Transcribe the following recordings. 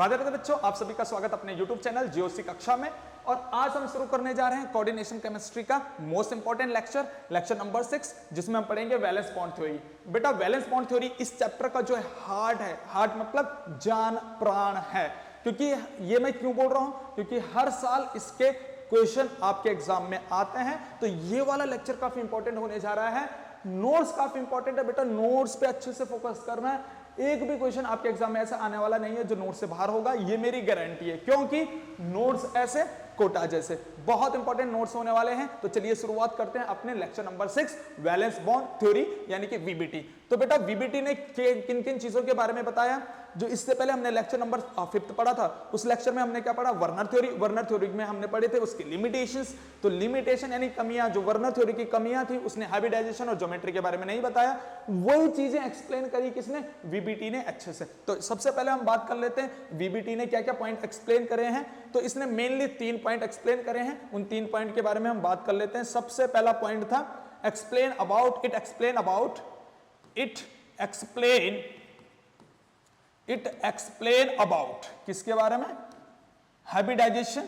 राधे राधे बच्चों, आप सभी का स्वागत अपने YouTube चैनल जीओसी कक्षा में। और आज हम शुरू करने जा रहे हैं कोऑर्डिनेशन केमिस्ट्री का मोस्ट इंपॉर्टेंट लेक्चर नंबर 6, जिसमें हम पढ़ेंगे वैलेंस बॉन्ड थ्योरी। बेटा वैलेंस बॉन्ड थ्योरी इस चैप्टर का जो है हार्ट मतलब जान प्राण है। क्योंकि ये मैं क्यों बोल रहा हूं, क्योंकि हर साल इसके क्वेश्चन आपके एग्जाम में आते हैं, तो ये वाला लेक्चर काफी इंपॉर्टेंट होने जा रहा है। नोट्स काफी इंपॉर्टेंट है बेटा, नोट्स पे अच्छे से फोकस करना है। एक भी क्वेश्चन आपके एग्जाम में ऐसा आने वाला नहीं है जो नोट्स से बाहर होगा, ये मेरी गारंटी है, क्योंकि नोट्स ऐसे कोटा जैसे बहुत इंपॉर्टेंट नोट्स होने वाले हैं। तो चलिए शुरुआत करते हैं अपने lecture number 6 valence bond theory यानी कि वीबीटी। तो बेटा वीबीटी ने किन किन चीजों के बारे में बताया, जो इससे पहले हमने लेक्चर नंबर 5 पढ़ा था, उस लेक्चर में हमने क्या पढ़ा, वर्नर थ्योरी में हमने पढ़े थे उसकी लिमिटेशंस। तो लिमिटेशन यानी कमियां, जो वर्नर थ्योरी की कमियां थी उसने हाइब्रिडाइजेशन और ज्योमेट्री के बारे में नहीं बताया, वही चीजें एक्सप्लेन करी किसने, वीबीटी ने अच्छे से। तो सबसे पहले हम बात कर लेते हैं वीबीटी ने क्या क्या पॉइंट एक्सप्लेन करे हैं। तो इसने मेनली 3 पॉइंट एक्सप्लेन करे हैं, उन 3 पॉइंट के बारे में हम बात कर लेते हैं। सबसे पहला पॉइंट था एक्सप्लेन अबाउट किसके बारे में, hybridization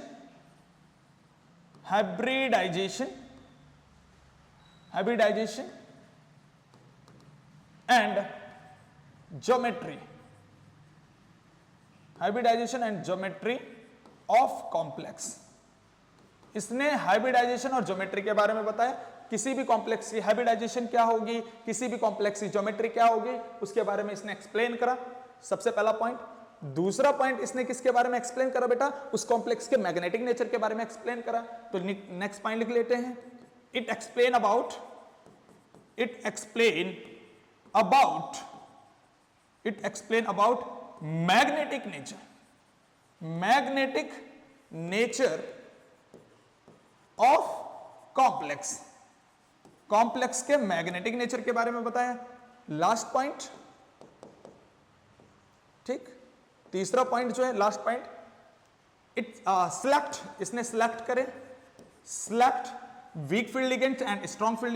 and geometry of complex. इसने हाइब्रिडाइजेशन और ज्योमेट्री के बारे में बताया, किसी भी कॉम्प्लेक्स की हाइब्रिडाइजेशन क्या होगी, किसी भी कॉम्प्लेक्स की ज्योमेट्री क्या होगी, उसके बारे में इसने एक्सप्लेन करा। सबसे पहला पॉइंट। दूसरा पॉइंट इसने किसके बारे में एक्सप्लेन करा बेटा, उस कॉम्प्लेक्स के मैग्नेटिक नेचर के बारे में एक्सप्लेन करा। तो नेक्स्ट पॉइंट लिख लेते हैं, it explain about magnetic nature of complex के मैग्नेटिक नेचर के बारे में बताया। लास्ट पॉइंट, ठीक, तीसरा पॉइंट जो है लास्ट पॉइंट, इसने select weak field ligands and strong field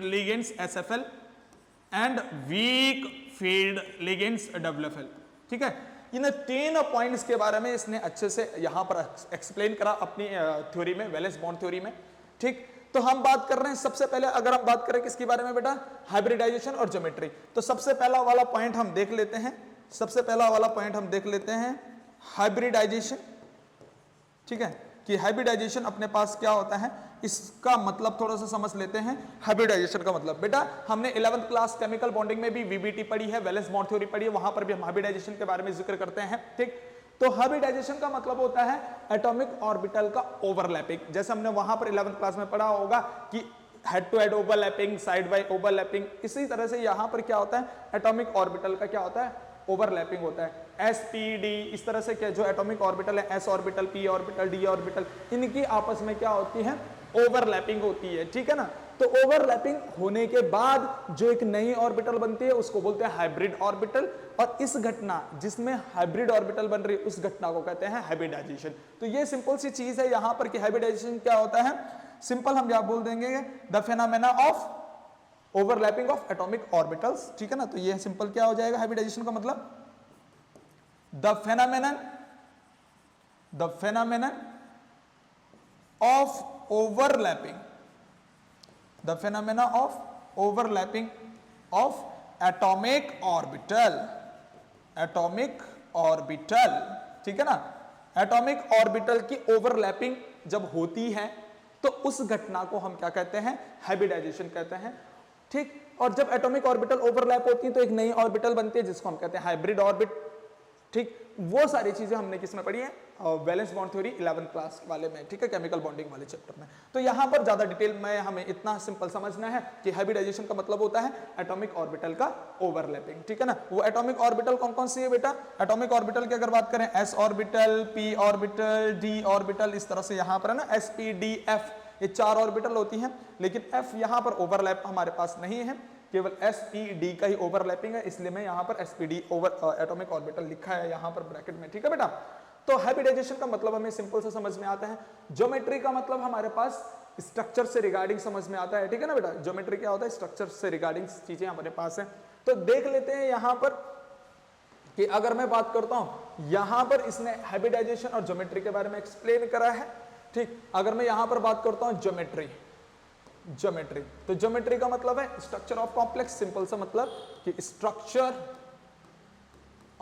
ligands SFL and weak field ligands WFL। ठीक है, इन 3 पॉइंट्स के बारे में इसने अच्छे से यहां पर एक्सप्लेन करा अपनी थ्योरी में, वैलेंस बॉन्ड थ्योरी में। ठीक, तो हम बात कर रहे हैं सबसे पहले, अगर हम बात करें किसके बारे में बेटा, हाइब्रिडाइजेशन और ज्योमेट्री। तो सबसे पहला वाला पॉइंट हम देख लेते हैं, हाइब्रिडाइजेशन। ठीक है, कि हाइब्रिडाइजेशन अपने पास क्या होता है, इसका मतलब थोड़ा सा समझ लेते हैं। हाइब्रिडाइजेशन का मतलब बेटा हमने 11th क्लास केमिकल बॉन्डिंग में भी वीबीटी पढ़ी है, वैलेंस बॉन्ड थ्योरी पढ़ी है, वहां पर भी हम हाइब्रिडाइजेशन के बारे में जिक्र करते हैं। ठीक, तो हाइब्रिडाइजेशन का मतलब होता है एटॉमिक ऑर्बिटल का ओवरलैपिंग। जैसे हमने वहां पर 11th क्लास में पढ़ा होगा कि head to head overlapping, side by overlapping, इसी तरह से यहां पर क्या होता है, एटॉमिक ऑर्बिटल का क्या होता है, ओवरलैपिंग होता है। sp d इस तरह से क्या, जो एटॉमिक ऑर्बिटल है, s orbital, p orbital, d orbital, इनकी आपस में क्या होती है, ओवरलैपिंग होती है। ठीक है ना, तो ओवरलैपिंग होने के बाद जो एक नई ऑर्बिटल बनती है उसको बोलते हैं हाइब्रिड ऑर्बिटल, और इस घटना जिसमें हाइब्रिड ऑर्बिटल बन रही है उस घटना को कहते हैं हाइब्रिडाइजेशन। तो ये सिंपल सी चीज है यहां पर कि हाइब्रिडाइजेशन क्या होता है, सिंपल हम क्या बोल देंगे, the phenomena of overlapping of atomic orbitals. ठीक है ना, तो ये सिंपल क्या हो जाएगा हाइब्रिडाइजेशन का मतलब, the phenomenon of overlapping of atomic orbital. ठीक है ना, एटॉमिक ऑर्बिटल की ओवरलैपिंग जब होती है तो उस घटना को हम क्या कहते हैं, हाइब्रिडाइजेशन कहते हैं। ठीक, और जब एटॉमिक ऑर्बिटल ओवरलैप होती है तो एक नई ऑर्बिटल बनती है जिसको हम कहते हैं हाइब्रिड ऑर्बिट। ठीक, वो सारी चीजें हमने किसमें पढ़ी है, valence bond theory 11th class वाले में। ठीक है, केमिकल बॉन्डिंग वाले चैप्टर में। तो यहां पर ज्यादा डिटेल में हमें इतना सिंपल समझना है कि हाइब्रिडाइजेशन का मतलब होता है एटॉमिक ऑर्बिटल का ओवरलैपिंग। ठीक है ना, वो एटॉमिक ऑर्बिटल कौन कौन सी है बेटा, एटॉमिक ऑर्बिटल की अगर बात करें, s orbital, p orbital, d orbital, इस तरह से यहां पर है ना sp d f, ये 4 ऑर्बिटल होती हैं, लेकिन f यहां पर ओवरलैप हमारे पास नहीं है, केवल sp d का ही ओवरलैपिंग है, इसलिए मैं यहां पर sp d एटॉमिक ऑर्बिटल लिखा है यहां पर ब्रैकेट में। ठीक है बेटा, तो हाइब्रिडाइजेशन का मतलब हमें सिंपल से समझ में आता है। ज्योमेट्री का मतलब हमारे पास स्ट्रक्चर से रिगार्डिंग समझ में आता है। ठीक है ना बेटा, ज्योमेट्री क्या होता है, स्ट्रक्चर से रिगार्डिंग चीजें हमारे पास है। तो देख लेते हैं यहां पर कि अगर मैं बात करता हूं यहां पर इसने हाइब्रिडाइजेशन और ज्योमेट्री के बारे में एक्सप्लेन करा है, ठीक। अगर मैं यहां पर बात करता हूं ज्योमेट्री, तो ज्योमेट्री का मतलब है स्ट्रक्चर ऑफ कॉम्प्लेक्स, सिंपल सा मतलब कि स्ट्रक्चर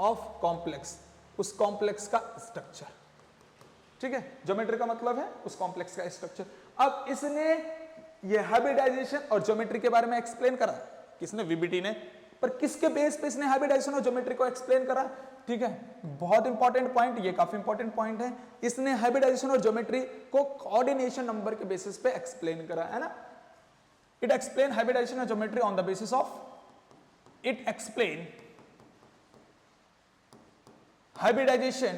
ऑफ कॉम्प्लेक्स, उस कॉम्प्लेक्स का स्ट्रक्चर, ठीक है। ज्योमेट्री का मतलब है उस कॉम्प्लेक्स का स्ट्रक्चर। अब इसने ये हाइब्रिडाइजेशन और ज्योमेट्री के बारे में एक्सप्लेन करा, किसने? वीबीटी ने। पर किसके बेस पे इसने हाइब्रिडाइजेशन और ज्योमेट्री को एक्सप्लेन करा? ठीक है, बहुत इंपॉर्टेंट पॉइंट, ये काफी इंपॉर्टेंट पॉइंट है। इसने हाइब्रिडाइजेशन और ज्योमेट्री को कोऑर्डिनेशन नंबर के बेसिस पे एक्सप्लेन करा, है ना। इट एक्सप्लेन हाइब्रिडाइजेशन और geometry on the basis of, it explain hybridization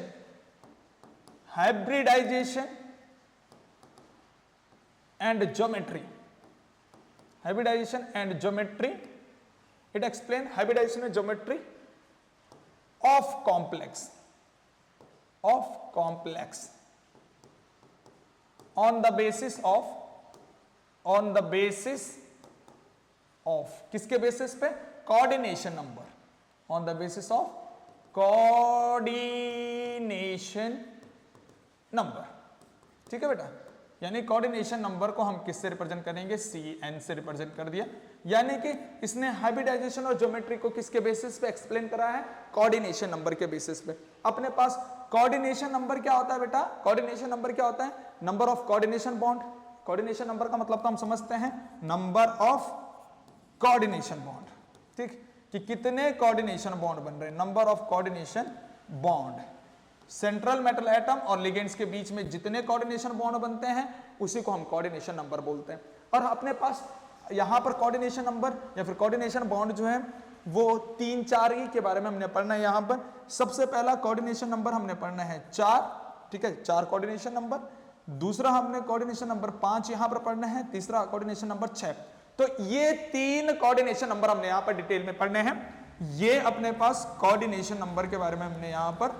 and geometry, it explain hybridization and geometry of complex on the basis of किसके बेसिस पे? Coordination number, on the basis of coordination number, ठीक है बेटा। यानी coordination number को हम किससे represent करेंगे? CN से रिप्रेजेंट कर दिया। यानी कि इसने हाइब्रिडाइजेशन और ज्योमेट्री को किसके बेसिस पे एक्सप्लेन करा है? कोऑर्डिनेशन नंबर के बेसिस पे। अपने पास कोऑर्डिनेशन नंबर क्या होता है बेटा? कोऑर्डिनेशन नंबर क्या होता है? Number of coordination bond. Coordination number का मतलब तो हम समझते हैं, नंबर ऑफ कोऑर्डिनेशन बॉन्ड, ठीक, कि कितने कोऑर्डिनेशन बॉन्ड बन रहे हैं, number of coordination bond. Central metal atom और लिगेंड्स के बीच में जितने कोऑर्डिनेशन बॉन्ड बनते हैं उसी को हम कोऑर्डिनेशन नंबर बोलते हैं। और अपने पास यहां पर कोऑर्डिनेशन नंबर या फिर कोऑर्डिनेशन बॉन्ड जो है वो 3-4 ही के बारे में हमने पढ़ना है। यहां पर सबसे पहला कोऑर्डिनेशन नंबर हमने पढ़ना है 4, ठीक है, 4 कोऑर्डिनेशन नंबर। दूसरा हमने कोऑर्डिनेशन नंबर 5 यहां पर पढ़ना है। तीसरा कोऑर्डिनेशन नंबर 6। तो ये 3 कोऑर्डिनेशन नंबर हमने यहां पर डिटेल में पढ़ने हैं। ये अपने पास कोऑर्डिनेशन नंबर के बारे में हमने यहां पर,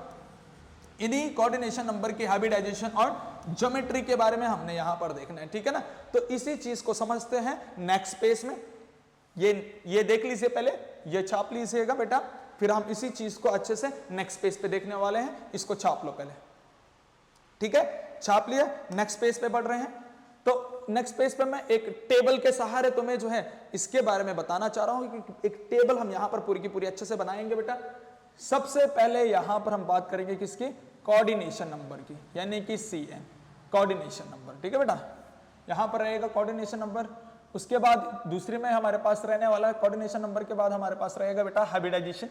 इन्हीं कोऑर्डिनेशन नंबर की हाइब्रिडाइजेशन और ज्योमेट्री के बारे में हमने यहां पर देखना है, ठीक है ना। तो इसी चीज को समझते हैं नेक्स्ट पेज में। ये देख लीजिए पहले, ये छाप लीजिएगा बेटा, फिर हम इसी चीज को अच्छे से नेक्स्ट पेज पे देखने वाले हैं। इसको छाप लो पहले, ठीक है, छाप लिया। नेक्स्ट पेज पे बढ़ रहे हैं। तो नेक्स्ट पेज पे मैं एक टेबल के सहारे तुम्हें जो है इसके बारे में बताना चाह रहा हूं कि एक टेबल हम यहां पर पूरी की पूरी अच्छे से बनाएंगे बेटा। सबसे पहले यहां पर हम बात करेंगे किसकी? कोऑर्डिनेशन नंबर की, यानी कि CN, कोऑर्डिनेशन नंबर, ठीक है बेटा। यहां पर रहेगा कोऑर्डिनेशन नंबर। उसके बाद दूसरे में हमारे पास रहने वाला है कोऑर्डिनेशन नंबर के बाद हमारे पास रहेगा बेटा हाइब्रिडाइजेशन।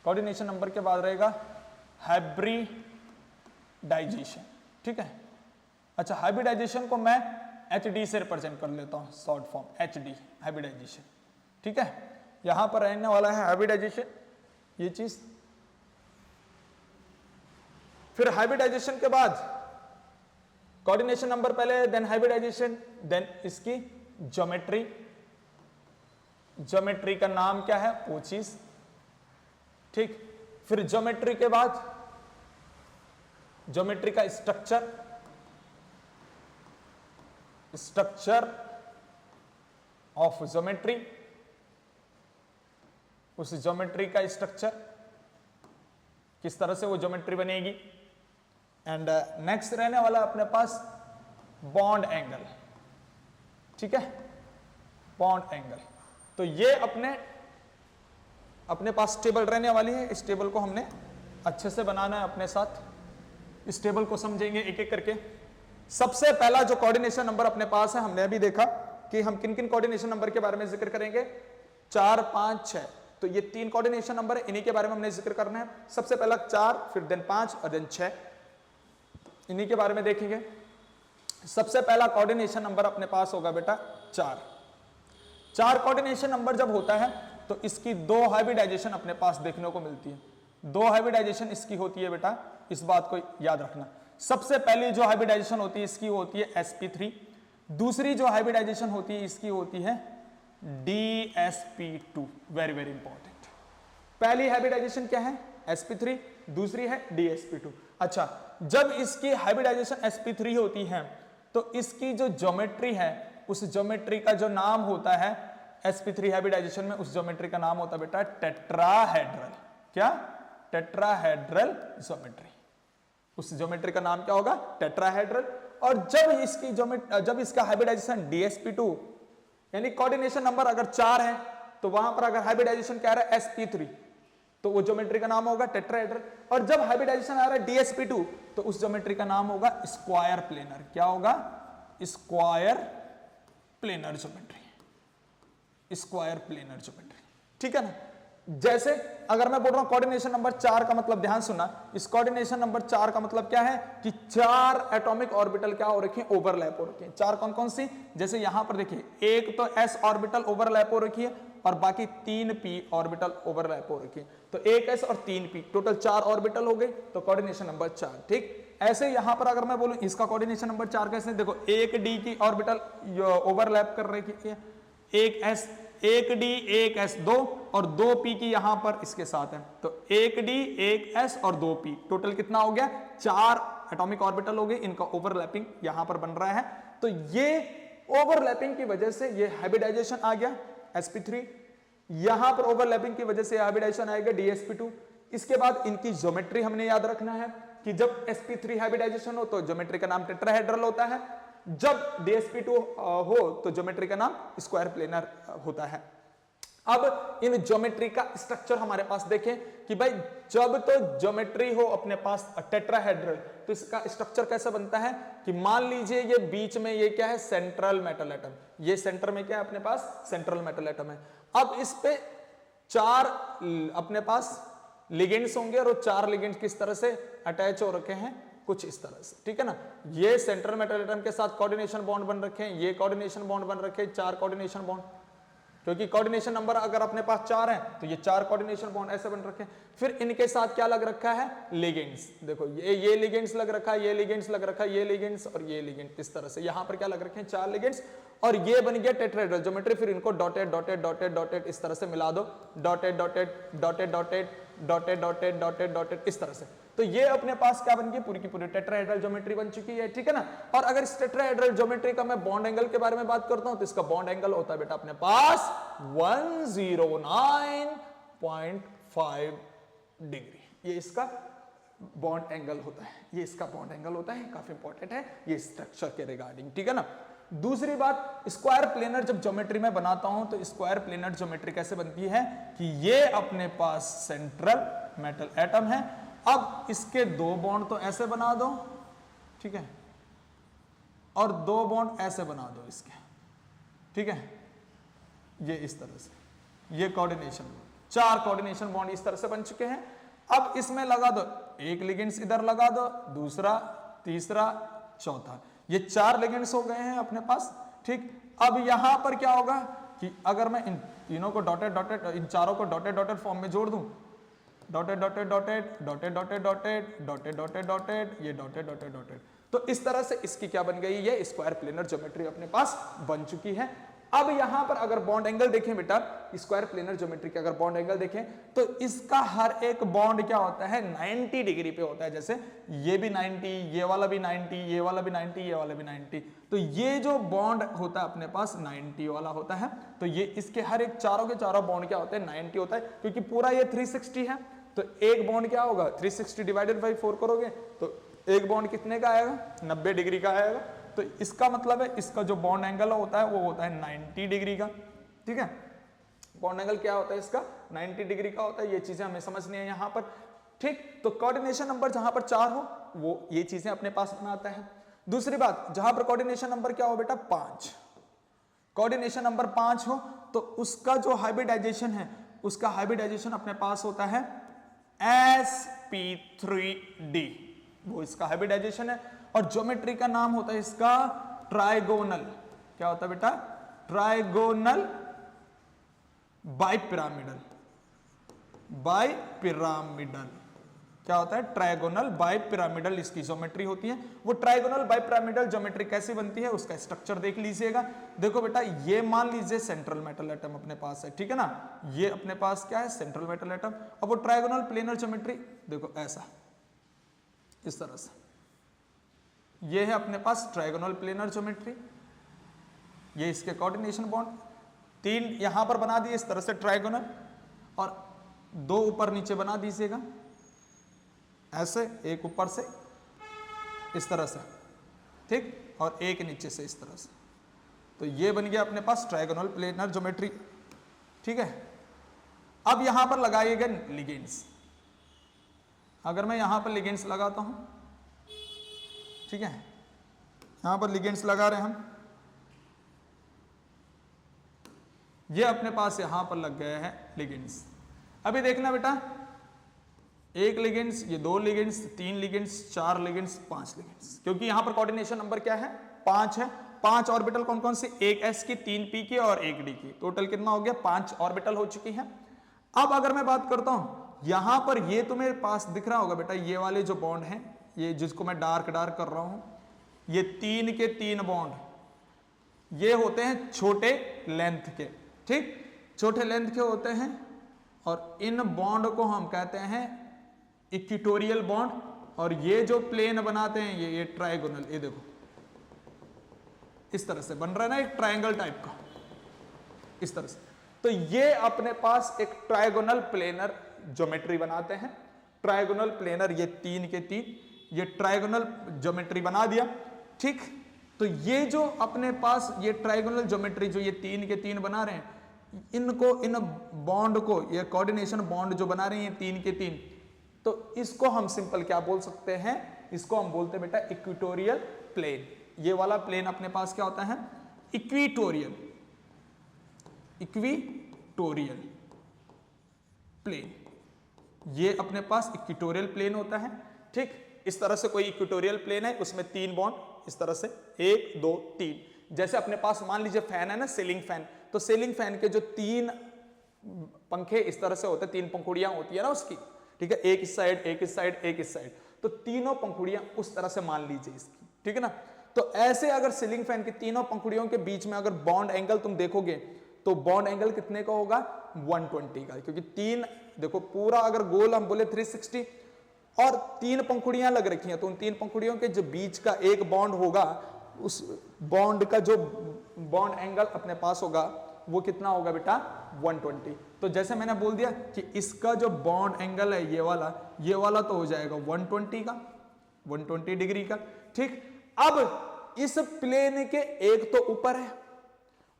कोऑर्डिनेशन नंबर के बाद रहेगा हाइब्रिडाइजेशन, ठीक है। अच्छा, हाइब्रिडाइजेशन को मैं HD से रिप्रेजेंट कर लेता हूं, शॉर्ट फॉर्म HD, हाइब्रिडाइजेशन, ठीक है। यहां पर रहने वाला है हाइब्रिडाइजेशन, ये चीज। फिर हाइब्रिडाइजेशन के बाद कोऑर्डिनेशन नंबर पहले, देन हाइब्रिडाइजेशन, देन इसकी ज्योमेट्री। ज्योमेट्री का नाम क्या है? वो चीज, ठीक। फिर ज्योमेट्री के बाद ज्योमेट्री का स्ट्रक्चर ऑफ ज्योमेट्री, उस ज्योमेट्री का स्ट्रक्चर, किस तरह से वो ज्योमेट्री बनेगी। एंड नेक्स्ट रहने वाला अपने पास बॉन्ड एंगल, ठीक है, बॉन्ड एंगल। तो ये अपने पास टेबल रहने वाली है। इस टेबल को हमने अच्छे से बनाना है अपने साथ। इस टेबल को समझेंगे एक एक करके। सबसे पहला जो कोऑर्डिनेशन नंबर अपने पास है, हमने अभी देखा कि हम किन किन कोऑर्डिनेशन नंबर के बारे में जिक्र करेंगे, 4, 5, 6। तो ये 3 कोऑर्डिनेशन नंबर है, इन्हीं के बारे में हमने जिक्र करना है। सबसे पहला 4, फिर देन 5 और देन 6, इन्हीं के बारे में देखेंगे। सबसे पहला कोऑर्डिनेशन नंबर अपने पास होगा बेटा 4। 4 कोऑर्डिनेशन नंबर जब होता है तो इसकी 2 हाइब्रिडाइजेशन अपने पास देखने को मिलती है। 2 हाइब्रिडाइजेशन इसकी होती है बेटा, इस बात को याद रखना। सबसे पहली जो हाइब्रिडाइजेशन होती है इसकी होती है sp3। दूसरी जो हाइब्रिडाइजेशन होती है इसकी होती है dsp2। Very very important. पहली हाइब्रिडाइजेशन क्या है? sp3, दूसरी है dsp2। अच्छा, जब इसकी हाइब्रिडाइजेशन sp3 होती है तो इसकी जो ज्योमेट्री है, उस ज्योमेट्री का जो नाम होता है sp3 हाइब्रिडाइजेशन में, उस ज्योमेट्री का नाम होता है बेटा टेट्राहेड्रल। क्या, टेट्राहेड्रल ज्योमेट्री। उस ज्योमेट्री का नाम क्या होगा, टेट्राहेड्रल। और जब इसका हाइब्रिडाइजेशन DsP2 यानी कोऑर्डिनेशन नंबर अगर 4 है तो वहां पर अगर हाइब्रिडाइजेशन क्या आ रहा है sp3 तो वो ज्योमेट्री का नाम होगा टेट्राहेड्रल। और जब हाइब्रिडाइजेशन आ रहा है DsP2 तो उस ज्योमेट्री का नाम होगा स्क्वायर प्लेनर। क्या होगा, square planar geometry, square planar geometry. ठीक है ना। जैसे अगर मैं बोल रहा हूं कोऑर्डिनेशन नंबर 4 का मतलब, ध्यान सुनना, इस कोऑर्डिनेशन नंबर 4 का मतलब क्या है कि 4 एटॉमिक ऑर्बिटल क्या हो रखे हैं, ओवरलैप हो रखे हैं। 4 कौन कौन सी, जैसे यहां पर देखिए, एक तो s ऑर्बिटल ओवरलैप हो रखी है और बाकी 3 p ऑर्बिटल ओवरलैप हो रखी है। तो एक s और 3 p, टोटल 4 ऑर्बिटल हो गए, तो कोऑर्डिनेशन नंबर 4। ठीक, ऐसे यहां पर अगर मैं बोलूं इसका कोऑर्डिनेशन नंबर 4 कैसे, देखो एक d की ऑर्बिटल ओवरलैप कर रही है, एक s, एक d, एक s, 2 और 2p की यहां पर इसके साथ है, तो एक d, एक s और 2p, टोटल कितना हो गया, 4 एटॉमिक ऑर्बिटल हो गए, इनका ओवरलैपिंग यहां पर बन रहा है। तो ये ओवरलैपिंग की वजह से ये हाइब्रिडाइजेशन आ गया sp3, यहां पर ओवरलैपिंग की वजह से हाइब्रिडाइजेशन आएगा DsP2। इसके बाद इनकी ज्योमेट्री हमने याद रखना है कि जब sp3 हाइब्रिडाइजेशन हो तो ज्योमेट्री का नाम टेट्राहेड्रल होता है, जब DsP2 हो तो ज्योमेट्री का नाम स्क्वायर प्लेनर होता है। अब इन ज्योमेट्री का स्ट्रक्चर हमारे पास देखें कि भाई जब तो ज्योमेट्री हो अपने पास टेट्राहेड्रल तो इसका स्ट्रक्चर कैसा बनता है कि मान लीजिए ये बीच में ये क्या है, सेंट्रल मेटल एटम, ये सेंटर में क्या है अपने पास, सेंट्रल मेटल एटम है। अब इस पे 4 अपने पास लिगेंड्स होंगे और 4 लिगेंड्स किस तरह से अटैच हो रखे हैं, कुछ इस तरह से। ठीक है ना, ये सेंट्रल मेटल एटम के साथ कोऑर्डिनेशन बॉन्ड बन रखे हैं, ये कोऑर्डिनेशन बॉन्ड बन रखे हैं, 4 कोऑर्डिनेशन बॉन्ड, क्योंकि कोऑर्डिनेशन नंबर अगर अपने पास 4 है तो ये 4 कोऑर्डिनेशन बॉन्ड ऐसे बन रखे हैं। फिर इनके साथ क्या लग रखा है, लिगेंड्स। देखो ये लिगेंड्स लग रखा है, ये लिगेंड्स लग रखा है, ये लिगेंड्स और ये लिगेंड, इस तरह से यहां पर क्या लग रखे हैं, 4 लिगेंड्स, और ये बन गया टेट्राहेड्रल ज्योमेट्री। फिर इनको डॉटेड डॉटेड डॉटेड डॉटेड इस तरह से मिला दो, dotted dotted dotted dotted dotted dotted dotted dotted इस तरह से, तो ये अपने पास क्या बन गई, पूरी की पूरी टेट्राहेड्रल ज्योमेट्री बन चुकी है। ठीक है ना। और अगर इस टेट्राहेड्रल ज्योमेट्री का मैं बॉन्ड एंगल के बारे में बात करता हूं तो इसका बॉन्ड एंगल होता है बेटा अपने पास 109.5 डिग्री, ये इसका बॉन्ड एंगल होता है, ये इसका बॉन्ड एंगल होता है, काफी इंपॉर्टेंट है ये स्ट्रक्चर के रिगार्डिंग। ठीक है ना। दूसरी बात, स्क्वायर प्लेनर जब ज्योमेट्री में बनाता हूं तो स्क्वायर प्लेनर ज्योमेट्री कैसे बनती है कि ये अपने पास सेंट्रल मेटल एटम है, अब इसके 2 बॉन्ड तो ऐसे बना दो, ठीक है, और 2 बॉन्ड ऐसे बना दो इसके, ठीक है, ये इस तरह से, ये कोऑर्डिनेशन, 4 कोऑर्डिनेशन बॉन्ड इस तरह से बन चुके हैं। अब इसमें लगा दो एक लिगेंड्स, इधर लगा दो दूसरा, तीसरा, चौथा, ये 4 लिगेंड्स हो गए हैं अपने पास। ठीक, अब यहां पर क्या होगा कि अगर मैं इन तीनों को डॉटेड डॉटेड, इन चारों को डॉटेड डॉटेड फॉर्म में जोड़ दूं, dotted dotted dotted dotted dotted dotted dotted dotted dotted, ये डॉटेड डॉटेड डॉटेड, तो इस तरह से इसकी क्या बन गई, ये स्क्वायर प्लेनर ज्योमेट्री अपने पास बन चुकी है। अब यहां पर अगर बॉन्ड एंगल देखें बेटा, स्क्वायर प्लेनर ज्योमेट्री के अगर बॉन्ड एंगल देखें तो इसका हर एक बॉन्ड क्या होता है, 90 डिग्री पे होता है। जैसे ये भी 90, ये वाला भी 90, ये वाला भी 90, ये वाला भी 90, तो ये जो बॉन्ड होता है अपने पास 90 वाला होता है। तो ये इसके हर एक चारों के चारों बॉन्ड क्या होते हैं, 90 होता है, क्योंकि पूरा ये 360 है, तो एक बॉन्ड क्या होगा, 360 डिवाइडेड बाई 4 करोगे तो एक बॉन्ड कितने का आएगा, 90 डिग्री का आएगा। तो इसका मतलब है इसका जो बॉन्ड एंगल होता है वो होता है 90 डिग्री का। ठीक है, बॉन्ड एंगल क्या होता है इसका, 90 डिग्री का होता है। ये चीजें हमें समझनी है यहां पर। ठीक, तो कोऑर्डिनेशन नंबर जहां पर 4 हो वो ये चीजें अपने पास बनाता है। दूसरी बात, जहां पर कोऑर्डिनेशन नंबर क्या हो बेटा, 5, कोऑर्डिनेशन नंबर 5 हो तो उसका जो हाइब्रिडाइजेशन है, उसका हाइब्रिडाइजेशन अपने पास होता है sp3d, वो इसका हाइब्रिडाइजेशन है। और ज्योमेट्री का नाम होता है इसका ट्राइगोनल, क्या होता है बेटा, ट्राइगोनल बाइपिरामिडल, बाइपिरामिडल, क्या होता है, ट्राइगोनल बाइपिरामिडल इसकी ज्योमेट्री होती है। वो ट्राइगोनल बाइपिरामिडल ज्योमेट्री कैसी बनती है उसका स्ट्रक्चर देख लीजिएगा। देखो बेटा, ये मान लीजिए सेंट्रल मेटल एटम अपने पास है, ठीक है ना, ये अपने पास क्या है, सेंट्रल मेटल एटम। अब वो ट्राइगोनल प्लेनर ज्योमेट्री देखो ऐसा, इस तरह से, ये है अपने पास ट्राइगोनल प्लेनर ज्योमेट्री, ये इसके कोऑर्डिनेशन बॉन्ड 3 यहां पर बना दिए इस तरह से ट्राइगोनल, और दो ऊपर नीचे बना दीजिएगा, ऐसे एक ऊपर से इस तरह से, ठीक, और एक नीचे से इस तरह से। तो ये बन गया अपने पास ट्रायगोनल प्लेनर ज्योमेट्री, ठीक है। अब यहां पर लगाइएगा लिगेंड्स। अगर मैं यहां पर लिगेंड्स लगाता हूं, ठीक है, यहां पर लिगेंड्स लगा रहे हैं हम, ये अपने पास यहां पर लग गए हैं लिगेंड्स। अभी देखना बेटा, एक लिगेंड्स, ये दो लिगेंड्स, तीन लिगेंड्स, चार लिगेंड्स, पांच लिगेंड्स, क्योंकि यहां पर कोऑर्डिनेशन नंबर क्या है, 5 है। 5 ऑर्बिटल कौन कौन सी, एक s की, 3 p की और एक d की, टोटल कितना हो गया, 5 ऑर्बिटल हो चुकी है। अब अगर मैं बात करता हूं यहां पर, ये तो मेरे पास दिख रहा होगा बेटा, ये वाले जो बॉन्ड हैं, ये जिसको मैं डार्क डार्क कर रहा हूं, ये 3 के 3 बॉन्ड ये होते हैं छोटे लेंथ के, ठीक, छोटे लेंथ के होते हैं। और इन बॉन्ड को हम कहते हैं इक्विटोरियल बॉन्ड। और ये जो प्लेन बनाते हैं ये ट्रायगोनल, ये देखो इस तरह से बन रहा है ना, एक ट्रायंगल टाइप का, इस तरह से। तो ये अपने पास एक ट्रायगोनल प्लेनर ज्योमेट्री बनाते हैं। ट्रायगोनल प्लेनर, ये 3 के 3, ये ट्रायगोनल ज्योमेट्री बना दिया, ठीक। तो ये जो अपने पास ये ट्रायगोनल ज्योमेट्री जो ये 3 के 3 बना रहे हैं, इनको, इन बॉन्ड को, ये कोऑर्डिनेशन बॉन्ड जो बना रहे हैं 3 के 3, तो इसको हम सिंपल क्या बोल सकते हैं, इसको हम बोलते हैं बेटा इक्विटोरियल प्लेन। ये वाला प्लेन अपने पास क्या होता है, इक्विटोरियल, इक्विटोरियल प्लेन। ये अपने पास इक्विटोरियल प्लेन होता है, ठीक। इस तरह से कोई इक्विटोरियल प्लेन है, उसमें 3 बॉन्ड इस तरह से, 1 2 3। जैसे अपने पास मान लीजिए फैन है ना, सीलिंग फैन, तो सीलिंग फैन के जो 3 पंखे इस तरह से होते हैं, 3 पंखुड़ियां होती है ना उसकी, ठीक है, एक इस साइड, एक इस साइड, एक इस साइड, तो तीनों पंखुड़ियां उस तरह से मान लीजिए इसकी, ठीक है ना। तो ऐसे अगर सीलिंग फैन की तीनों पंखुड़ियों के बीच में अगर बॉन्ड एंगल तुम देखोगे, तो बॉन्ड एंगल कितने का होगा, 120 का, क्योंकि 3 देखो पूरा अगर गोल हम बोले 360 और 3 पंखुड़ियां लग रखी हैं, तो उन 3 पंखुड़ियों के जो बीच का एक बॉन्ड होगा, उस बॉन्ड का जो बॉन्ड एंगल अपने पास होगा वो कितना होगा बेटा, 120। तो जैसे मैंने बोल दिया कि इसका जो बॉन्ड एंगल है ये वाला तो हो जाएगा 120 का, 120 डिग्री का, ठीक। अब इस प्लेन के एक तो ऊपर है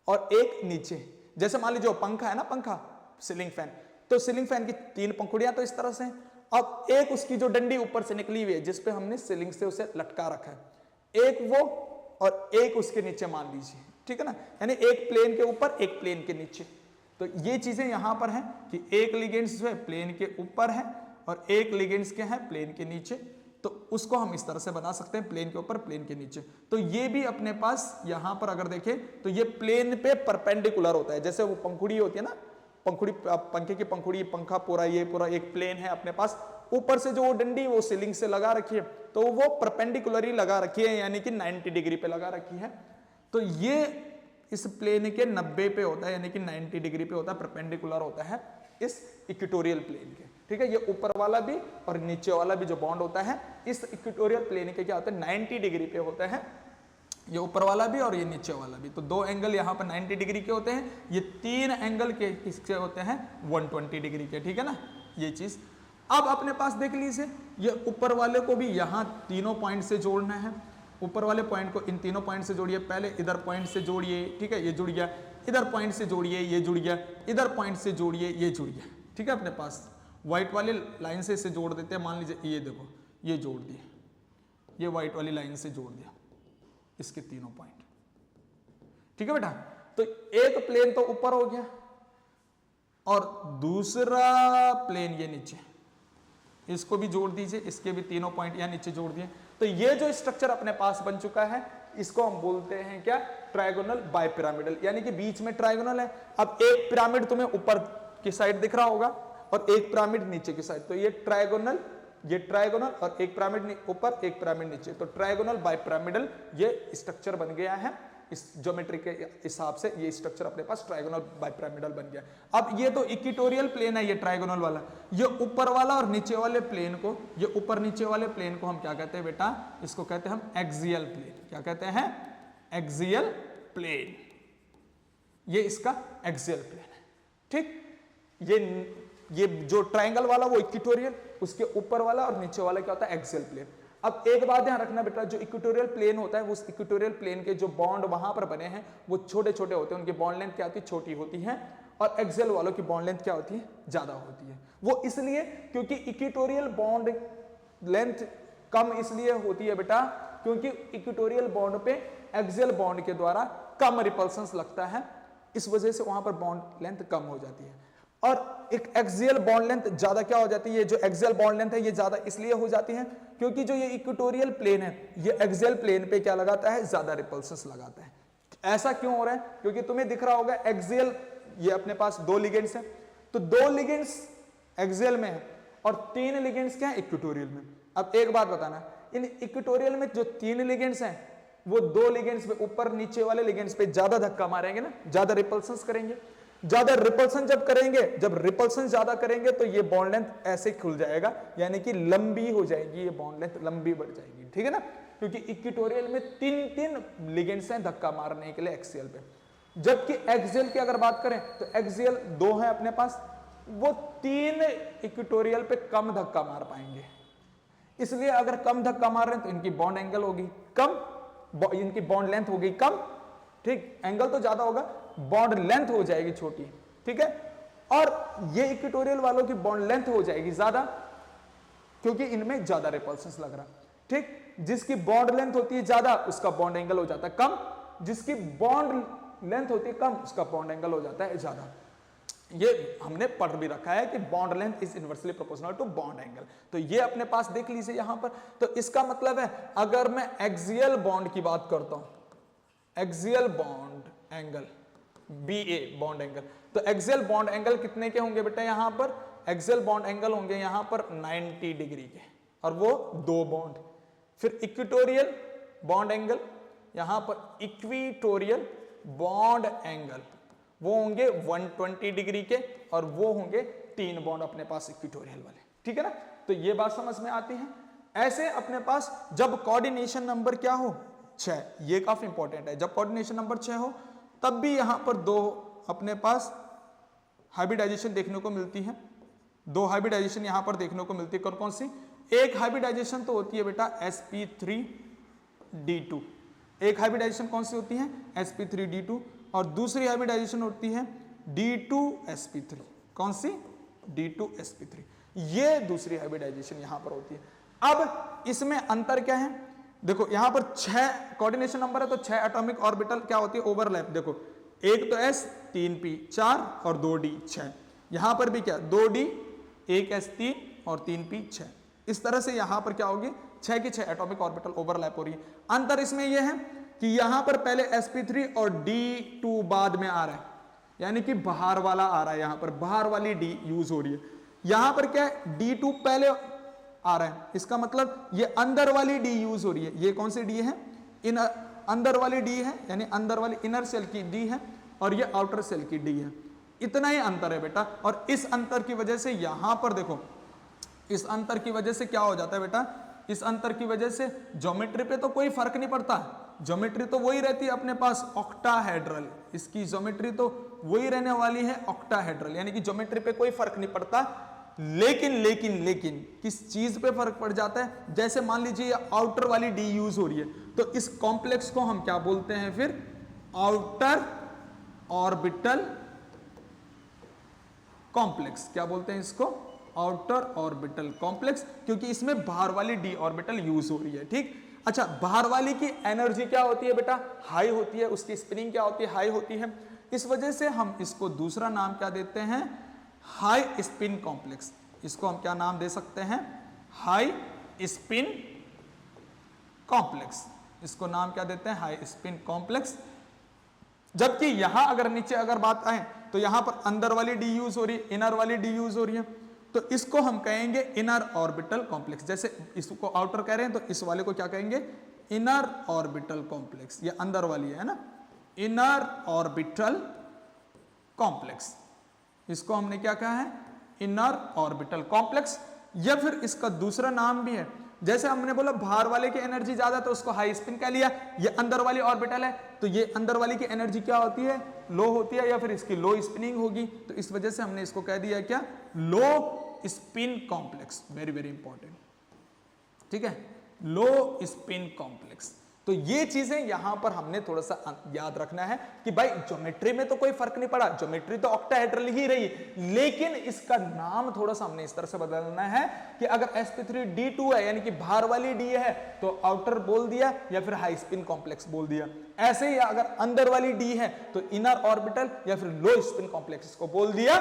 और एक नीचे। जैसे मान लीजिए पंखा है ना, पंखा सीलिंग फैन, तो सीलिंग फैन की 3 पंखुड़ियां तो इस तरह से, अब एक उसकी जो डंडी ऊपर से निकली हुई है जिसपे हमने सीलिंग से उसे लटका रखा है, एक वो और एक उसके नीचे मान लीजिए, ठीक है ना, यानी एक प्लेन के ऊपर एक प्लेन के नीचे। तो ये चीजें यहां पर हैं कि एक लिगेंड्स जो है प्लेन के ऊपर है और एक लिगेंड्स के हैं प्लेन के नीचे, तो उसको हम इस तरह से बना सकते हैं, प्लेन के ऊपर प्लेन के नीचे। तो ये भी अपने पास यहां पर अगर देखें तो ये प्लेन पे परपेंडिकुलर होता है। जैसे वो पंखुड़ी होती है ना, पंखुड़ी, पंखे की पंखुड़ी, पंखा पूरा, ये पूरा एक प्लेन है अपने पास, ऊपर से जो वो डंडी वो सीलिंग से लगा रखी है, तो वो परपेंडिकुलर लगा रखी है, यानी कि 90 डिग्री पे लगा रखी है। तो ये इस प्लेन के 90 पे होता है, यानी कि 90 डिग्री पे होता है, परपेंडिकुलर होता है इस इक्वेटोरियल प्लेन के, ठीक है। ये ऊपर वाला भी और नीचे वाला भी जो बॉन्ड होता है इस इक्वेटोरियल प्लेन के क्या होता है, 90 डिग्री पे होता है, ये ऊपर वाला भी और ये नीचे वाला भी। तो 2 एंगल यहाँ पर 90 डिग्री के होते हैं, ये 3 एंगल के किसके होते हैं, 120 डिग्री के, ठीक है ना, ये चीज। अब अपने पास देख लीजिए, ये ऊपर वाले को भी यहाँ तीनों पॉइंट से जोड़ना है, ऊपर वाले पॉइंट को इन तीनों पॉइंट से जोड़िए, पहले इधर पॉइंट से जोड़िए, ठीक है, ये जुड़ गया, इधर पॉइंट से जोड़िए, ये जुड़ गया, इधर पॉइंट से जोड़िए, ये जुड़ गया, ठीक है। अपने पास व्हाइट वाली लाइन से इसे जोड़ देते हैं, मान लीजिए ये देखो, ये जोड़ दिए, ये व्हाइट वाली लाइन से जोड़ दिया इसके तीनों पॉइंट, ठीक है बेटा। तो एक प्लेन तो ऊपर हो गया और दूसरा प्लेन ये नीचे, इसको भी जोड़ दीजिए, इसके भी तीनों पॉइंट यहां नीचे जोड़ दिए। तो ये जो स्ट्रक्चर अपने पास बन चुका है, इसको हम बोलते हैं क्या, ट्रायगोनल बाइपिरामिडल, यानी कि बीच में ट्रायगोनल है। अब एक पिरामिड तुम्हें ऊपर की साइड दिख रहा होगा और एक पिरामिड नीचे की साइड, तो ये ट्रायगोनल, ये ट्रायगोनल और एक पिरामिड ऊपर एक पिरामिड नीचे, तो ट्रायगोनल बाइपिरामिडल ये स्ट्रक्चर बन गया है। इस ज्योमेट्री के हिसाब से ये स्ट्रक्चर अपने पास ट्रायगोनल बाइपिरामिडल बन गया। अब ये तो इक्वेटोरियल प्लेन है, ये ट्रायगोनल वाला, ये ऊपर वाला और नीचे वाले प्लेन को, ये ऊपर नीचे वाले प्लेन को हम क्या कहते हैं बेटा, इसको कहते हैं हम एक्सियल प्लेन। क्या कहते हैं, एक्सियल प्लेन, ये इसका एक्सियल प्लेन है, ठीक। ये ये जो ट्रायंगल वाला वो इक्वेटोरियल, उसके ऊपर वाला और नीचे वाला क्या होता है, एक्सियल प्लेन। अब एक बात ध्यान रखना बेटा, जो इक्वेटोरियल प्लेन होता है, उस इक्वेटोरियल प्लेन के जो बॉन्ड वहां पर बने हैं वो छोटे छोटे होते हैं, उनकी बॉन्ड लेंथ क्या होती है, छोटी होती है, और एक्सियल वालों की बॉन्ड लेंथ क्या होती है, ज्यादा होती है। वो इसलिए क्योंकि इक्वेटोरियल बॉन्ड लेंथ कम इसलिए होती है बेटा, क्योंकि इक्वेटोरियल बॉन्ड पे एक्सियल बॉन्ड के द्वारा कम रिपल्शन लगता है, इस वजह से वहां पर बॉन्ड लेंथ कम हो जाती है। और एक एक्सियल बॉन्ड लेंथ ज्यादा क्या हो जाती है, जो एक्सियल बॉन्ड लेंथ है ये ज्यादा इसलिए हो जाती है क्योंकि जो ये इक्वेटोरियल प्लेन है ये एक्सियल प्लेन पे क्या लगाता है, ज्यादा रिपल्शन लगाता है। ऐसा क्यों हो रहा है, क्योंकि तुम्हें दिख रहा होगा एक्सियल, ये अपने पास 2 लिगेंड्स हैं, तो 2 लिगेंड्स एक्सियल में है और 3 लिगेंड्स क्या है, इक्वेटोरियल में। अब एक बात बताना, इन इक्वेटोरियल में जो 3 लिगेंड्स हैं वो 2 लिगेंड्स पे, ऊपर नीचे वाले लिगेंड्स पे ज्यादा धक्का मारेंगे ना, ज्यादा रिपल्शन करेंगे। ज्यादा रिपल्शन जब करेंगे, जब रिपल्शन ज्यादा करेंगे तो ये बॉन्ड लेंथ ऐसे खुल जाएगा, यानी कि लंबी हो जाएगी, ये बॉन्ड लेंथ लंबी बढ़ जाएगी, ठीक है ना, क्योंकि इक्वेटोरियल में 3 लिगेंड्स हैं धक्का मारने के लिए एक्सियल पे। जबकि एक्सियल की अगर बात करें तो एक्सियल 2 है अपने पास, वो 3 इक्वेटोरियल पे कम धक्का मार पाएंगे। इसलिए अगर कम धक्का मार रहे हैं तो इनकी बॉन्ड एंगल होगी कम, इनकी बॉन्ड लेंथ होगी कम, ठीक, एंगल तो ज्यादा होगा, बॉन्ड लेंथ हो जाएगी छोटी, ठीक है। और ये इक्वेटोरियल वालों की बॉन्ड लेंथ हो जाएगी ज्यादा, क्योंकि इनमें ज्यादा रिपल्शन लग रहा, ठीक। जिसकी बॉन्ड लेंथ होती है ज्यादा उसका बॉन्ड एंगल हो जाता है कम, जिसकी बॉन्ड लेंथ होती है कम उसका बॉन्ड एंगल हो जाता है ज्यादा। ये हमने पढ़ भी रखा है कि bond length is inversely proportional to bond angle, तो ये अपने पास देख लीजिए यहां पर। तो इसका मतलब है अगर मैं एक्सियल बॉन्ड की बात करता हूं, axial bond angle BA bond angle, तो एक्सियल बॉन्ड एंगल कितने के होंगे बेटा, यहां पर एक्सियल बॉन्ड एंगल होंगे यहां पर 90 डिग्री के, और वो 2 बॉन्ड। फिर इक्वेटोरियल बॉन्ड एंगल, यहां पर इक्वेटोरियल बॉन्ड एंगल वो होंगे 120 डिग्री के, और वो होंगे 3 बॉन्ड अपने पास इक्वेटोरियल वाले, ठीक है ना। तो ये बात समझ में आती है। ऐसे अपने पास जब कोऑर्डिनेशन नंबर क्या हो, 6, ये काफी इंपॉर्टेंट है, जब कोऑर्डिनेशन नंबर 6 हो तब भी यहां पर 2 अपने पास हाइब्रिडाइजेशन देखने को मिलती है, 2 हाइब्रिडाइजेशन यहां पर देखने को मिलती है। कौन कौन सी, एक हाइब्रिडाइजेशन तो होती है बेटा sp3d2, एक हाइब्रिडाइजेशन कौन सी होती है, sp3d2, और दूसरी हाइब्रिडाइजेशन होती है d2sp3, कौन सी, d2sp3, ये दूसरी हाइब्रिडाइजेशन यहां पर होती है। अब इसमें अंतर क्या है, देखो यहां पर 6 कोऑर्डिनेशन नंबर है तो 6 एटॉमिक ऑर्बिटल क्या होती है, ओवरलैप। देखो एक तो s, 3p 4 और 2d 6, यहां पर भी क्या 2d, 1s 3 और 3p 6, इस तरह से यहां पर क्या होगी 6 की 6 एटॉमिक ऑर्बिटल ओवरलैप हो रही है। अंतर इसमें यह है कि यहां पर पहले sp3 और d2 बाद में आ रहा है, यानी कि बाहर वाला आ रहा है, यहां पर बाहर वाली d यूज हो रही है। यहां पर क्या है d2 पहले आ रहा है, इसका मतलब ये अंदर वाली d यूज हो रही है। ये कौन सी d है, इन अंदर वाली d है, यानी अंदर वाली इनर सेल की d है, और ये आउटर सेल की d है। इतना ही अंतर है बेटा। और इस अंतर की वजह से यहां पर देखो, इस अंतर की वजह से क्या हो जाता है बेटा, इस अंतर की वजह से ज्योमेट्री पे तो कोई फर्क नहीं पड़ता, ज्योमेट्री तो वही रहती है अपने पास ऑक्टाहेड्रल, इसकी ज्योमेट्री तो वही रहने वाली है ऑक्टाहेड्रल, यानी कि ज्योमेट्री पे कोई फर्क नहीं पड़ता। लेकिन लेकिन लेकिन किस चीज पे फर्क पड़ जाता है, जैसे मान लीजिए ये आउटर वाली डी यूज हो रही है, तो इस कॉम्प्लेक्स को हम क्या बोलते हैं फिर, आउटर ऑर्बिटल कॉम्प्लेक्स। क्या बोलते हैं इसको, आउटर ऑर्बिटल कॉम्प्लेक्स, क्योंकि इसमें बाहर वाली डी ऑर्बिटल यूज हो रही है, ठीक। अच्छा, बाहर वाली की एनर्जी क्या होती है बेटा, हाई होती है, उसकी स्पिनिंग क्या होती है, हाई होती है। इस वजह से हम इसको दूसरा नाम क्या देते हैं, हाई स्पिन कॉम्प्लेक्स। इसको हम क्या नाम दे सकते हैं, हाई स्पिन कॉम्प्लेक्स, इसको नाम क्या देते हैं, हाई स्पिन कॉम्प्लेक्स। जबकि यहां अगर नीचे अगर बात आए तो यहां पर अंदर वाली डी यूज हो रही है, इनर वाली डी यूज हो रही है, तो इसको हम कहेंगे इनर ऑर्बिटल कॉम्प्लेक्स। जैसे इसको आउटर कह रहे हैं तो इस वाले को क्या कहेंगे, इनर ऑर्बिटल कॉम्प्लेक्स। ये अंदर वाली है ना, इनर ऑर्बिटल कॉम्प्लेक्स, इसको हमने क्या कहा है, इनर ऑर्बिटल कॉम्प्लेक्स। या फिर इसका दूसरा नाम भी है, जैसे हमने बोला बाहर वाले की एनर्जी ज्यादा तो उसको हाई स्पिन कह लिया, ये अंदर वाली ऑर्बिटल है तो ये अंदर वाली की एनर्जी क्या होती है, लो होती है, या फिर इसकी लो स्पिनिंग होगी, तो इस वजह से हमने इसको कह दिया क्या, लो spin complex. Very very important, ठीक है, लो स्पिन कॉम्प्लेक्स। तो ये चीजें यहां पर हमने थोड़ा सा याद रखना है कि भाई ज्योमेट्री में तो कोई फर्क नहीं पड़ा, ज्योमेट्री तो ऑक्टाहेड्रल ही रही, लेकिन इसका नाम थोड़ा सा हमने इस तरह से बदलना है कि अगर sp3d2 है यानी कि भार वाली डी है तो आउटर बोल दिया या फिर हाई स्पिन कॉम्प्लेक्स बोल दिया। ऐसे ही अगर अंदर वाली डी है तो इनर ऑर्बिटल या फिर लो स्पिन कॉम्प्लेक्स को बोल दिया।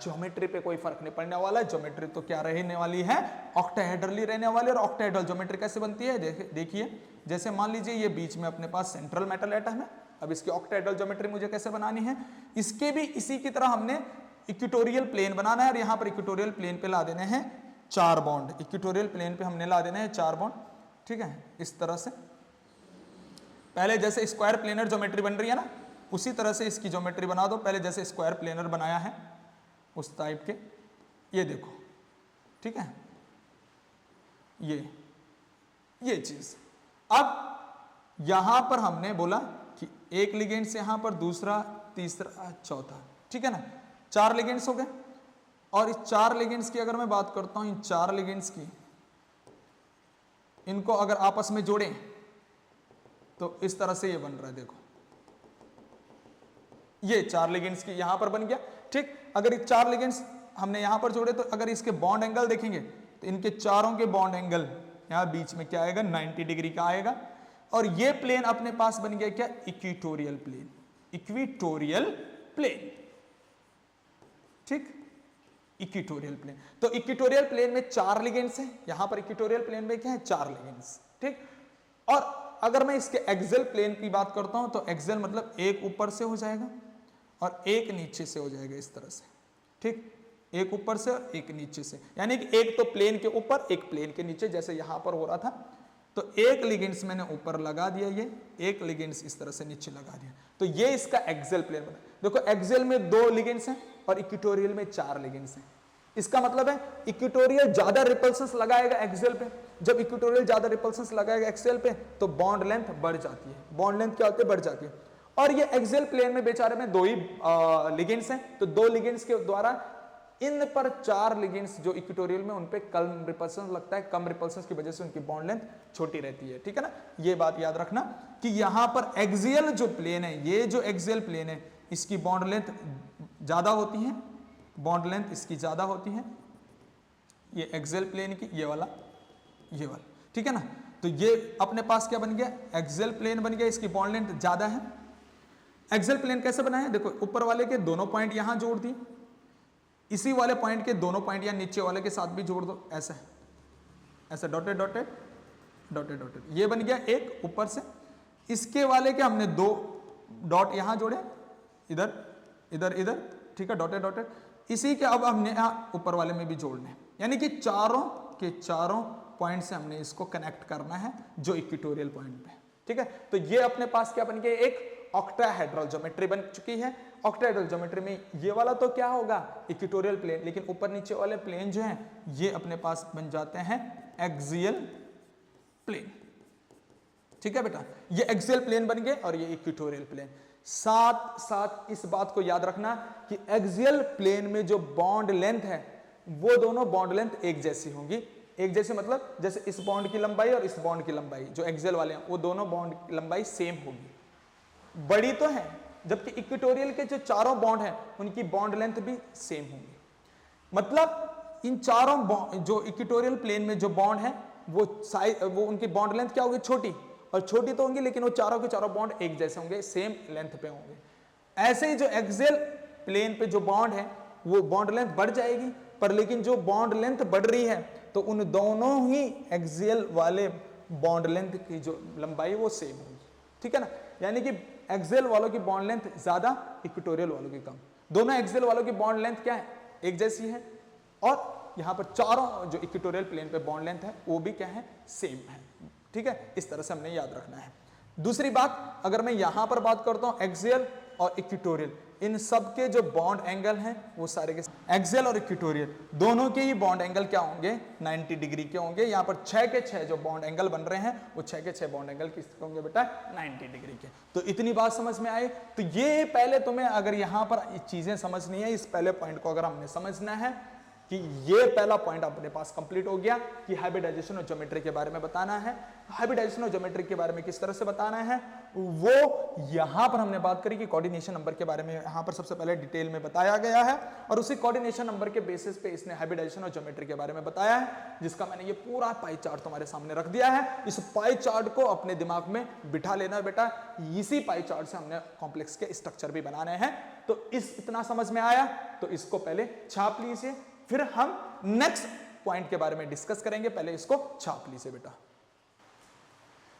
ज्योमेट्री पे कोई फर्क नहीं पड़ने वाला, ज्योमेट्री तो क्या रहने वाली है, ऑक्टाहेड्रल ही रहने वाली। और ऑक्टाहेड्रल ज्योमेट्री कैसे बनती है, देखिए जैसे मान लीजिए ये बीच में अपने पास सेंट्रल मेटल एटम है, अब इसकी ऑक्टाहेड्रल ज्योमेट्री मुझे कैसे बनानी है, इसके भी इसी की तरह हमने इक्वेटोरियल प्लेन बनाना है और यहां पर इक्वेटोरियल प्लेन पे ला देने हैं 4 बॉन्ड, इक्वेटोरियल प्लेन पे हमने ला देने हैं 4 बॉन्ड, ठीक है। इस तरह से पहले जैसे स्क्वायर प्लेनर ज्योमेट्री बन रही है ना, उसी तरह से इसकी ज्योमेट्री बना दो, पहले जैसे स्क्वायर प्लेनर बनाया है उस टाइप के, ये देखो, ठीक है, ये चीज। अब यहां पर हमने बोला कि एक लिगेंड्स यहां पर, दूसरा, तीसरा, चौथा, ठीक है ना, 4 लिगेंड्स हो गए। और इस 4 लिगेंड्स की अगर मैं बात करता हूं, इन 4 लिगेंड्स की, इनको अगर आपस में जोड़ें तो इस तरह से ये बन रहा है, देखो ये 4 लिगेंड्स की यहां पर बन गया, ठीक। अगर ये 4 लिगेंड्स हमने यहां पर जोड़े तो अगर इसके बॉन्ड एंगल देखेंगे तो इनके चारों के बॉन्ड एंगल यहां बीच में क्या आएगा, 90 डिग्री का आएगा। और ये प्लेन अपने पास बन गया क्या, इक्वेटोरियल प्लेन, इक्वेटोरियल प्लेन, ठीक, इक्वेटोरियल प्लेन। तो इक्वेटोरियल प्लेन में 4 लिगेंड्स हैं, यहां पर इक्वेटोरियल प्लेन में क्या है, 4 लिगेंड्स, ठीक। और अगर मैं इसके एक्सियल प्लेन की बात करता हूं तो एक्सियल मतलब एक ऊपर से हो जाएगा और एक नीचे से हो जाएगा, इस तरह से, ठीक, एक ऊपर से और एक नीचे से, यानी कि एक तो प्लेन के ऊपर एक प्लेन के नीचे, जैसे यहां पर हो रहा था। तो एक लिगेंड्स मैंने ऊपर लगा दिया, ये एक लिगेंड्स इस तरह से नीचे लगा दिया, तो ये इसका एक्सियल प्लेन बना। देखो एक्सियल में 2 लिगेंड्स हैं और इक्वेटोरियल में 4 लिगेंड्स हैं। इसका मतलब है इक्वेटोरियल ज्यादा रिपल्सन्स लगाएगा एक्सियल पे, जब इक्वेटोरियल ज्यादा रिपल्सन्स लगाएगा एक्सियल पे तो बॉन्ड लेंथ बढ़ जाती है, बॉन्ड लेंथ क्या होती है, बढ़ जाती है। और ये एक्सियल प्लेन में बेचारे में 2 ही लिगेंड्स हैं, तो 2 लिगेंड्स के द्वारा इन पर 4 लिगेंड्स जो इक्वेटोरियल में उन पे कम रिपल्सन लगता है, कम रिपल्सन की वजह से उनकी बॉन्ड लेंथ छोटी रहती है, ठीक है ना। ये बात याद रखना कि यहां पर एक्सियल जो प्लेन है, ये जो एक्सियल प्लेन है, इसकी बॉन्ड लेंथ ज्यादा होती है, बॉन्ड लेंथ इसकी ज्यादा होती है, ये एक्सियल प्लेन की, ये वाला, ठीक है ना। तो ये अपने पास क्या बन गया, एक्सियल प्लेन बन गया, इसकी बॉन्ड लेंथ ज्यादा है। एक्सियल प्लेन कैसे बना है, देखो ऊपर वाले के दोनों पॉइंट यहां जोड़ दिए, इसी वाले पॉइंट के दोनों पॉइंट या नीचे वाले के साथ भी जोड़ दो, ऐसा ऐसा डॉटेड डॉटेड डॉटेड डॉटेड, ये बन गया एक ऊपर से। इसके वाले के हमने 2 डॉट यहां जोड़े, इधर इधर इधर, ठीक है, डॉटेड डॉटेड। इसी के अब हमने यहां ऊपर वाले में भी जोड़ने, यानी कि चारों के चारों पॉइंट से हमने इसको कनेक्ट करना है जो इक्वेटोरियल पॉइंट पे, ठीक है। तो ये अपने पास क्या बन गया, एक ऑक्टाहेड्रल ज्योमेट्री बन चुकी है। ऑक्टाहेड्रल ज्योमेट्री में ये वाला तो क्या होगा, इक्वेटोरियल प्लेन, लेकिन ऊपर नीचे वाले प्लेन जो हैं ये अपने पास बन जाते हैं एक्सियल प्लेन, ठीक है बेटा। ये एक्सियल प्लेन बन गए और ये इक्वेटोरियल प्लेन। साथ साथ इस बात को याद रखना कि एक्सियल प्लेन में जो बॉन्ड लेंथ है वो दोनों बॉन्ड लेंथ एक जैसी होंगी। एक जैसे मतलब जैसे इस बॉन्ड की लंबाई और इस बॉन्ड की लंबाई जो एक्सियल वाले हैं वो दोनों बॉन्ड की लंबाई सेम होगी, बड़ी तो है, जबकि इक्वेटोरियल के जो चारों बॉन्ड हैं उनकी बॉन्ड लेंथ भी सेम होंगी। मतलब इन चारों जो इक्वेटोरियल प्लेन में जो बॉन्ड है वो उनकी बॉन्ड लेंथ क्या होगी, छोटी, और छोटी तो होंगी लेकिन वो चारों के चारों बॉन्ड एक जैसे होंगे, सेम लेंथ पे होंगे। ऐसे ही जो एक्सियल प्लेन पे जो बॉन्ड है वो बॉन्ड लेंथ बढ़ जाएगी, पर लेकिन जो बॉन्ड लेंथ बढ़ रही है तो उन दोनों ही एक्सियल वाले बॉन्ड लेंथ की जो लंबाई वो सेम होगी, ठीक है ना। यानी कि एक्सियल वालों की बॉन्ड लेंथ ज्यादा, इक्वेटोरियल वालों की कम। दोनों एक्सियल वालों की बॉन्ड लेंथ क्या है, एक जैसी है, और यहां पर चारों जो इक्वेटोरियल प्लेन पे बॉन्ड लेंथ है वो भी क्या है, सेम है, ठीक है। इस तरह से हमने याद रखना है। दूसरी बात, अगर मैं यहां पर बात करता हूं एक्सियल और इक्वेटोरियल, इन सब के जो बॉन्ड एंगल हैं वो सारे के एक्सियल और इक्वेटोरियल दोनों के ही बॉन्ड एंगल क्या होंगे, 90 डिग्री के होंगे। यहाँ पर 6 के 6 जो बॉन्ड एंगल बन रहे हैं वो 6 के 6 बॉन्ड एंगल किसके होंगे बेटा, 90 डिग्री के। तो इतनी बात समझ में आई। तो ये पहले तुम्हें अगर यहाँ पर चीजें समझनी है, इस पहले पॉइंट को अगर हमने समझना है कि ये पहला पॉइंट अपने पास कंप्लीट हो गया कि हाइब्रिडाइजेशन और ज्योमेट्री के बारे में बताना है। हाइब्रिडाइजेशन और ज्योमेट्री के बारे में किस तरह से बताना है वो यहां पर हमने बात करी कि कोऑर्डिनेशन नंबर के बारे में यहां पर सबसे पहले डिटेल में बताया गया है और उसी कोऑर्डिनेशन नंबर के बेसिस पे इसने हाइब्रिडाइजेशन और ज्योमेट्री के बारे में बताया है, जिसका मैंने ये पूरा पाई चार्ट तुम्हारे सामने रख दिया है। इस पाई चार्ट को अपने दिमाग में बिठा लेना बेटा, इसी पाई चार्ट से हमने कॉम्प्लेक्स के स्ट्रक्चर भी बनाने हैं। तो इतना समझ में आया तो इसको पहले छाप लीजिए, फिर हम नेक्स्ट पॉइंट के बारे में डिस्कस करेंगे। पहले इसको छाप लीजिए बेटा,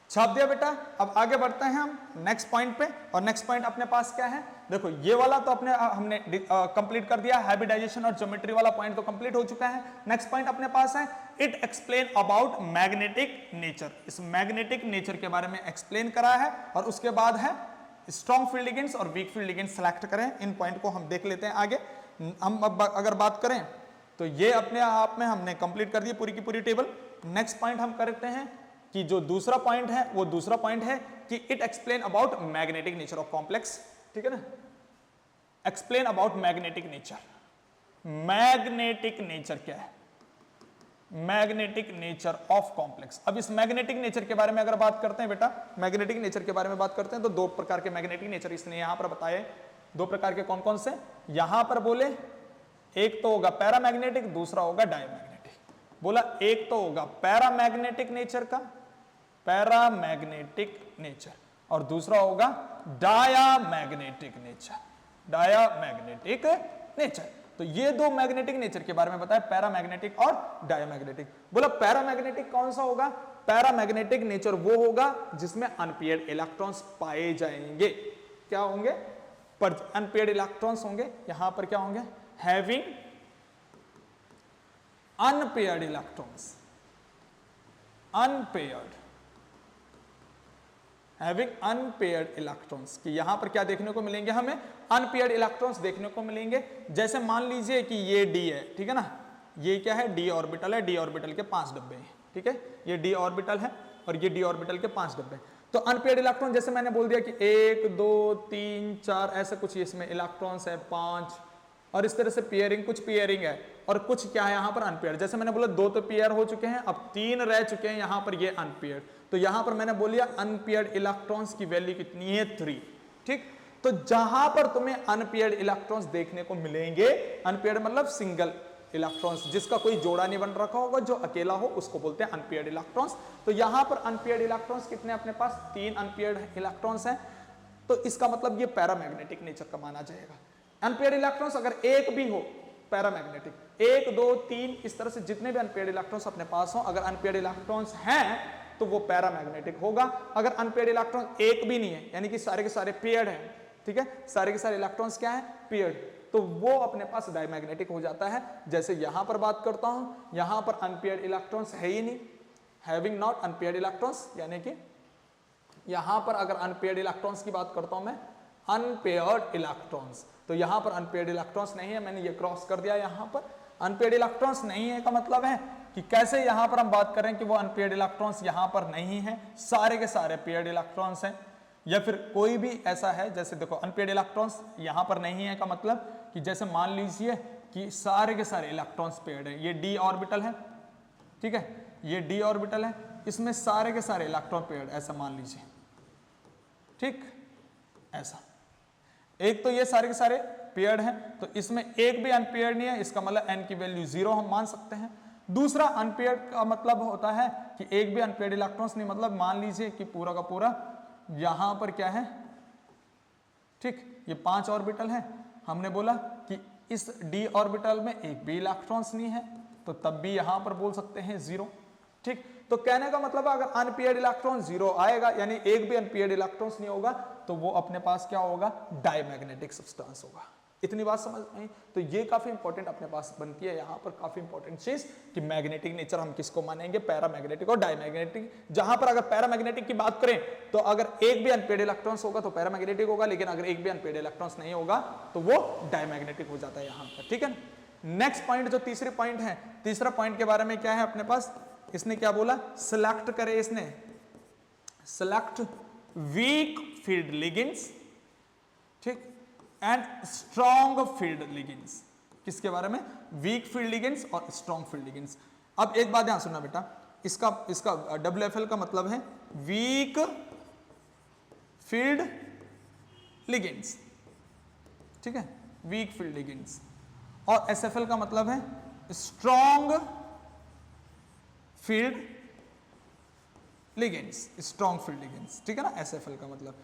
छाप दिया बेटा। अब आगे बढ़ते हैं हम नेक्स्ट पॉइंट पे, और नेक्स्ट पॉइंट अपने पास क्या है, देखो ये वाला तो हमने कंप्लीट कर दिया, हाइब्रिडाइजेशन और ज्योमेट्री वाला पॉइंट तो कंप्लीट हो चुका है। नेक्स्ट पॉइंट अपने पास है it explain about magnetic nature. इस मैग्नेटिक नेचर के बारे में एक्सप्लेन करा है, और उसके बाद है स्ट्रॉन्ग फील्ड लिगेंड्स और वीक फील्ड लिगेंड्स सेलेक्ट करें। इन पॉइंट को हम देख लेते हैं आगे। हम अब अगर बात करें तो ये अपने आप में हमने कंप्लीट कर दी पूरी की पूरी टेबल। नेक्स्ट पॉइंट हम करते हैं कि जो दूसरा पॉइंट है वो दूसरा पॉइंट है कि it explain about magnetic nature of complex, ठीक है ना। Explain about magnetic nature. Magnetic nature क्या है, मैग्नेटिक नेचर ऑफ कॉम्प्लेक्स। अब इस मैग्नेटिक नेचर के बारे में अगर बात करते हैं बेटा, मैग्नेटिक नेचर के बारे में बात करते हैं तो दो प्रकार के मैग्नेटिक नेचर इसने यहां पर बताए। दो प्रकार के कौन कौन से, यहां पर बोले एक तो होगा पैरामैग्नेटिक, दूसरा होगा डायमैग्नेटिक। बोला एक तो होगा पैरामैग्नेटिक नेचर का, पैरामैग्नेटिक नेचर, और दूसरा होगा डायामैग्नेटिक नेचर, डायामैग्नेटिक नेचर। तो ये दो मैग्नेटिक नेचर के बारे में बताया, पैरामैग्नेटिक और डायमैग्नेटिक। बोला पैरामैग्नेटिक कौन सा होगा, पैरामैग्नेटिक नेचर वो होगा जिसमें अनपेयर्ड इलेक्ट्रॉन्स पाए जाएंगे। क्या होंगे, पर अनपेयर्ड इलेक्ट्रॉन्स होंगे। यहां पर क्या होंगे, having unpaired electrons, having unpaired electrons, कि यहां पर क्या देखने को मिलेंगे, हमें अनपेयर्ड इलेक्ट्रॉन्स देखने को मिलेंगे। जैसे मान लीजिए कि ये d है, ठीक है ना, ये क्या है, d ऑर्बिटल है, d ऑर्बिटल के 5 डब्बे हैं, ठीक है, ये d ऑर्बिटल है और ये d ऑर्बिटल के 5 डब्बे। तो अनपेयर्ड इलेक्ट्रॉन जैसे मैंने बोल दिया कि 1 2 3 4 ऐसा कुछ इसमें इलेक्ट्रॉन्स है 5, और इस तरह से पेयरिंग, कुछ पेयरिंग है और कुछ क्या है यहाँ पर अनपेयर। जैसे मैंने बोला 2 तो पेयर हो चुके हैं, अब 3 रह चुके हैं यहाँ पर, ये अनपेयर। तो यहाँ पर मैंने बोलिया अनपेयर्ड इलेक्ट्रॉन्स की वैल्यू कितनी है, 3, ठीक। तो जहां पर तुम्हें अनपेयर्ड इलेक्ट्रॉन्स देखने को मिलेंगे, अनपेयर्ड मतलब सिंगल इलेक्ट्रॉन्स, जिसका कोई जोड़ा नहीं बन रखा होगा, जो अकेला हो उसको बोलते हैं अनपेयर्ड इलेक्ट्रॉन्स। तो यहां पर अनपेयर्ड इलेक्ट्रॉन्स कितने अपने पास, 3 अनपेयर्ड इलेक्ट्रॉन्स हैं। तो इसका मतलब ये पैरामैग्नेटिक नेचर का माना जाएगा। अनपेयर्ड इलेक्ट्रॉन्स अगर एक भी हो, पैरामैग्नेटिक, 1 2 3 इस तरह से जितने भी अनपेयर्ड इलेक्ट्रॉन्स अपने पास हो, अगर अनपेयर्ड इलेक्ट्रॉन्स हैं तो वो पैरामैग्नेटिक होगा। अगर अनपेयर्ड इलेक्ट्रॉन एक भी नहीं है, यानी कि सारे के सारे पेयर्ड हैं, ठीक है, सारे के सारे इलेक्ट्रॉन्स क्या है, पेयर्ड, तो वो अपने पास डायमैग्नेटिक हो जाता है। जैसे यहां पर बात करता हूं, यहां पर अनपेयर्ड इलेक्ट्रॉन्स है ही नहीं, हैविंग नॉट अनपेयर्ड इलेक्ट्रॉन्स, यानी कि यहां पर अगर अनपेयर्ड इलेक्ट्रॉन्स की बात करता हूं मैं, अनपेयर्ड इलेक्ट्रॉन्स, तो यहां पर अनपेयर्ड इलेक्ट्रॉन्स नहीं है, मैंने ये क्रॉस कर दिया। यहां पर अनपेयर्ड इलेक्ट्रॉन्स नहीं है का मतलब है कि कैसे यहां पर हम बात करें कि वो अनपेयर्ड इलेक्ट्रॉन्स यहां पर नहीं है, सारे के सारे पेयर्ड इलेक्ट्रॉन्स हैं। या फिर कोई भी ऐसा है, जैसे देखो अनपेयर्ड इलेक्ट्रॉन्स यहां पर नहीं है का मतलब कि जैसे मान लीजिए कि सारे के सारे इलेक्ट्रॉन्स पेयर्ड है, ये डी ऑर्बिटल है, ठीक है, ये डी ऑर्बिटल है, इसमें सारे के सारे इलेक्ट्रॉन पेयर्ड, ऐसा मान लीजिए, ठीक, ऐसा। एक तो ये सारे के सारे पेयर्ड हैं, तो इसमें एक भी अनपेयर्ड नहीं है, इसका मतलब n की वैल्यू 0 हम मान सकते हैं। दूसरा अनपेयर्ड का मतलब होता है कि एक भी अनपेयर्ड इलेक्ट्रॉन्स नहीं, मतलब मान लीजिए कि पूरा का पूरा यहां पर क्या है, ठीक, ये 5 ऑर्बिटल है, हमने बोला कि इस d ऑर्बिटल में एक भी इलेक्ट्रॉन्स नहीं है, तो तब भी यहां पर बोल सकते हैं 0, ठीक। तो कहने का मतलब अगर अनपेयर्ड इलेक्ट्रॉन 0 आएगा, यानी एक भी अनपेयर्ड इलेक्ट्रॉन्स नहीं होगा, तो वो अपने पास क्या होगा, डायमैग्नेटिक सब्सटेंस होगा, इतनी बात समझ आई? तो ये काफी इंपॉर्टेंट अपने पास बनती है यहाँ पर, काफी इंपॉर्टेंट चीज कि मैग्नेटिक नेचर हम किसको मानेंगे, पैरामैग्नेटिक और डायमैग्नेटिक। जहां पर अगर पैरामैग्नेटिक की बात करें तो अगर एक भी अनपेड इलेक्ट्रॉन्स होगा तो पैरामैग्नेटिक होगा, लेकिन अगर एक भी अनपेड इलेक्ट्रॉन्स नहीं होगा तो वो डायमैग्नेटिक हो जाता है यहाँ पर, ठीक है। नेक्स्ट पॉइंट जो तीसरे पॉइंट है, तीसरा पॉइंट के बारे में क्या है अपने पास, इसने क्या बोला, सिलेक्ट करे, इसने सिलेक्ट वीक फील्ड लिगेंड्स, ठीक, एंड स्ट्रॉन्ग फील्ड लिगेंड्स। किसके बारे में, वीक फील्ड लिगेंड्स और स्ट्रॉन्ग फील्ड लिगेंड्स। अब एक बात ध्यान सुनना बेटा, इसका WFL का मतलब है वीक फील्ड लिगेंड्स, ठीक है, वीक फील्ड लिगेंड्स, और SFL का मतलब है strong field ligands, strong field ligands, ठीक है ना, SFL का मतलब।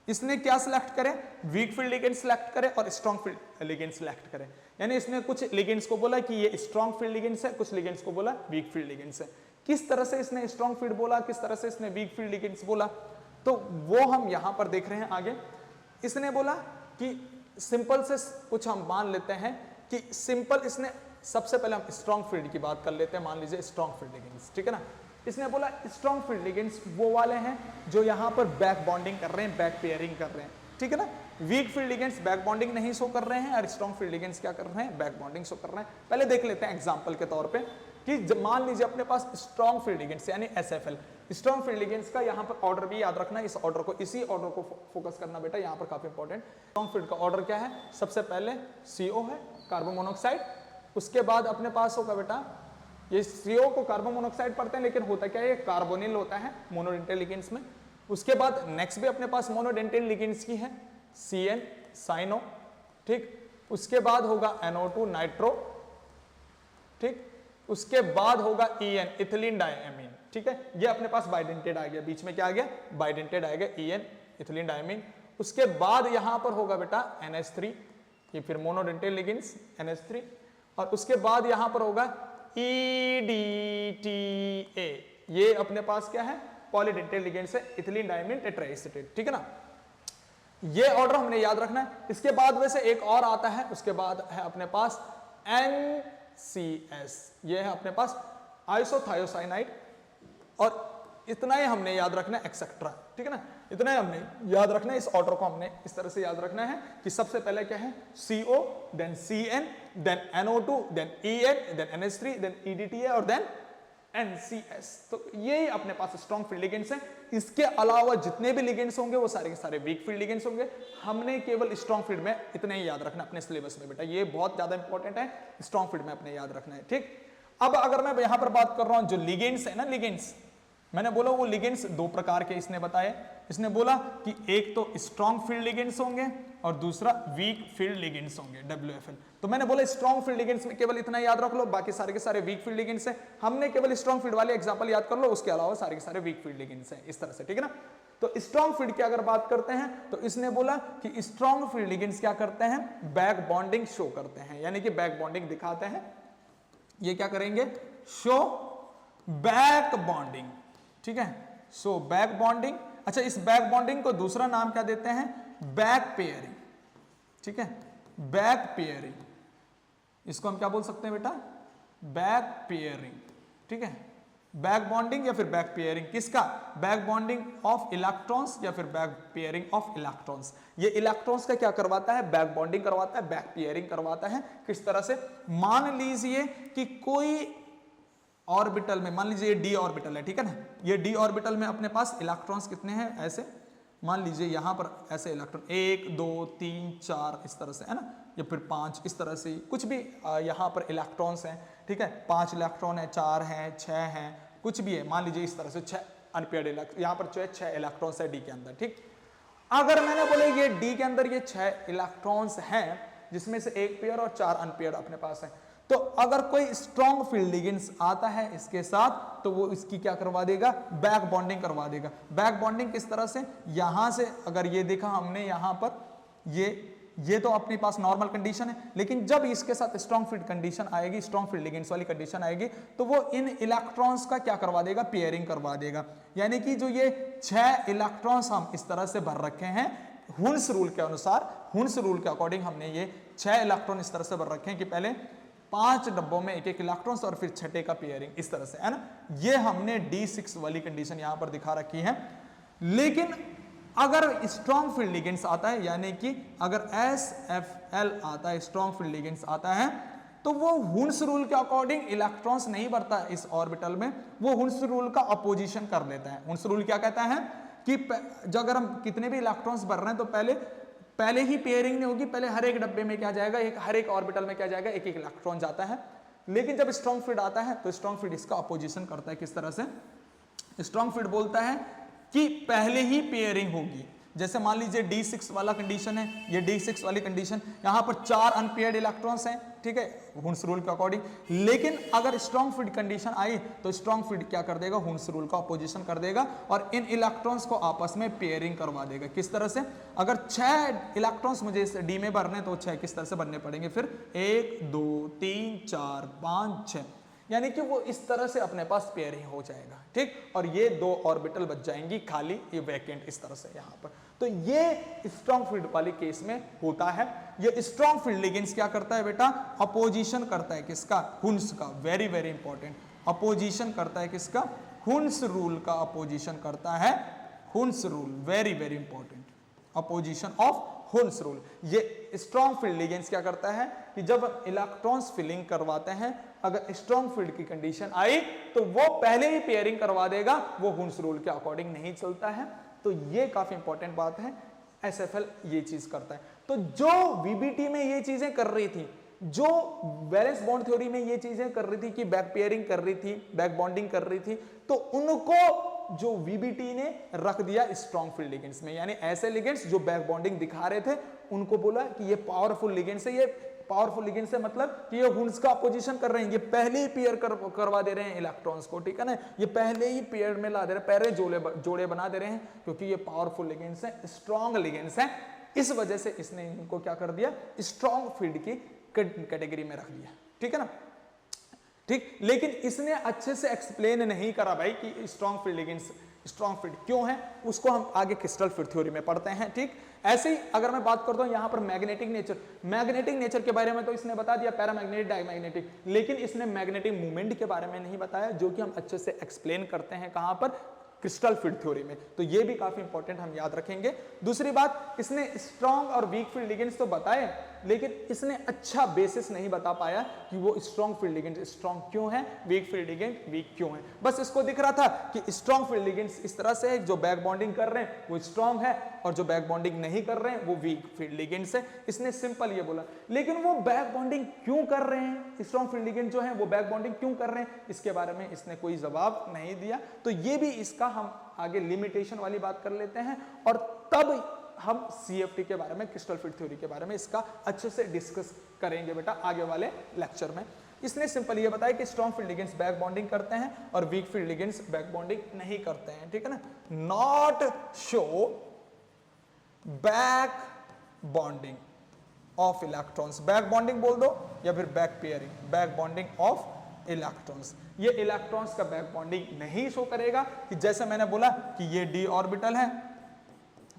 इसने क्या सिलेक्ट करें, वीक फील्ड लिगेंड्स सिलेक्ट करें और स्ट्रॉन्ग फील्ड लिगेंड्स सिलेक्ट करें। यानी इसने कुछ लिगेंड्स को बोला कि ये स्ट्रॉन्ग फील्ड लिगेंड्स है, कुछ लिगेंड्स को बोला वीक फील्ड लिगेंड्स है। किस तरह से इसने स्ट्रॉन्ग फील्ड बोला, किस तरह से इसने वीक फील्ड लिगेंड्स बोला, तो वो हम यहां पर देख रहे हैं आगे। इसने बोला कि सिंपल से कुछ हम मान लेते हैं कि सिंपल, इसने सबसे पहले हम स्ट्रॉन्ग फील्ड की बात कर लेते हैं, मान लीजिए स्ट्रॉन्ग फील्ड लिगेंड्स, ठीक है ना। इसने बोला स्ट्रॉन्ग फील्ड लिगेंड्स वो वाले हैं जो यहां पर बैक बॉन्डिंग कर रहे हैं, बैक पेयरिंग कर रहे हैं, ठीक है ना। Weak field ligands back bonding नहीं शो कर रहे हैं और स्ट्रॉन्ग फील्ड लिगेंड्स क्या कर रहे हैं, बैक बॉन्डिंग शो कर रहे हैं। पहले देख लेते हैं एग्जांपल के तौर पे कि मान लीजिए अपने पास स्ट्रॉन्ग फील्ड लिगेंड्स यानी SFL, स्ट्रॉन्ग फील्ड लिगेंड्स का यहाँ पर ऑर्डर भी याद रखना, इस ऑर्डर को, इसी ऑर्डर को फोकस करना बेटा, यहाँ पर काफी इंपॉर्टेंट। स्ट्रॉन्ग फील्ड का ऑर्डर क्या है, सबसे पहले CO है, कार्बन मोनोऑक्साइड, उसके बाद अपने पास होगा बेटा, ये CO को कार्बन मोनोऑक्साइड पढ़ते हैं लेकिन होता क्या है, ये कार्बोनिल होता है मोनोडेंटल लिगेंड्स में। उसके बाद नेक्स्ट भी अपने पास मोनोडेंटल लिगेंड्स की है, CN साइनो, ठीक। उसके बाद होगा NO2 नाइट्रो, ठीक। उसके बाद होगा EN इथिलीन डायमीन, ठीक है। ये अपने पास बाइडेंटेड आ गया, बीच में क्या आ गया, बाइडेंटेड आ गया, EN इथिलीन डायमीन। उसके बाद यहां पर होगा बेटा NH3, ये फिर मोनोडेंटल लिगेंड्स NH3, और उसके बाद यहां पर होगा EDTA, ये अपने पास क्या है, पॉलीडेंटल लिगेंड्स है, इथिलीन डायमीन टेट्राएसीटेट, ठीक है ना। ये ऑर्डर हमने याद रखना है। इसके बाद वैसे एक और आता है, उसके बाद है अपने पास NCS, ये है अपने पास आइसोथायोसाइनाइड, और इतना ही हमने याद रखना है एक्सेट्रा, ठीक है ना। इतना ही हमने याद रखना है, इस ऑर्डर को हमने इस तरह से याद रखना है कि सबसे पहले क्या है, CO, then CN, then NO2, then EN, then NH3, then EDTA और देन NCS। तो यही अपने पास स्ट्रॉन्ग फील्ड लिगेंड्स हैं। इसके अलावा जितने भी लिगेंड्स होंगे वो सारे के सारे वीक फील्ड लिगेंड्स होंगे। हमने केवल स्ट्रॉन्ग फील्ड में इतना ही याद रखना अपने सिलेबस में बेटा, ये बहुत ज्यादा इंपॉर्टेंट है, स्ट्रॉन्ग फील्ड में अपने याद रखना है, ठीक। अब अगर मैं यहां पर बात कर रहा हूं जो लिगेंड्स है ना, लिगेंड्स मैंने बोला वो लिगेंड्स दो प्रकार के इसने बताए। इसने बोला कि एक तो स्ट्रॉन्ग फील्ड लिगेंड्स होंगे और दूसरा वीक फील्ड लिगेंड्स होंगे, WFL। तो मैंने बोला स्ट्रॉन्ग फील्ड लिगेंड्स में केवल इतना याद रख लो, बाकी सारे के सारे वीक फील्ड लिगेंड्स हैं। हमने केवल स्ट्रॉन्ग फील्ड वाले एग्जांपल याद कर लो, उसके अलावा सारे के सारे वीक फील्ड लिगेंड्स हैं, इस तरह से, ठीक है ना। तो स्ट्रॉन्ग फील्ड की अगर बात करते हैं तो इसने बोला कि स्ट्रॉन्ग फील्ड लिगेंड्स क्या करते हैं, बैक बॉन्डिंग शो करते हैं, यानी कि बैक बॉन्डिंग दिखाते हैं। ये क्या करेंगे, शो बैक बॉन्डिंग, ठीक है, सो बैक बॉन्डिंग। अच्छा, इस बैक बॉन्डिंग को दूसरा नाम क्या देते हैं, बैक पेयरिंग, ठीक है, बैक पेयरिंग। इसको हम क्या बोल सकते हैं बेटा, बैक पेयरिंग, ठीक है, बैक बॉन्डिंग या फिर बैक पेयरिंग। किसका, बैक बॉन्डिंग ऑफ इलेक्ट्रॉन्स या फिर बैक पेयरिंग ऑफ इलेक्ट्रॉन्स। ये इलेक्ट्रॉन्स का क्या करवाता है, बैक बॉन्डिंग करवाता है, बैक पेयरिंग करवाता है। किस तरह से, मान लीजिए कि कोई ऑर्बिटल में, मान लीजिए ये d ऑर्बिटल है, ठीक है ना, ये d ऑर्बिटल में अपने पास इलेक्ट्रॉन्स कितने हैं, ऐसे मान लीजिए यहां पर ऐसे इलेक्ट्रॉन 1 2 3 4 इस तरह से है ना, या फिर 5 इस तरह से, कुछ भी यहां पर इलेक्ट्रॉन्स हैं, ठीक है, 5 इलेक्ट्रॉन है, 4 हैं, 6 हैं, कुछ भी है, मान लीजिए इस तरह से 6 अनपेयर्ड इलेक्ट्रॉन, यहां पर 6 इलेक्ट्रॉन्स है d के अंदर, ठीक। अगर मैंने बोले ये d के अंदर ये 6 इलेक्ट्रॉन्स हैं जिसमें से 1 पेयर और 4 अनपेयर्ड अपने पास है, तो अगर कोई स्ट्रॉन्ग फील्ड लिगेंड्स आता है इसके साथ तो वो इसकी क्या करवा देगा, बैक बॉन्डिंग करवा देगा। बैक बॉन्डिंग किस तरह से, यहां से अगर ये देखा हमने यहां पर ये तो अपने पास नॉर्मल कंडीशन है, लेकिन जब इसके साथ स्ट्रॉन्ग फील्ड कंडीशन आएगी, स्ट्रॉन्ग फील्ड लिगेंड्स वाली कंडीशन आएगी, तो वो इन इलेक्ट्रॉन्स का क्या करवा देगा, पेयरिंग करवा देगा। यानी कि जो ये 6 इलेक्ट्रॉन्स हम इस तरह से भर रखे हैं हुन्स रूल के अनुसार, हुन्स रूल के अकॉर्डिंग हमने ये 6 इलेक्ट्रॉन इस तरह से भर रखे हैं कि पहले 5 डब्बों में एक एक इलेक्ट्रॉन्स और फिर छठे का पेयरिंग इस तरह से, है ना। ये हमने D6 वाली कंडीशन यहां पर दिखा रखी है। लेकिन अगर स्ट्रॉन्ग फील्ड लिगेंड्स आता है, यानी कि अगर SFL आता है, स्ट्रॉन्ग फील्ड लिगेंड्स आता है, तो वो हुन्स रूल के अकॉर्डिंग इलेक्ट्रॉन्स नहीं भरता इस ऑर्बिटल में, वो हुन्स रूल का अपोजिशन कर लेता है। हुन्स रूल क्या कहता है कि जो अगर हम कितने भी इलेक्ट्रॉन्स भर रहे हैं तो पहले ही पेयरिंग नहीं होगी, पहले हर एक डब्बे में क्या जाएगा, हर एक ऑर्बिटल में क्या जाएगा, एक एक इलेक्ट्रॉन जाता है। लेकिन जब स्ट्रॉन्ग फील्ड आता है तो स्ट्रॉन्ग फील्ड इसका अपोजिशन करता है। किस तरह से? स्ट्रॉन्ग फील्ड बोलता है कि पहले ही पेयरिंग होगी। जैसे मान लीजिए D6 वाला कंडीशन है, ये D6 वाली कंडीशन, यहां पर 4 अनपेयर्ड इलेक्ट्रॉन्स हैं, ठीक है, हुन्स रूल के अकॉर्डिंग। लेकिन अगर स्ट्रॉन्ग फील्ड कंडीशन आई तो स्ट्रॉन्ग फील्ड क्या कर देगा, हुन्स रूल का अपोजिशन कर देगा और इन इलेक्ट्रॉन्स को आपस में पेयरिंग करवा देगा। किस तरह से? अगर 6 इलेक्ट्रॉन्स मुझे इस D में भरने तो 6 किस तरह से भरने पड़ेंगे फिर, 1 2 3 4 5 6, यानी कि वो इस तरह से अपने पास पेयरिंग हो जाएगा, ठीक। और ये 2 ऑर्बिटल बच जाएंगी खाली, ये वैकेंट इस तरह से यहां पर। तो ये स्ट्रॉन्ग फील्ड वाले केस में होता है। ये स्ट्रॉन्ग फील्ड लिगेंड्स क्या करता है बेटा, अपोजिशन करता है किसका, हुन्स का। वेरी वेरी इंपॉर्टेंट, अपोजिशन करता है किसका, हुन्स रूल का अपोजिशन करता है, Hund's rule. Very very important, opposition of Hund's rule. ये स्ट्रॉन्ग फील्ड लिगेंड्स क्या करता है कि जब इलेक्ट्रॉन्स फिलिंग करवाते हैं, अगर स्ट्रॉन्ग फील्ड की कंडीशन आई तो वो पहले ही पेयरिंग करवा देगा, वो हुन्स रूल के अकॉर्डिंग नहीं चलता है। तो ये काफी इंपॉर्टेंट बात है, SFL ये चीज करता है। तो जो VBT में ये चीजें कर रही थी, जो वैलेंस बॉन्ड थ्योरी में ये चीजें कर रही थी कि बैक पेयरिंग कर रही थी, बैक बॉन्डिंग कर रही थी, तो उनको जो VBT ने रख दिया स्ट्रॉन्ग फील्ड लिगेंड्स में। यानी ऐसे लिगेंड्स जो बैक बॉन्डिंग दिखा रहे थे, उनको बोला कि ये पावरफुल लिगेंड्स है। ये पावरफुल लिगेंड से मतलब कि ये हुन्स का अपोजिशन कर रहे हैं, ये पहले ही पेयर करवा दे रहे हैं इलेक्ट्रॉन्स को, ठीक है ना। ये पहले ही पेयर में ला दे रहे हैं, पहले जोड़े बना दे रहे हैं, क्योंकि ये पावरफुल लिगेंड्स हैं, स्ट्रॉन्ग लिगेंड्स हैं। इस वजह से इसने इनको क्या कर दिया, स्ट्रॉन्ग फील्ड की कैटेगरी में रख दिया, ठीक है ना, ठीक। लेकिन इसने अच्छे से एक्सप्लेन नहीं करा भाई कि strong field ligands strong field क्यों है, उसको हम आगे क्रिस्टल फील्ड थ्योरी में पढ़ते हैं, ठीक। ऐसे ही अगर मैं बात करता हूं यहां पर मैग्नेटिक नेचर के बारे में, तो इसने बता दिया पैरामैग्नेटिक, डायमैग्नेटिक, लेकिन इसने मैग्नेटिक मूवमेंट के बारे में नहीं बताया, जो कि हम अच्छे से एक्सप्लेन करते हैं कहां पर, क्रिस्टल फील्ड थ्योरी में। तो ये भी काफी इंपॉर्टेंट हम याद रखेंगे। दूसरी बात, इसने स्ट्रॉन्ग और वीक फील्ड लिगेंड्स तो बताए, लेकिन इसने अच्छा बेसिस नहीं बता पाया कि वो स्ट्रॉन्ग फील्ड लिगेंड स्ट्रॉन्ग क्यों है, वीक फील्ड लिगेंड वीक क्यों है। बस इसको दिख रहा था कि स्ट्रॉन्ग फील्ड लिगेंड्स इस तरह से है, जो बैक बॉन्डिंग कर रहे हैं वो स्ट्रॉन्ग है, और जो बैक बॉन्डिंग नहीं कर रहे हैं वो वीक फील्ड लिगेंड्स है। इसने सिंपल ये बोला। लेकिन वो बैक बॉन्डिंग क्यों कर रहे हैं, स्ट्रॉन्ग फील्ड लिगेंड जो है वो बैक बॉन्डिंग क्यों कर रहे हैं, इसके बारे में इसने कोई जवाब नहीं दिया। तो ये भी इसका हम आगे लिमिटेशन वाली बात कर लेते हैं, और तब हम CFT के बारे में, क्रिस्टल फील्ड थ्योरी के बारे में इसका अच्छे से डिस्कस करेंगे बेटा आगे वाले लेक्चर में। इसने सिंपल ये बताया कि strong field ligands back bonding करते हैं और weak field ligands back bonding नहीं करते हैं, ठीक है ना। Not show back bonding of electrons, back bonding बोल दो या फिर back pairing, back bonding of electrons. ये इलेक्ट्रॉन्स का बैक बॉन्डिंग नहीं शो करेगा, कि जैसे मैंने बोला कि ये d ऑर्बिटल है,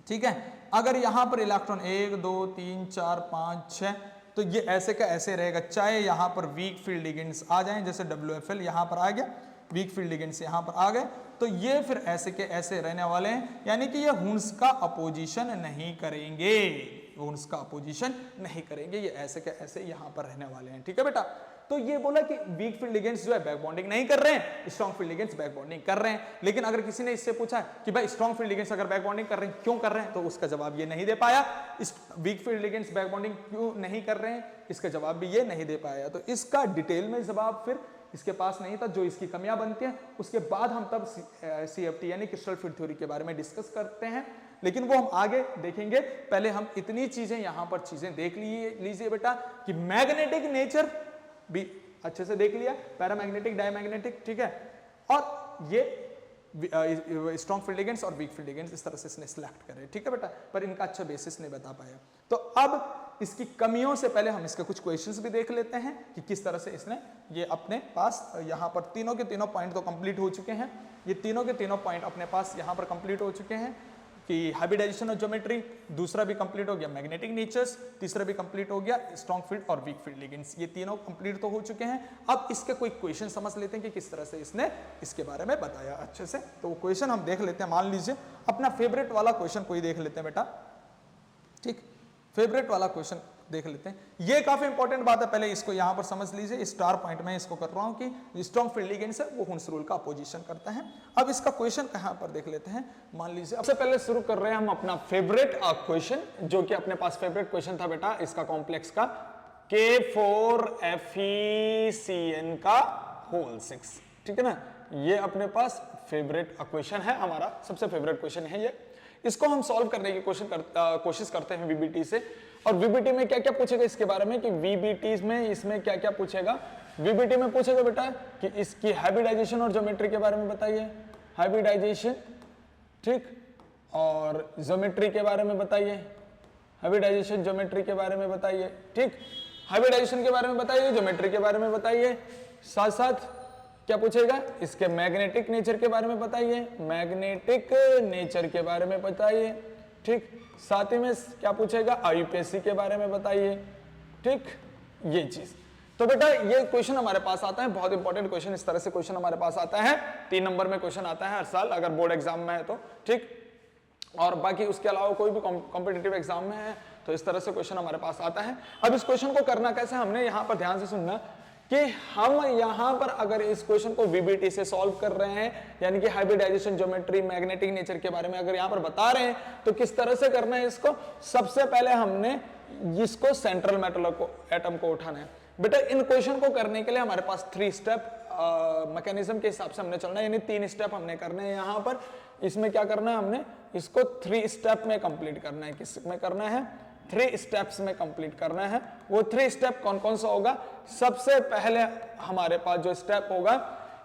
ठीक है। अगर यहां पर इलेक्ट्रॉन 1 2 3 4 5 6, तो ये ऐसे का ऐसे रहेगा, चाहे यहां पर वीक फील्ड लिगेंड्स आ जाएं, जैसे WFL यहां पर आ गया, वीक फील्ड लिगेंड्स यहां पर आ गए, तो ये फिर ऐसे के ऐसे रहने वाले हैं, यानी कि ये हुन्स का अपोजिशन नहीं करेंगे, हुन्स का अपोजिशन नहीं करेंगे, ये ऐसे के ऐसे यहां पर रहने वाले हैं, ठीक है बेटा। तो ये बोला कि वीक फील्ड लिगेंड्स जो है बैक बॉन्डिंग नहीं कर रहे हैं, strong field ligands back bonding कर रहे हैं। लेकिन अगर किसी ने इससे पूछा कि भाई स्ट्रॉन्ग फील्ड लिगेंड्स अगर बैक बॉन्डिंग कर रहे हैं क्यों कर रहे हैं, तो उसका जवाब ये नहीं दे पाया। Weak field ligands back bonding क्यों नहीं कर रहे हैं, इसका जवाब भी ये नहीं दे पाया। तो इसका डिटेल में जवाब फिर इसके पास नहीं था, जो इसकी कमियां बनती हैं उसके बाद हम तब CFT यानी क्रिस्टल फील्ड थ्योरी के बारे में डिस्कस करते हैं, लेकिन वो हम आगे देखेंगे। पहले हम इतनी चीजें यहां पर चीजें देख लीजिए बेटा, कि मैग्नेटिक नेचर भी अच्छे से देख लिया, पैरामैग्नेटिक, डायमैग्नेटिक, ठीक है, और ये स्ट्रॉन्ग फील्ड लिगेंड्स और वीक फील्ड लिगेंड्स इस तरह से इसने सिलेक्ट करे, ठीक है बेटा, पर इनका अच्छा बेसिस नहीं बता पाया। तो अब इसकी कमियों से पहले हम इसके कुछ क्वेश्चंस भी देख लेते हैं कि किस तरह से इसने ये अपने पास यहाँ पर तीनों के तीनों पॉइंट तो कंप्लीट हो चुके हैं, ये तीनों के तीनों पॉइंट अपने पास यहाँ पर कंप्लीट हो चुके हैं। कि हाइब्रिडाइजेशन ऑफ ज्योमेट्री, दूसरा भी कंप्लीट हो गया मैग्नेटिक नेचर्स, तीसरा भी कंप्लीट हो गया स्ट्रॉन्ग फील्ड और वीक फील्ड लिगेंड्स। ये तीनों कंप्लीट तो हो चुके हैं। अब इसके कोई क्वेश्चन समझ लेते हैं कि किस तरह से इसने इसके बारे में बताया अच्छे से। तो वो क्वेश्चन हम देख लेते हैं। मान लीजिए अपना फेवरेट वाला क्वेश्चन कोई देख लेते हैं बेटा, ठीक, फेवरेट वाला क्वेश्चन देख लेते हैं। ये काफी इंपॉर्टेंट बात है, पहले इसको यहां पर समझ लीजिए। स्टार पॉइंट में इसको कर रहा हूं कि स्ट्रॉन्ग फील्ड लिगेंड्स है वो हुन्स रूल का अपोजिशन करता है। अब इसका क्वेश्चन कहां पर देख लेते हैं। मान लीजिए सबसे पहले शुरू कर रहे हैं हम अपना फेवरेट क्वेश्चन, जो कि अपने पास फेवरेट क्वेश्चन था बेटा इसका कॉम्प्लेक्स का K4FeCN का होल 6, ठीक है ना। ये अपने पास फेवरेट क्वेश्चन है, हमारा सबसे फेवरेट क्वेश्चन है ये। इसको हम सॉल्व करने की कोशिश करते हैं वीबीटी से। और वीबीटी में क्या क्या पूछेगा इसके बारे में, कि वीबीटी में इसमें क्या क्या पूछेगा। वीबीटी में पूछेगा बेटा कि इसकी हाइब्रिडाइजेशन और ज्योमेट्री के बारे में बताइए, हाइब्रिडाइजेशन, ठीक, और ज्योमेट्री के बारे में बताइए, हाइब्रिडाइजेशन ज्योमेट्री के बारे में बताइए, ठीक, हाइब्रिडाइजेशन के बारे में बताइए, ज्योमेट्री के बारे में बताइए। साथ साथ क्या पूछेगा, इसके मैग्नेटिक नेचर के बारे में बताइए, मैग्नेटिक नेचर के बारे में बताइए, ठीक। साथ ही में क्या पूछेगा, आईयूपीएससी के बारे में बताइए, ठीक, ये चीज। तो बेटा ये क्वेश्चन हमारे पास आता है, बहुत इंपॉर्टेंट क्वेश्चन, इस तरह से क्वेश्चन हमारे पास आता है। 3 नंबर में क्वेश्चन आता है हर साल अगर बोर्ड एग्जाम में है तो, ठीक। और बाकी उसके अलावा कोई भी कॉम्पिटिटिव एग्जाम में है तो इस तरह से क्वेश्चन हमारे पास आता है। अब इस क्वेश्चन को करना कैसे, हमने यहां पर ध्यान से सुनना कि हम यहां पर अगर इस क्वेश्चन को वीबीटी से सॉल्व कर रहे हैं, यानी कि हाइब्रिडाइजेशन ज्योमेट्री मैग्नेटिक नेचर के बारे में अगर यहां पर बता रहे हैं, तो किस तरह से करना है इसको। सबसे पहले हमने इसको सेंट्रल मेटल एटम को उठाना है। बेटा इन क्वेश्चन को करने के लिए हमारे पास 3 स्टेप मैकेनिज्म के हिसाब से हमने चलना है, यानी 3 स्टेप हमने करने हैं यहां पर। इसमें क्या करना है, हमने इसको 3 स्टेप में कंप्लीट करना है। किस में करना है, 3 स्टेप्स में कंप्लीट करना है। वो 3 स्टेप कौन कौन सा होगा। सबसे पहले हमारे पास जो स्टेप होगा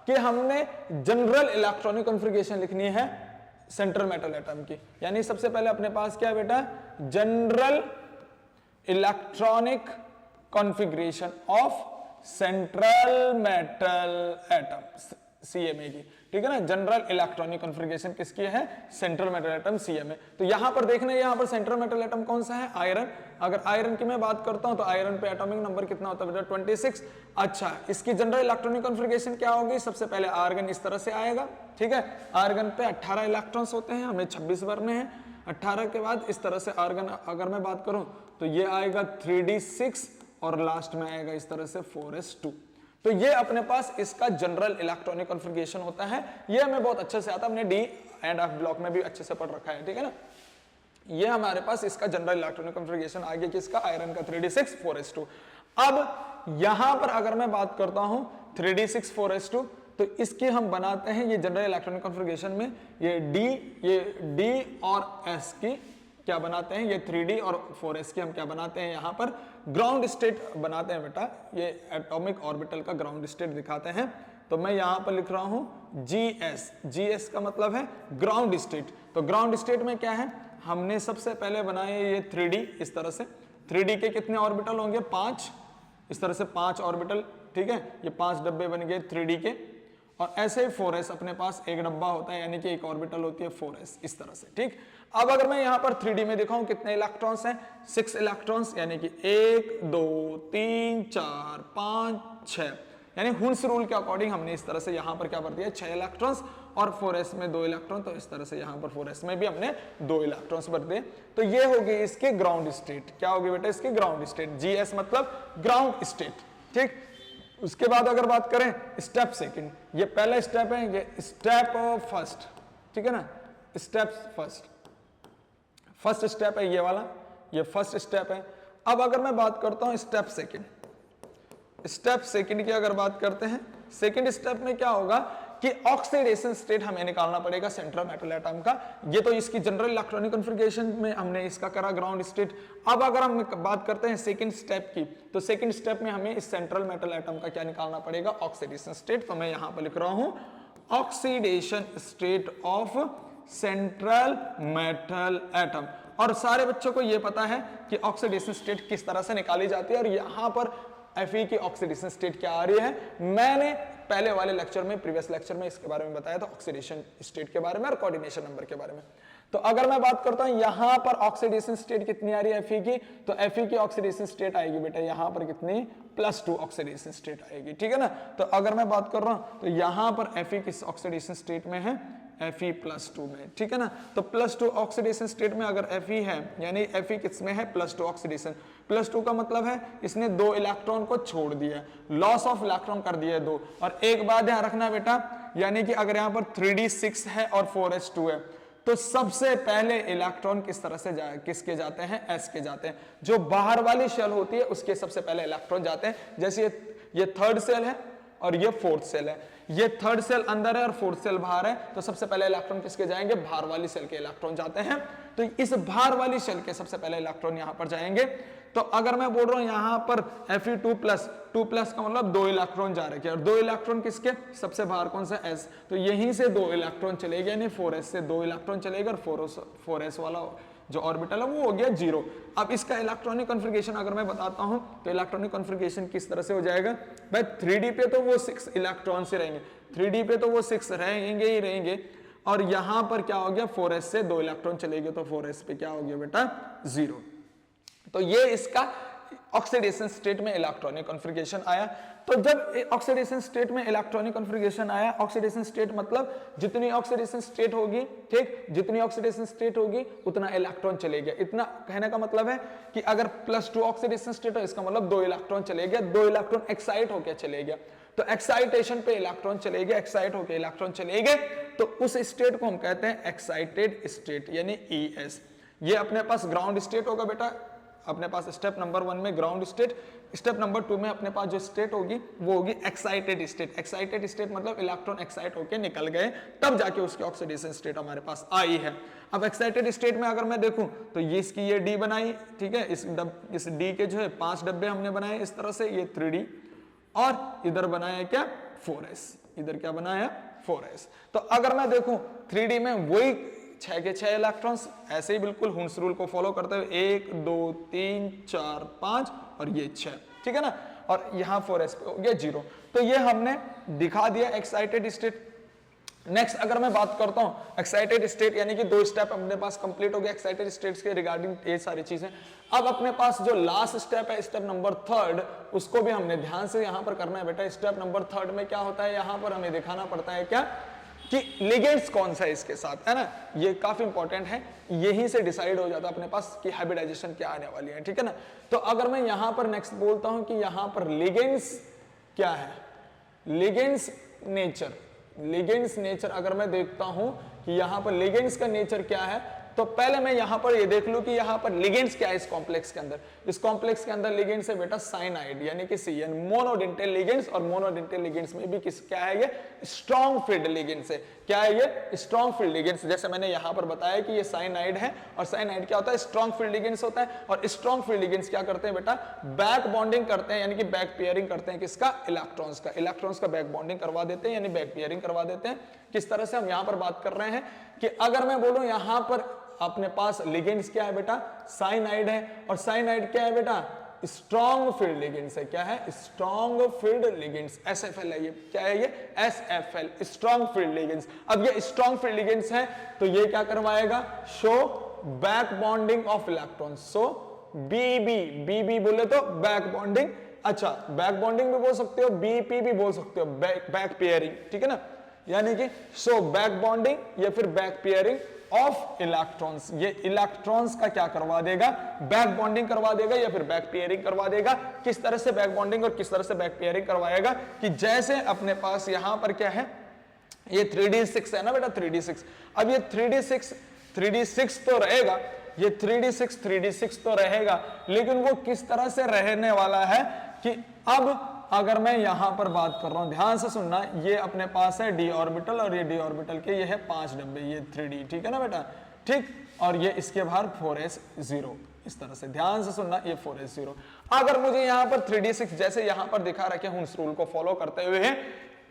कि हमने जनरल इलेक्ट्रॉनिक कॉन्फ़िगरेशन लिखनी है सेंट्रल मेटल एटम की। यानी सबसे पहले अपने पास क्या है बेटा, general electronic configuration of central metal atom CMA की, ठीक है ना। जनरल इलेक्ट्रॉनिक कॉन्फ़िगरेशन किसकी है, सेंट्रल मेटल एटम CMA। तो यहां पर देखना है, यहां पर सेंट्रल मेटल एटम कौन सा है, आयरन। अगर आयरन की मैं बात करता हूं तो आयरन पे एटॉमिक नंबर कितना होता है बेटा, 26। अच्छा, इसकी जनरल इलेक्ट्रॉनिक कॉन्फ़िगरेशन क्या होगी, सबसे पहले आर्गन इस तरह से आएगा, ठीक है। आर्गन पे 18 इलेक्ट्रॉन्स होते हैं, हमें 26 भरने हैं। 18 के बाद इस तरह से आर्गन अगर मैं बात करूं तो ये आएगा 3d6 और लास्ट में आएगा इस तरह से 4s2। तो ये अपने पास इसका जनरल इलेक्ट्रॉनिक कॉन्फ़िगरेशन होता है। ये हमें बहुत अच्छे से आता है, हमने डी एंड एफ ब्लॉक में भी अच्छे से पढ़ रखा है, ठीक है ना। ये हमारे पास इसका जनरल इलेक्ट्रॉनिक कॉन्फ़िगरेशन आ गया किसका, आयरन का 3d6 4s2। अब यहां पर अगर मैं बात करता हूं 3d6 4s2, तो इसकी हम बनाते हैं ये जनरल इलेक्ट्रॉनिक कॉन्फ़िगरेशन में ये डी और एस की क्या बनाते हैं, ये 3d और 4s की हम क्या बनाते हैं, यहां पर ग्राउंड स्टेट बनाते हैं बेटा। ये एटॉमिक ऑर्बिटल का ग्राउंड स्टेट दिखाते हैं। तो मैं यहां पर लिख रहा हूं GS का मतलब है ग्राउंड स्टेट। तो ग्राउंड स्टेट में क्या है, हमने सबसे पहले बनाए ये 3d इस तरह से। 3d के कितने ऑर्बिटल होंगे, 5, इस तरह से 5 ऑर्बिटल, ठीक है। ये 5 डब्बे बन गए 3d के। और ऐसे ही 4s अपने पास एक डब्बा होता है, यानी कि एक ऑर्बिटल होती है 4s इस तरह से, ठीक। अब अगर मैं यहां पर 3d में दिखाऊं कितने इलेक्ट्रॉन्स हैं, 6 इलेक्ट्रॉन्स, यानी कि 1 2 3 4 5 6, यानी हुन्स रूल के अकॉर्डिंग हमने इस तरह से यहां पर क्या भर दिया, 6 इलेक्ट्रॉन्स। और 4s में 2 इलेक्ट्रॉन, तो इस तरह से यहां पर 4s में भी हमने 2 इलेक्ट्रॉन्स भर दिए। तो ये होगी इसकी ग्राउंड स्टेट। क्या होगी बेटा, इसकी ग्राउंड स्टेट। GS मतलब ग्राउंड स्टेट, ठीक। उसके बाद अगर बात करें स्टेप सेकंड, ये पहला स्टेप है, ये स्टेप फर्स्ट, ठीक है ना। स्टेप फर्स्ट स्टेप है ये वाला, ये फर्स्ट स्टेप है। अब अगर मैं बात करता हूं स्टेप सेकंड की अगर बात करते हैं, सेकंड स्टेप में क्या होगा कि ऑक्सीडेशन स्टेट हमें निकालना पड़ेगा सेंट्रल मेटल एटम का। ये तो इसकी जनरल इलेक्ट्रॉनिक कॉन्फ़िगरेशन में हमने इसका करा ग्राउंड स्टेट। अब अगर हम बात करते हैं सेकंड स्टेप की, तो सेकंड स्टेप में हमें इस सेंट्रल मेटल एटम का क्या निकालना पड़ेगा, ऑक्सीडेशन स्टेट। तो मैं यहां पर लिख रहा हूं oxidation state of central metal atom. और सारे बच्चों को यह पता है कि ऑक्सीडेशन स्टेट किस तरह से निकाली जाती है, और यहां पर Fe की ऑक्सीडेशन स्टेट क्या आ रही है। मैंने पहले वाले लेक्चर में, प्रीवियस लेक्चर में इसके बारे में बताया था, ऑक्सीडेशन स्टेट के बारे में और कोऑर्डिनेशन नंबर के बारे में। तो अगर मैं बात करता हूं यहां पर ऑक्सीडेशन स्टेट कितनी आ रही है Fe की, तो Fe की ऑक्सीडेशन स्टेट आएगी बेटा यहां पर कितनी, +2 ऑक्सीडेशन स्टेट आएगी, ठीक है ना। तो अगर मैं बात कर रहा हूं तो यहां पर Fe किस ऑक्सीडेशन स्टेट में है, Fe+2 में, ठीक है ना। तो +2 ऑक्सीडेशन स्टेट में अगर Fe है, यानी Fe किस में है, +2 ऑक्सीडेशन। +2 का मतलब है इसने 2 इलेक्ट्रॉन को छोड़ दिया, लॉस ऑफ इलेक्ट्रॉन कर दिया है 2। और एक बात ध्यान रखना बेटा, यानी कि अगर यहाँ पर 3d6 है और 4s2 है, तो सबसे पहले इलेक्ट्रॉन किस तरह से किसके जाते हैं, s के जाते हैं। जो बाहर वाली शेल होती है उसके सबसे पहले इलेक्ट्रॉन जाते हैं। जैसे ये थर्ड सेल है और ये फोर्थ सेल है, ये थर्ड सेल अंदर है और फोर्थ सेल बाहर है, तो सबसे पहले इलेक्ट्रॉन किसके जाएंगे, बाहर वाली सेल के इलेक्ट्रॉन जाते हैं। तो इस बाहर वाली सेल के सबसे पहले इलेक्ट्रॉन यहां पर जाएंगे। तो अगर मैं बोल रहा हूं यहां पर Fe2+, का मतलब 2 इलेक्ट्रॉन जा रहे हैं, और 2 इलेक्ट्रॉन किसके, सबसे बाहर कौन सा, s, तो यहीं से 2 इलेक्ट्रॉन चलेगा, यानी 4s से 2 इलेक्ट्रॉन चलेगा और 4s वाला जो ऑर्बिटल है वो हो गया 0। अब इसका इलेक्ट्रॉनिक कॉन्फ़िगरेशन अगर मैं बताता हूं तो इलेक्ट्रॉनिक कॉन्फ़िगरेशन किस तरह से हो जाएगा भाई, 3d पे तो वो 6 इलेक्ट्रॉन से रहेंगे, 3d पे तो वो 6 रहेंगे ही रहेंगे, और यहां पर क्या हो गया, 4s से 2 इलेक्ट्रॉन चलेंगे, तो 4s पे क्या हो गया बेटा, 0। तो ये इसका ऑक्सीडेशन स्टेट में इलेक्ट्रॉनिक कॉन्फ़िगरेशन आया। तो जब ऑक्सीडेशन स्टेट में इलेक्ट्रॉनिक कॉन्फ़िगरेशन आया, ऑक्सीडेशन स्टेट मतलब जितनी ऑक्सीडेशन स्टेट होगी, ठीक, जितनी ऑक्सीडेशन स्टेट होगी उतना इलेक्ट्रॉन चलेगा। इतना कहने का मतलब है कि अगर +2 ऑक्सीडेशन स्टेट है, इसका मतलब 2 इलेक्ट्रॉन चले गया, 2 इलेक्ट्रॉन एक्साइट होकर चले गया। तो एक्साइटेशन पे इलेक्ट्रॉन चले गए, एक्साइट होकर इलेक्ट्रॉन चले गए, तो उस स्टेट को हम कहते हैं एक्साइटेड स्टेट, यानी ES। ये अपने पास ग्राउंड स्टेट होगा बेटा, अपने पास स्टेप नंबर 1 में ग्राउंड स्टेट, स्टेप नंबर 2 में अपने पास जो स्टेट होगी वो होगी एक्साइटेड स्टेट। एक्साइटेड स्टेट मतलब इलेक्ट्रॉन एक्साइट होकर निकल गए, तब जाके उसकी ऑक्सीडेशन स्टेट हमारे पास आई है। अब एक्साइटेड स्टेट में अगर मैं देखूं तो ये इसकी ये डी बनाई, ठीक है, इस डी के जो है 5 डब्बे हमने बनाए इस तरह से, ये 3d, और इधर बनाया क्या, 4s, इधर क्या बनाया, 4s। तो अगर मैं देखूं 3d में वही 6 के 6 इलेक्ट्रॉन्स ऐसे ही बिल्कुल हुन्स रूल को फॉलो करते हुए 1 2 3 4 5 और ये 6, ठीक है ना, और यहां 4s पे हो गया 0। तो ये हमने दिखा दिया एक्साइटेड स्टेट। नेक्स्ट अगर मैं बात करता हूं एक्साइटेड स्टेट, यानी कि 2 स्टेप अपने पास कंप्लीट हो गया एक्साइटेड स्टेट्स के रिगार्डिंग, ये सारी चीजें। अब अपने पास जो लास्ट स्टेप है, स्टेप नंबर 3, उसको भी हमने ध्यान से यहां पर करना है बेटा। स्टेप नंबर 3 में क्या होता है, यहां पर हमें दिखाना पड़ता है क्या, कि लिगेंड्स कौन सा है इसके साथ, है ना, ये काफी इंपॉर्टेंट है, यहीं से डिसाइड हो जाता है अपने पास कि हाइब्रिडाइजेशन क्या आने वाली है, ठीक है ना। तो अगर मैं यहां पर नेक्स्ट बोलता हूं कि यहां पर लिगेंड्स क्या है, लिगेंड्स नेचर, लिगेंड्स नेचर अगर मैं देखता हूं कि यहां पर लिगेंड्स का नेचर क्या है, तो पहले मैं यहां पर ये देख लूं कि यहां पर लिगेंड्स क्या है इस कॉम्प्लेक्स के अंदर। इस कॉम्प्लेक्स के अंदर लिगेंड्स है बेटा साइनाइड, यानी कि CN, मोनोडेंटल लिगेंड्स, और मोनोडेंटल लिगेंड्स में भी किस क्या है, ये स्ट्रॉन्ग फील्ड लिगेंड्स है। क्या है ये, स्ट्रॉन्ग फील्ड लिगेंड्स। जैसे मैंने यहां पर बताया कि ये साइनाइड है, और साइनाइड क्या होता है, स्ट्रॉन्ग फील्ड लिगेंड्स होता है। और स्ट्रॉन्ग फील्ड लिगेंड्स क्या करते हैं बेटा, बैक बॉन्डिंग करते हैं, यानी कि बैक पेयरिंग करते हैं किसका, इलेक्ट्रॉन्स का, इलेक्ट्रॉन्स का बैक बॉन्डिंग करवा देते हैं, यानी बैक पेयरिंग करवा देते हैं। किस तरह से हम यहां पर बात कर रहे हैं कि अगर मैं बोलूं यहां पर अपने पास लिगेंड्स क्या है बेटा, साइनाइड है, और साइनाइड क्या है बेटा, स्ट्रॉन्ग फील्ड लिगेंड्स है। क्या है, स्ट्रॉन्ग फील्ड लिगेंड्स, SFL है ये, क्या है ये, SFL, स्ट्रॉन्ग फील्ड लिगेंड्स। अब ये स्ट्रॉन्ग फील्ड लिगेंड्स है, तो ये क्या करवाएगा, show back bonding of electrons, so BB बोले तो बैक बॉन्डिंग, अच्छा बैक बॉन्डिंग भी बोल सकते हो, BP भी बोल सकते हो, बैक पेयरिंग, ठीक है ना, यानी कि सो बैक बॉन्डिंग या फिर बैक पेयरिंग ऑफ इलेक्ट्रॉन्स। ये इलेक्ट्रॉन्स का क्या करवा देगा, बैक बॉन्डिंग करवा देगा या फिर बैक पेयरिंग करवा देगा। किस तरह से बैक बॉन्डिंग और किस तरह से बैक पेयरिंग करवाएगा, कि जैसे अपने पास यहां पर क्या है, ये 3d6 है ना बेटा, 3d6। अब ये 3d6 तो रहेगा, ये 3d6 तो रहेगा, लेकिन वो किस तरह से रहने वाला है कि अब अगर मैं यहां पर बात कर रहा हूं, ध्यान से सुनना, ये अपने पास है d ऑर्बिटल, और ये d ऑर्बिटल के ये है 5 डब्बे, ये 3d, ठीक है ना बेटा, ठीक, और ये इसके बाहर 4s0, इस तरह से ध्यान से सुनना, ये 4s0। अगर मुझे यहां पर 3d6 जैसे यहां पर दिखा रखे हुन्स रूल को फॉलो करते हुए है,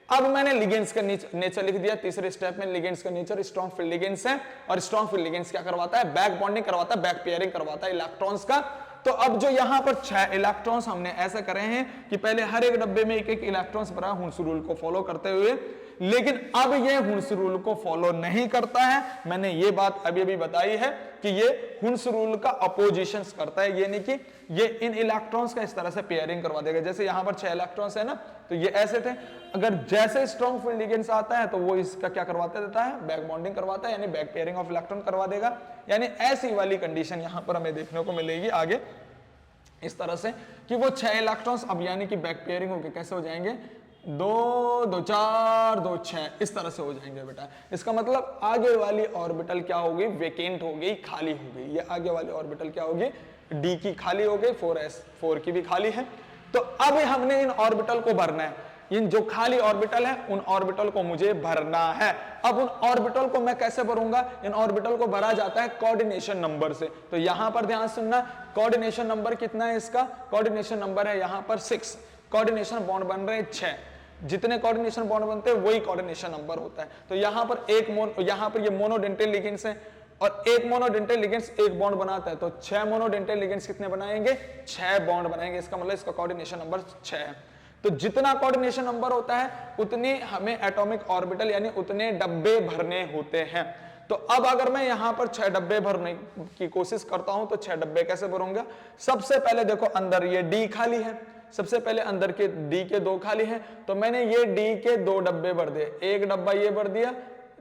अब मैंने लिगेंड्स का नेचर लिख दिया। तीसरे स्टेप में लिगेंड्स का नेचर स्ट्रॉन्ग फील्ड लिगेंड्स है, और स्ट्रॉन्ग फील्ड लिगेंड्स क्या करवाता है, बैक बॉन्डिंग करवाता है, बैक पेयरिंग करवाता है इलेक्ट्रॉन्स का। तो अब जो यहां पर 6 इलेक्ट्रॉन्स हमने ऐसे करे हैं कि पहले हर एक डब्बे में एक एक इलेक्ट्रॉन्स भरा हुन्स रूल को फॉलो करते हुए, लेकिन अब ये हुन्स रूल को फॉलो नहीं करता है। मैंने ये बात अभी अभी बताई है कि ये हुन्स रूल का अपोजिशन करता है, यानी कि ये इन इलेक्ट्रॉन्स का इस तरह से पेयरिंग करवा देगा। जैसे यहां पर 6 इलेक्ट्रॉन्स है ना, तो ये ऐसे थे, अगर जैसे स्ट्रॉन्ग फील्ड लिगेंड्स आता है तो वो इसका क्या करवाता देता है, बैक बॉन्डिंग करवाता है, यानी बैक पेयरिंग ऑफ इलेक्ट्रॉन करवा देगा। यानी ऐसी वाली कंडीशन यहां पर हमें देखने को मिलेगी आगे इस तरह से कि वो 6 इलेक्ट्रॉन्स अब यानी कि बैक पेयरिंग होकर कैसे हो जाएंगे, 2 2 4 2 6 इस तरह से हो जाएंगे बेटा। इसका मतलब आगे वाली ऑर्बिटल क्या होगी, वेकेंट हो गई, खाली हो गई। ये आगे वाली ऑर्बिटल क्या होगी, डी की खाली हो गई, 4s4 की भी खाली है। तो अब हमने इन ऑर्बिटल को भरना है, इन जो खाली ऑर्बिटल है उन ऑर्बिटल को मुझे भरना है। अब उन ऑर्बिटल को मैं कैसे भरूंगा, इन ऑर्बिटल को भरा जाता है कोऑर्डिनेशन नंबर से। तो यहां पर ध्यान सुनना, कोऑर्डिनेशन नंबर कितना है इसका, कोऑर्डिनेशन नंबर है यहां पर 6, कोऑर्डिनेशन बॉन्ड बन रहे हैं 6, जितने कोऑर्डिनेशन बॉन्ड बनते हैं वही कोऑर्डिनेशन नंबर होता है। तो यहां पर यहां पर ये मोनोडेंटल लिगेंड्स है और एक मोनोडेंटल लिगेंड्स एक बॉन्ड बनाता है, तो 6 मोनोडेंटल लिगेंड्स कितने बनाएंगे, 6 बॉन्ड बनाएंगे। इसका मतलब इसका कोऑर्डिनेशन नंबर 6 है। तो जितना कोऑर्डिनेशन नंबर होता है उतनी हमें एटॉमिक ऑर्बिटल यानी उतने डब्बे भरने होते हैं। तो अब अगर मैं यहां पर 6 डब्बे भरने की कोशिश करता हूं तो 6 डब्बे कैसे भरूंगा। सबसे पहले देखो अंदर ये डी खाली है, सबसे पहले अंदर के डी के 2 खाली हैं, तो मैंने ये डी के 2 डब्बे भर दिए, एक डब्बा ये भर दिया,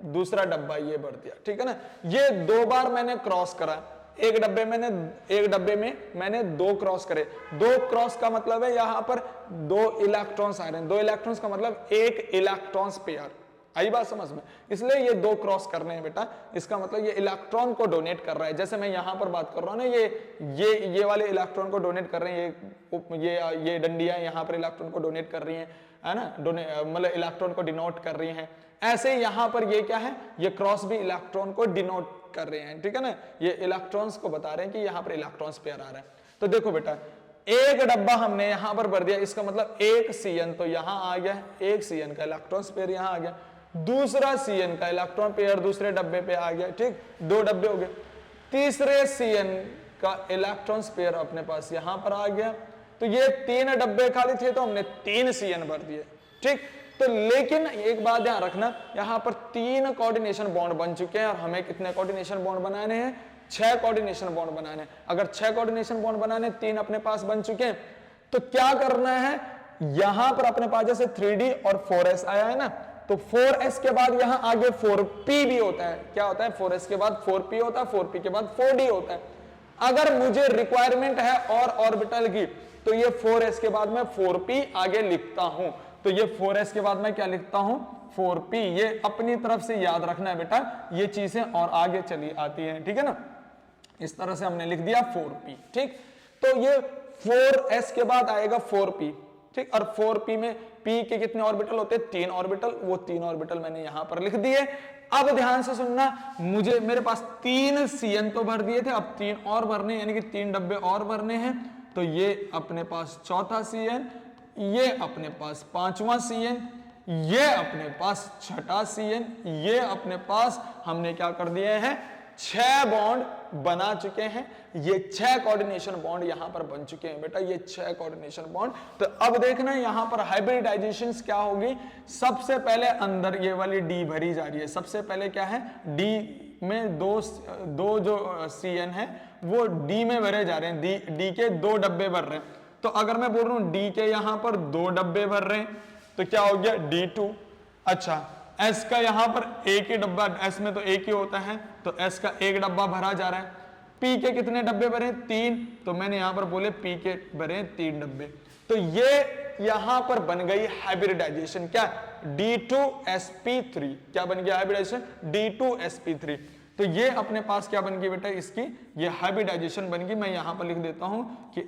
दूसरा डब्बा ये भर दिया, ठीक है ना। ये 2 बार मैंने क्रॉस करा, एक डब्बे में मैंने 2 क्रॉस करे। 2 क्रॉस का मतलब है यहां पर 2 इलेक्ट्रॉन्स आ रहे हैं, 2 इलेक्ट्रॉन्स का मतलब 1 इलेक्ट्रॉन्स पेयर, आई बात समझ में। इसलिए ये 2 क्रॉस करने हैं बेटा, इसका मतलब ये इलेक्ट्रॉन को डोनेट कर रहा है। जैसे मैं यहां पर बात कर रहा हूं ना, ये वाले इलेक्ट्रॉन को डोनेट कर रहे हैं, ये डंडियां यहां पर इलेक्ट्रॉन को डोनेट कर रही हैं, है ना, मतलब इलेक्ट्रॉन को डिनोट कर रही हैं। ऐसे यहां पर ये क्या है, ये क्रॉस भी इलेक्ट्रॉन को डिनोट कर रहे हैं, ठीक है ना, ये इलेक्ट्रॉन्स को बता रहे हैं कि यहां पर इलेक्ट्रॉन्स पेयर आ रहा है। तो देखो बेटा, एक डब्बा हमने यहां पर भर दिया, इसका मतलब एक Cn तो यहां आ गया, एक Cn का इलेक्ट्रॉन पेयर यहां आ गया, दूसरा Cn का इलेक्ट्रॉन पेयर दूसरे डब्बे पे आ गया, ठीक, 2 डब्बे हो गए। तीसरे Cn का इलेक्ट्रॉन पेयर अपने पास यहां पर आ गया। तो ये 3 डब्बे खाली थे तो हमने 3 Cn भर दिए, ठीक। तो लेकिन एक बात ध्यान रखना, यहां पर 3 कोऑर्डिनेशन बॉन्ड बन चुके हैं और हमें कितने कोऑर्डिनेशन बॉन्ड बनाने हैं, 6 कोऑर्डिनेशन बॉन्ड बनाने हैं। अगर 6 कोऑर्डिनेशन बॉन्ड बनाने, 3 अपने पास बन चुके हैं, तो क्या करना है, यहां पर अपने पास जैसे 3d और 4s आया है ना, तो 4s के बाद यहां आगे 4p भी होता है। क्या होता है, 4s के बाद 4p होता है, 4p के बाद 4d होता है। अगर मुझे रिक्वायरमेंट है और ऑर्बिटल की, तो ये 4s के बाद मैं 4p आगे लिखता हूं। तो ये 4s के बाद मैं क्या लिखता हूं, 4p। ये अपनी तरफ से याद रखना है बेटा, ये चीजें और आगे चली आती हैं, ठीक है ना। इस तरह से हमने लिख दिया 4p, ठीक। तो ये 4s के बाद आएगा 4p, ठीक। और 4p में p के कितने ऑर्बिटल होते हैं, 3 ऑर्बिटल, वो 3 ऑर्बिटल मैंने यहां पर लिख दिए। अब ध्यान से सुनना, मेरे पास 3 Cn तो भर दिए थे, अब 3 और भरने, यानी कि 3 डब्बे और भरने हैं। तो ये अपने पास चौथा Cn, ये अपने पास 5वां Cn, ये अपने पास 6ठा Cn, ये अपने पास हमने क्या कर दिए हैं, 6 बॉन्ड बना चुके हैं। ये 6 कोऑर्डिनेशन बॉन्ड यहां पर बन चुके हैं बेटा, ये 6 कोऑर्डिनेशन बॉन्ड। तो अब देखना यहां पर हाइब्रिडाइजेशन क्या होगी। सबसे पहले अंदर ये वाली डी भरी जा रही है। सबसे पहले क्या है, डी में दो जो Cn है वो डी में भरे जा रहे हैं, डी के 2 डब्बे भर रहे हैं। तो अगर मैं बोल रहा हूं डी के यहां पर 2 डब्बे भर रहे हैं, तो क्या हो गया, D2। अच्छा, S का यहां पर एक ही डब्बा, S में तो एक ही होता है, तो S का एक डब्बा भरा जा रहा है। P के कितने डब्बे भरे, 3, तो मैंने यहां पर बोले P के भरे 3 डब्बे। तो ये यहां पर बन गई हाइब्रिडाइजेशन, क्या, D2sp3। क्या बन गया हाइब्रिडाइजेशन, D2sp3। तो ये अपने पास क्या बन गई बेटा, इसकी ये हाइब्रिडाइजेशन बन गई। मैं यहां पर लिख देता हूं कि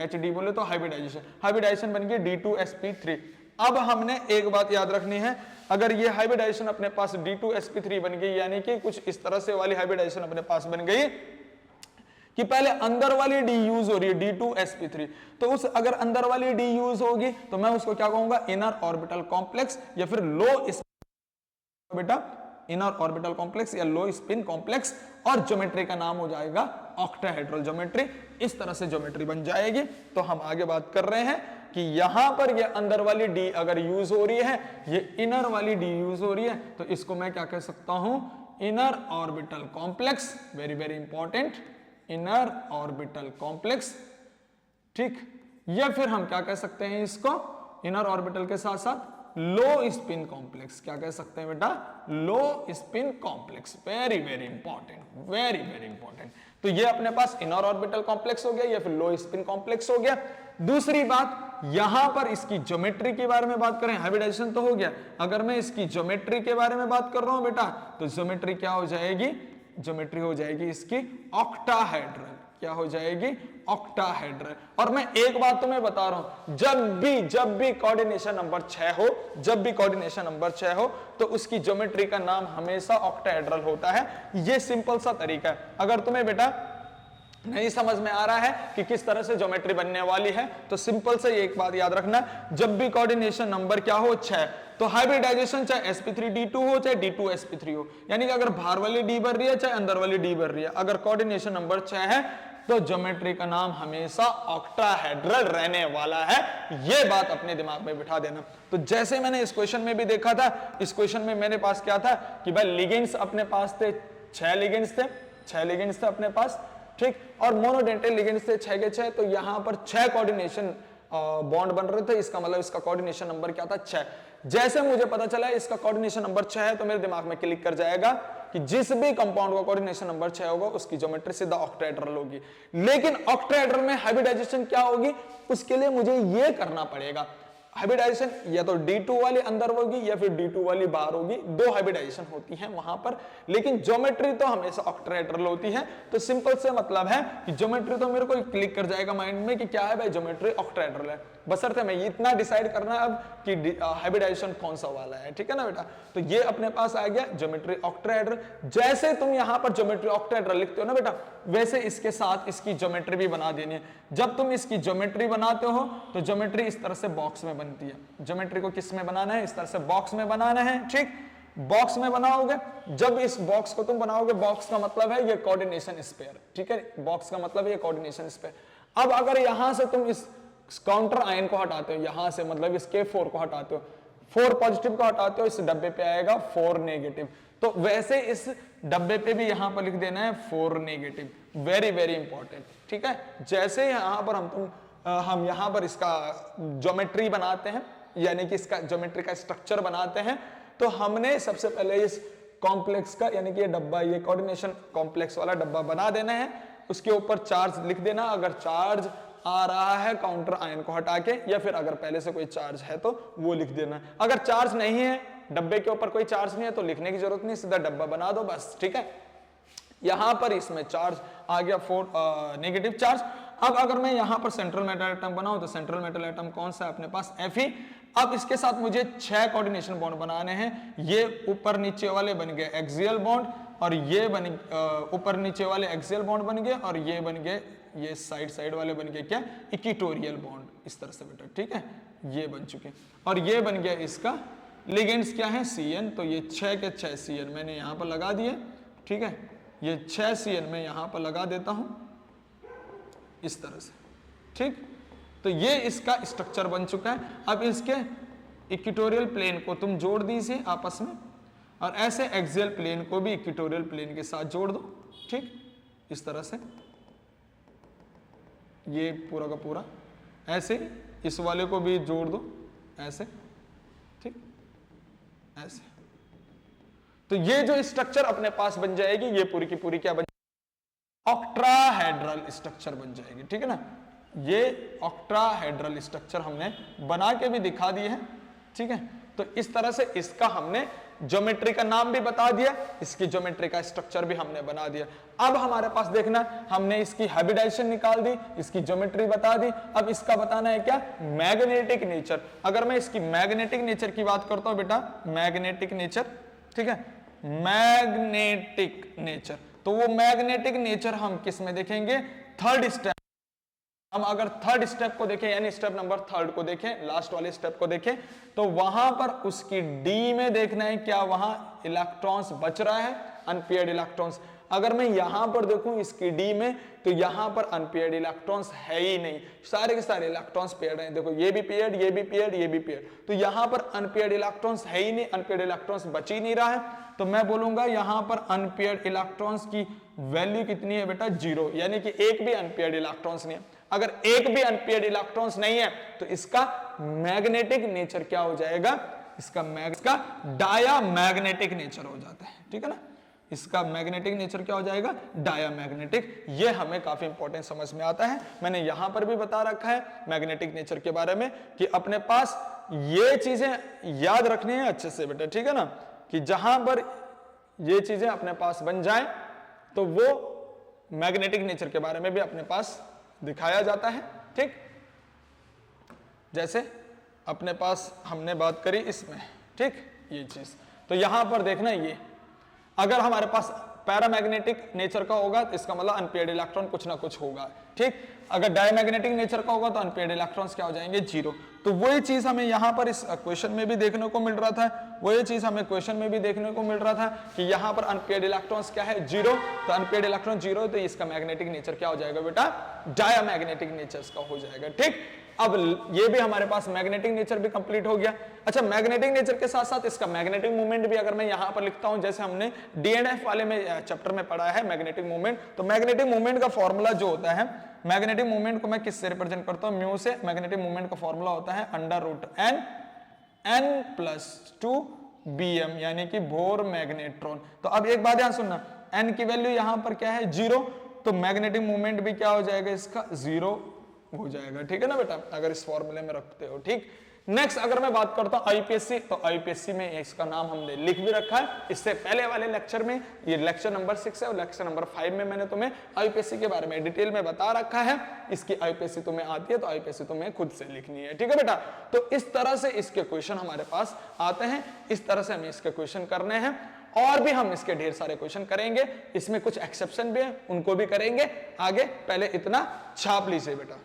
HD बोले तो हाइब्रिडाइजेशन बन गई D2sp3। अब हमने एक बात याद रखनी है, अगर ये हाइब्रिडाइजेशन अपने पास D2sp3 बन गई, यानी कि कुछ इस तरह से वाली हाइब्रिडाइजेशन अपने पास बन गई कि पहले अंदर वाली डी यूज हो रही है D2sp3, तो उस अगर अंदर वाली डी यूज होगी तो मैं उसको क्या कहूंगा, इनर ऑर्बिटल कॉम्प्लेक्स, या फिर लो बेटा इनर ऑर्बिटल कॉम्प्लेक्स या लो स्पिन कॉम्प्लेक्स, और ज्योमेट्री का नाम हो जाएगा ऑक्टाहेड्रल ज्योमेट्री। इस तरह से ज्योमेट्री बन जाएगी। तो हम आगे बात कर रहे हैं कि यहां पर ये अंदर वाली डी अगर यूज हो रही है, ये इनर वाली डी यूज हो रही है, तो इसको मैं क्या कह सकता हूं, inner orbital complex, very very important, inner orbital complex, ठीक। या फिर हम क्या कह सकते हैं इसको, इनर ऑर्बिटल के साथ साथ लो स्पिन कॉम्प्लेक्स, क्या कह सकते हैं बेटा, लो spin complex, very very important, very very important. तो ये अपने पास इनर ऑर्बिटल कॉम्प्लेक्स हो गया या फिर लो स्पिन कॉम्प्लेक्स हो गया। दूसरी बात, यहां पर इसकी ज्योमेट्री के बारे में बात करें, हाइब्रिडाइजेशन तो हो गया, अगर मैं इसकी ज्योमेट्री के बारे में बात कर रहा हूं बेटा, तो ज्योमेट्री क्या हो जाएगी, ज्योमेट्री हो जाएगी इसकी ऑक्टाहेड्रल, क्या हो जाएगी, ऑक्टाहेड्रल। और मैं एक बात तुम्हें बता रहा हूं, जब भी कोऑर्डिनेशन नंबर 6 हो, जब भी कोऑर्डिनेशन नंबर 6 हो, तो उसकी ज्योमेट्री का नाम हमेशा ऑक्टाहेड्रल होता है। ये सिंपल सा तरीका है। अगर तुम्हें बेटा नहीं समझ में आ रहा है कि किस तरह से ज्योमेट्री बनने वाली है, तो सिंपल से एक बात याद रखना, जब भी कोऑर्डिनेशन नंबर क्या हो, 6, तो हाइब्रिडाइजेशन चाहे sp3d2 हो चाहे d2sp3 हो, यानी कि अगर बाहर वाली डी बन रही है चाहे अंदर वाली डी बन रही है, अगर कोऑर्डिनेशन नंबर 6 है तो ज्योमेट्री का नाम हमेशा ऑक्टाहेड्रल रहने वाला है। यह बात अपने दिमाग में बिठा देना। तो जैसे मैंने इस क्वेश्चन में भी देखा था, इस क्वेश्चन में मेरे पास क्या था कि भाई लिगेंड्स अपने पास थे, 6 लिगेंड्स थे, 6 लिगेंड्स थे अपने पास, ठीक, और मोनोडेंटल लिगेंड्स थे 6 के 6, तो यहां पर 6 कोऑर्डिनेशन बॉन्ड बन रहे थे, इसका मतलब इसका कोऑर्डिनेशन नंबर क्या था, 6। जैसे मुझे पता चला इसका कोऑर्डिनेशन नंबर 6 है, तो मेरे दिमाग में क्लिक कर जाएगा कि जिस भी कंपाउंड का कोऑर्डिनेशन नंबर 6 होगा उसकी ज्योमेट्री सीधा ऑक्टाहेड्रल होगी। लेकिन ऑक्टाहेड्रल में हाइब्रिडाइजेशन क्या होगी, उसके लिए मुझे यह करना पड़ेगा, हाइब्रिडाइजेशन या तो D2 वाली अंदर होगी या फिर D2 वाली बाहर होगी, 2 हाइब्रिडाइजेशन होती है वहां पर, लेकिन ज्योमेट्री तो हमेशा ऑक्टाहेड्रल होती है। तो सिंपल से मतलब है कि ज्योमेट्री तो मेरे को क्लिक कर जाएगा माइंड में कि क्या है भाई, ज्योमेट्री ऑक्टाहेड्रल है, बशर्ते मैं इतना डिसाइड करना है अब कि हाइब्रिडाइजेशन कौन सा वाला है, ठीक है ना बेटा। तो ये अपने पास आ गया ज्योमेट्री ऑक्टाहेड्रल। जैसे तुम यहां पर ज्योमेट्री ऑक्टाहेड्रल लिखते हो ना बेटा, वैसे इसके साथ इसकी ज्योमेट्री भी बना देनी है। जब तुम इसकी ज्योमेट्री बनाते हो तो ज्योमेट्री इस तरह से बॉक्स में बनती है। ज्योमेट्री को किस में बनाना है, इस तरह से बॉक्स में बनाना है, ठीक, बॉक्स में बनाओगे। जब इस बॉक्स को तुम बनाओगे, बॉक्स का मतलब है ये कोऑर्डिनेशन स्फीयर, ठीक है, बॉक्स का मतलब ये कोऑर्डिनेशन स्फीयर। अब अगर यहां से तुम इस काउंटर आयन को हटाते हो, यहां से मतलब इस K4 को हटाते हो, 4 पॉजिटिव को हटाते हो, इस डब्बे पे आएगा 4 नेगेटिव। तो वैसे इस डब्बे पे भी यहां पर लिख देना है 4 नेगेटिव, वेरी वेरी इंपॉर्टेंट, ठीक है। जैसे यहां पर हम यहां पर इसका ज्योमेट्री बनाते हैं, यानी कि इसका ज्योमेट्री का स्ट्रक्चर बनाते हैं, तो हमने सबसे पहले इस कॉम्प्लेक्स का, यानी कि ये डब्बा, ये कोऑर्डिनेशन कॉम्प्लेक्स वाला डब्बा बना देना है। उसके ऊपर चार्ज लिख देना, अगर चार्ज आ रहा है काउंटर आयन को हटा के, या फिर अगर पहले से कोई चार्ज है तो वो लिख देना। अगर चार्ज नहीं है, डब्बे के ऊपर कोई चार्ज नहीं है, तो लिखने की जरूरत नहीं, सीधा डब्बा बना दो बस, ठीक है। यहां पर इसमें चार्ज आ गया 4 नेगेटिव चार्ज। अब अगर मैं यहां पर सेंट्रल मेटल एटम बनाऊं, तो सेंट्रल मेटल एटम कौन सा है अपने पास, Fe। अब इसके साथ मुझे 6 कोऑर्डिनेशन बॉन्ड बनाने हैं। ये ऊपर नीचे वाले बन गए एक्सियल बॉन्ड, और ये बन ऊपर नीचे वाले एक्सियल बॉन्ड बन गए, और ये बन गए, ये साइड वाले बन गए क्या, इक्वेटोरियल बॉन्ड, इस तरह से बेटा, ठीक है, ये बन चुके। और ये बन गया इसका लिगेंड्स क्या है, Cn। तो ये 6 के 6 Cn मैंने यहां पर लगा दिए, ठीक है, ये 6 Cn मैं यहां पर लगा देता हूं इस तरह से, ठीक। तो ये इसका स्ट्रक्चर बन चुका है। अब इसके इक्वेटोरियल प्लेन को तुम जोड़ दीजिए आपस में, और ऐसे एक्सियल प्लेन को भी इक्वेटोरियल प्लेन के साथ जोड़ दो, ठीक, इस तरह से, ये पूरा का पूरा ऐसे, इस वाले को भी जोड़ दो ऐसे, ठीक, ऐसे। तो ये जो स्ट्रक्चर अपने पास बन जाएगी, ये पूरी की पूरी क्या बन, ऑक्टाहेड्रल स्ट्रक्चर बन जाएगी, ठीक है ना। ये ऑक्टाहेड्रल स्ट्रक्चर हमने बना के भी दिखा दिए है, ठीक है। तो इस तरह से इसका हमने ज्योमेट्री का नाम भी बता दिया, इसकी ज्योमेट्री का स्ट्रक्चर भी हमने बना दिया। अब हमारे पास देखना, हमने इसकी हाइब्रिडाइजेशन निकाल दी, इसकी ज्योमेट्री बता दी। अब इसका बताना है क्या, मैग्नेटिक नेचर। अगर मैं इसकी मैग्नेटिक नेचर की बात करता हूं बेटा, मैग्नेटिक नेचर, ठीक है, मैग्नेटिक नेचर, तो वो मैग्नेटिक नेचर हम किस में देखेंगे, थर्ड स्टेप। हम अगर थर्ड स्टेप को देखें, यानी स्टेप नंबर 3 को देखें, लास्ट वाले स्टेप को देखें, तो वहां पर उसकी डी में देखना है क्या वहां इलेक्ट्रॉन्स बच रहा है, अनपेयर्ड इलेक्ट्रॉन्स। अगर मैं यहां पर देखूं इसकी डी में, तो यहां पर अनपेयर्ड इलेक्ट्रॉन्स है ही नहीं, सारे के सारे इलेक्ट्रॉन्स पेयर्ड हैं। देखो ये भी पेयर्ड, ये भी पेयर्ड, ये भी पेयर्ड, तो यहां पर अनपेयर्ड इलेक्ट्रॉन्स है ही नहीं, अनपेयर्ड इलेक्ट्रॉन्स बच ही नहीं रहा है। तो मैं बोलूंगा यहां पर अनपेयर्ड इलेक्ट्रॉन्स की वैल्यू कितनी है बेटा, 0, यानी कि एक भी अनपेयर्ड इलेक्ट्रॉन्स नहीं है। अगर एक भी अनपेयर्ड इलेक्ट्रॉन्स नहीं है तो इसका मैग्नेटिक नेचर क्या हो जाएगा, इसका डायामैग्नेटिक नेचर हो जाता है, ठीक है ना। इसका मैग्नेटिक नेचर क्या हो जाएगा, डायामैग्नेटिक। ये हमें काफी इंपॉर्टेंट समझ में आता है। मैंने यहां पर भी बता रखा है मैग्नेटिक नेचर के बारे में कि अपने पास ये चीजें याद रखनी है अच्छे से बेटा, ठीक है ना, कि जहां पर ये चीजें अपने पास बन जाए तो वो मैग्नेटिक नेचर के बारे में भी अपने पास दिखाया जाता है, ठीक। जैसे अपने पास हमने बात करी इसमें, ठीक, ये चीज, तो यहां पर देखना ये अगर हमारे पास पैरामैग्नेटिक नेचर का होगा तो इसका मतलब अनपेयर्ड इलेक्ट्रॉन कुछ ना कुछ होगा, ठीक। अगर डायमैग्नेटिक नेचर का होगा तो अनपेयर्ड इलेक्ट्रॉन्स क्या हो जाएंगे, 0। तो वही चीज हमें यहां पर इस क्वेश्चन में भी देखने को मिल रहा था, वही चीज हमें क्वेश्चन में भी देखने को मिल रहा था कि यहां पर अनपेयर्ड इलेक्ट्रॉन्स क्या है, 0। तो अनपेयर्ड इलेक्ट्रॉन 0, तो इसका मैग्नेटिक नेचर क्या हो जाएगा बेटा, डायमैग्नेटिक नेचर का हो जाएगा, ठीक। अब ये भी हमारे पास मैग्नेटिक नेचर भी कंप्लीट हो गया। अच्छा, मैग्नेटिक नेचर के साथ साथ इसका मैग्नेटिक मूवमेंट भी अगर मैं यहां पर लिखता हूं, जैसे हमने डीएनएफ वाले में चैप्टर में पढ़ा है मैग्नेटिक मूवमेंट, तो मैग्नेटिक मूवमेंट का फॉर्मूला जो होता है, मैग्नेटिक मूवमेंट को मैं किससे रिप्रेजेंट करता हूं, म्यू से। मैग्नेटिक मूवमेंट का फॉर्मूला होता है √n+2 bm, यानी कि बोर मैग्नेट्रॉन। तो अब एक बात ध्यान सुनना, n की वैल्यू यहां पर क्या है, 0, तो मैग्नेटिक मूवमेंट भी क्या हो जाएगा, इसका 0 हो जाएगा, ठीक है ना बेटा, अगर इस फॉर्मूले में रखते हो, ठीक। नेक्स्ट अगर मैं बात करता हूं आईपीएससी, तो आईपीएससी में इसका नाम हमने लिख भी रखा है इससे पहले वाले लेक्चर में, ये लेक्चर नंबर 6 है और लेक्चर नंबर 5 में मैंने तुम्हें आईपीएससी के बारे में डिटेल में बता रखा है। इसकी आईपीएससी तुम्हें आती है तो आईपीएससी तुम्हें खुद से लिखनी है, ठीक है बेटा। तो इस तरह से इसके क्वेश्चन हमारे पास आते हैं, इस तरह से हमें इसके क्वेश्चन करने हैं, और भी हम इसके ढेर सारे क्वेश्चन करेंगे, इसमें कुछ एक्सेप्शन भी है, उनको भी करेंगे आगे। पहले इतना छाप लीजिए बेटा,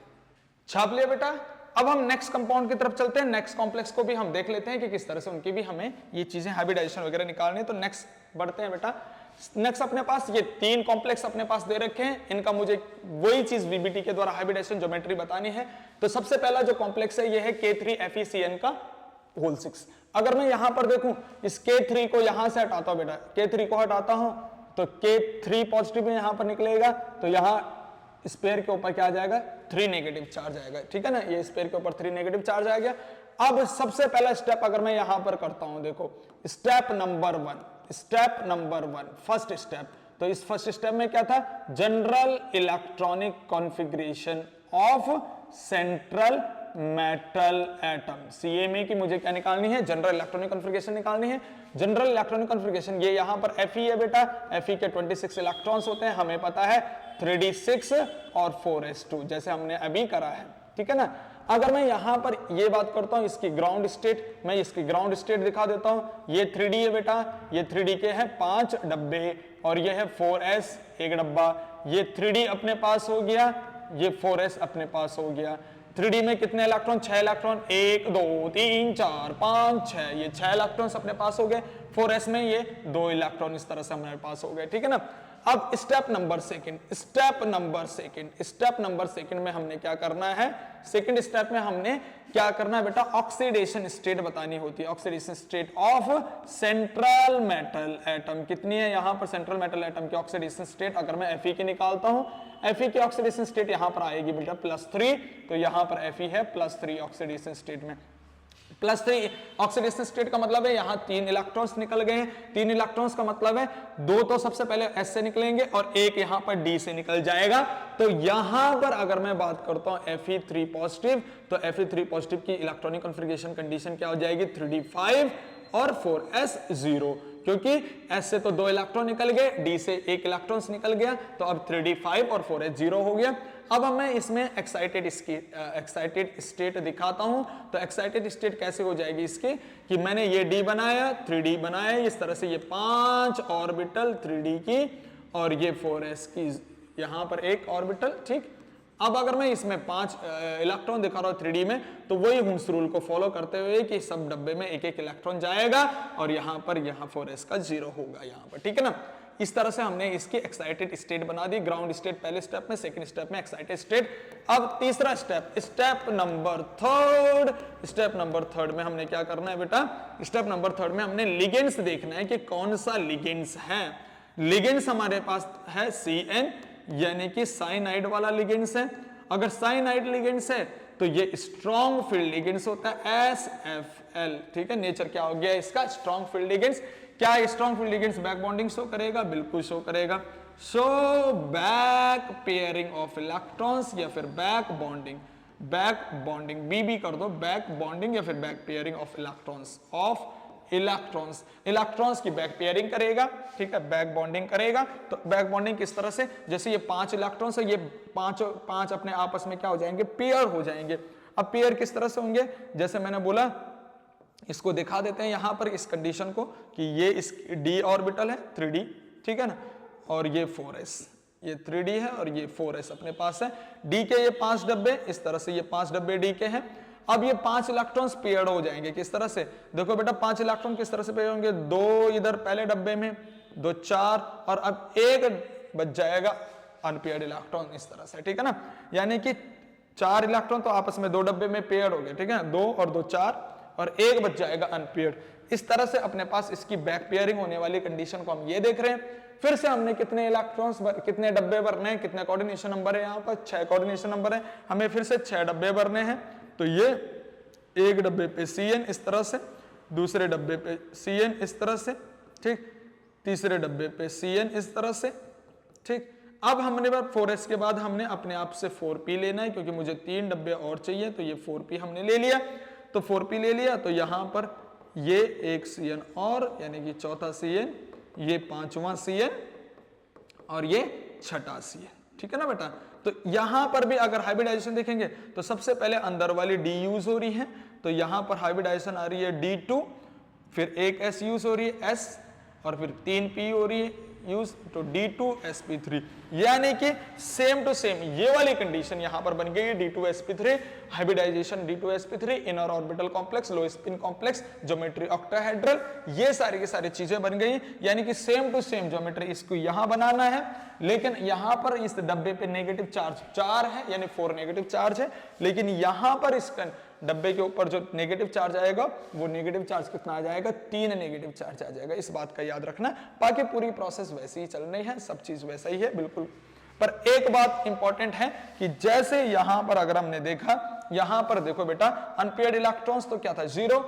छाप लिया बेटा। अब हम नेक्स्ट कंपाउंड की तरफ चलते हैं, नेक्स्ट कॉम्प्लेक्स को भी हम देख लेते हैं कि किस तरह से उनकी भी हमें ये चीजें हाइब्रिडाइजेशन वगैरह निकालनी है। तो नेक्स्ट बढ़ते हैं बेटा। नेक्स्ट अपने पास ये 3 कॉम्प्लेक्स अपने पास दे रखे हैं, इनका मुझे वही चीज वीबीटी के द्वारा हाइब्रिडाइजेशन ज्योमेट्री बतानी है। तो सबसे पहला जो कॉम्प्लेक्स है ये है K3FeCN का होल 6। अगर मैं यहां पर देखूं, इस K3 को यहां से हटाता हूं बेटा, K3 को हटाता हूं तो K3 पॉजिटिव में यहां पर निकलेगा, तो यहां स्पेयर के ऊपर क्या आ जाएगा, 3 नेगेटिव चार्ज आएगा, ठीक है ना। ये स्पेयर के ऊपर 3 नेगेटिव चार्ज आ गया। अब सबसे पहला स्टेप अगर मैं यहां पर करता हूं, देखो स्टेप नंबर 1, फर्स्ट स्टेप। तो इस फर्स्ट स्टेप में क्या था, general electronic configuration of central metal atom. CMA की मुझे क्या निकालनी है, जनरल इलेक्ट्रॉनिक कॉन्फ़िगरेशन निकालनी है। जनरल इलेक्ट्रॉनिक कॉन्फ़िगरेशन ये यहां पर Fe है बेटा, Fe के 26 इलेक्ट्रॉन्स होते हैं, हमें पता है 3d6 और 4s2, जैसे हमने अभी करा है, ठीक है ना। अगर मैं यहां पर ये बात करता हूं इसकी ग्राउंड स्टेट, मैं इसकी ग्राउंड स्टेट दिखा देता हूं। ये 3d है बेटा, ये 3d के हैं 5 डब्बे और ये है 4s 1 डब्बा। ये 3d अपने पास हो गया, ये 4s अपने पास हो गया। 3d में कितने इलेक्ट्रॉन, 6 इलेक्ट्रॉन, 1 2 3 4 5 6, ये 6 इलेक्ट्रॉन्स अपने पास हो गए। 4s में ये 2 इलेक्ट्रॉन इस तरह से हमारे पास हो गए, ठीक है ना। अब स्टेप नंबर सेकंड में हमने क्या करना है, सेकंड स्टेप में हमने क्या करना है बेटा, ऑक्सीडेशन स्टेट बतानी होती है। Oxidation state of central metal atom कितनी है, यहां पर सेंट्रल मेटल एटम की ऑक्सीडेशन स्टेट अगर मैं Fe की निकालता हूं, Fe की ऑक्सीडेशन स्टेट यहां पर आएगी बेटा +3, तो यहां पर Fe है +3 ऑक्सीडेशन स्टेट में। +3 ऑक्सीडेशन स्टेट का मतलब है यहां 3 इलेक्ट्रॉन्स निकल गए हैं। 3 इलेक्ट्रॉन्स का मतलब है 2 तो सबसे पहले S से निकलेंगे और 1 यहां पर D से निकल जाएगा। तो यहां पर अगर मैं बात करता हूं Fe3 पॉजिटिव, तो Fe3 पॉजिटिव की इलेक्ट्रॉनिक कॉन्फ़िगरेशन कंडीशन क्या हो जाएगी, 3d5 और 4s0, क्योंकि S से तो 2 इलेक्ट्रॉन निकल गए, D से 1 इलेक्ट्रॉन्स निकल गया, तो अब 3d5 और 4s0 हो गया। अब मैं इसमें एक्साइटेड स्टेट दिखाता हूं। तो एक्साइटेड स्टेट कैसे हो जाएगी इसकी, कि मैंने ये D बनाया, 3D बनाया, इस तरह से ये 5 ऑर्बिटल 3D की और ये 4s की यहां पर 1 ऑर्बिटल, ठीक। अब अगर मैं इसमें 5 इलेक्ट्रॉन दिखा रहा हूं 3D में, तो वही हुम्स रूल को फॉलो करते हुए कि सब डब्बे में 1-1 इलेक्ट्रॉन जाएगा और यहां 4s का 0 होगा यहां पर, ठीक है ना। इस तरह से हमने इसकी एक्साइटेड स्टेट बना दी, ग्राउंड स्टेट पहले स्टेप में, सेकंड स्टेप में एक्साइटेड स्टेट। अब तीसरा स्टेप, स्टेप नंबर थर्ड में हमने क्या करना है बेटा, स्टेप नंबर थर्ड में हमने लिगेंड्स देखना है कि कौन सा लिगेंड्स है। लिगेंड्स हमारे पास है CN यानी कि साइनाइड वाला लिगेंड्स है। अगर साइनाइड लिगेंड्स है तो ये स्ट्रॉन्ग फील्ड लिगेंड्स होता है SFL, ठीक है। नेचर क्या हो गया इसका, स्ट्रॉन्ग फील्ड लिगेंड्स। क्या strong field ligands back bonding show करेगा, बिल्कुल शो करेगा। Show back pairing of electrons या फिर बैक बॉन्डिंग BB कर दो, बैक बॉन्डिंग या फिर बैक पेयरिंग ऑफ इलेक्ट्रॉन्स की बैक पेयरिंग करेगा, ठीक है, बैक बॉन्डिंग करेगा। तो बैक बॉन्डिंग किस तरह से, जैसे ये 5 इलेक्ट्रॉन्स है, ये पांच अपने आपस में क्या हो जाएंगे, पेयर हो जाएंगे। अब पेयर किस तरह से होंगे, जैसे मैंने बोला, इसको दिखा देते हैं यहां पर इस कंडीशन को कि ये इस d ऑर्बिटल है 3d, ठीक है ना, और ये 4s, ये 3d है और ये 4s अपने पास है। d के ये 5 डब्बे, इस तरह से ये 5 डब्बे d के हैं। अब ये 5 इलेक्ट्रॉन्स पेयर्ड हो जाएंगे, किस तरह से, देखो बेटा 5 इलेक्ट्रॉन किस तरह से पेयर्ड होंगे, 2 इधर पहले डब्बे में, 2 4, और अब एक बच जाएगा अनपेयर्ड इलेक्ट्रॉन, इस तरह से, ठीक है ना। यानी कि 4 इलेक्ट्रॉन तो आपस में 2 डब्बे में पेयर्ड हो गए, ठीक है, 2 और 2 4, और एक बच जाएगा अनपेयर्ड। इस तरह से अपने पास इसकी बैक पेयरिंग होने वाली कंडीशन को हम ये देख रहे हैं। फिर से हमने कितने इलेक्ट्रॉन्स, कितने डब्बे भरने हैं, कितने कोऑर्डिनेशन नंबर है, यहाँ पर 6 कोऑर्डिनेशन नंबर है, हमें फिर से 6 डब्बे भरने हैं। तो ये एक डब्बे पे CN इस तरह से, दूसरे डब्बे पे CN इस तरह से, ठीक, तीसरे डब्बे पे CN इस तरह से, ठीक। अब हमने 4s के बाद हमने अपने आप से 4p लेना है, क्योंकि मुझे 3 डब्बे और चाहिए, तो ये 4p हमने ले लिया। तो 4p ले लिया, तो यहां पर ये एक CN और, यानी कि चौथा CN, ये 5वां CN और ये 6ठा CN, ठीक है ना बेटा। तो यहां पर भी अगर हाइब्रिडाइजेशन देखेंगे तो सबसे पहले अंदर वाली D यूज हो रही है, तो यहां पर हाइब्रिडाइजेशन आ रही है D2, फिर एक S यूज हो रही है S, और फिर 3p हो रही है यूज, तो D2sp3, यानी कि सेम टू सेम ये वाली कंडीशन यहां पर बन गई, D2sp3 hybridisation, D2sp3 inner orbital complex, low spin complex, geometry octahedral, ये सारी की सारी चीजें बन गई। यानी कि सेम टू सेम ज्योमेट्री इसको यहां बनाना है, लेकिन यहां पर इस डब्बे पे नेगेटिव चार्ज 4 है, यानी 4 नेगेटिव चार्ज है, लेकिन यहां पर इस डब्बे के ऊपर जो नेगेटिव चार्ज आएगा वो नेगेटिव चार्ज कितना आ जाएगा, 3 नेगेटिव चार्ज आ जाएगा। इस बात का याद रखना, बाकी पूरी प्रोसेस वैसे ही चल रही है, सब चीज वैसा ही है बिल्कुल। पर एक बात इंपॉर्टेंट है कि जैसे यहां पर अगर हमने देखा, यहां पर देखो बेटा अनपेयर्ड इलेक्ट्रॉन्स तो क्या था, 0,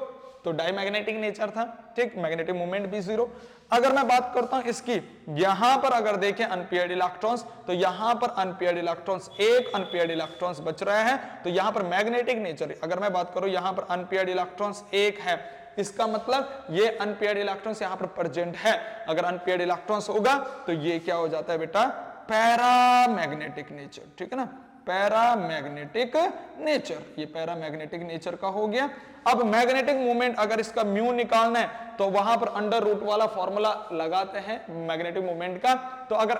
तो डायमैग्नेटिक नेचर था, ठीक, मैग्नेटिक मोमेंट भी 0। अगर मैं बात करता हूं इसकी, यहां पर अगर देखें अनपेयर्ड इलेक्ट्रॉन्स, तो यहां पर अनपेयर्ड इलेक्ट्रॉन्स, एक अनपेयर्ड इलेक्ट्रॉन्स बच रहा है, तो यहां पर मैग्नेटिक नेचर, अगर मैं बात करूं यहां पर अनपेयर्ड इलेक्ट्रॉन्स एक है, इसका मतलब ये अनपेयर्ड इलेक्ट्रॉन्स यहां पर प्रेजेंट है। अगर अनपेयर्ड इलेक्ट्रॉन्स होगा तो ये क्या हो जाता है बेटा, पैरामैग्नेटिक नेचर, ठीक है ना, पैरामैग्नेटिक नेचर, ये पैरामैग्नेटिक नेचर का हो गया। अब मैग्नेटिक मोमेंट अगर इसका म्यू निकालना है तो वहां पर अंडर रूट वाला फॉर्मूला लगाते हैं मैग्नेटिक मोमेंट का, तो अगर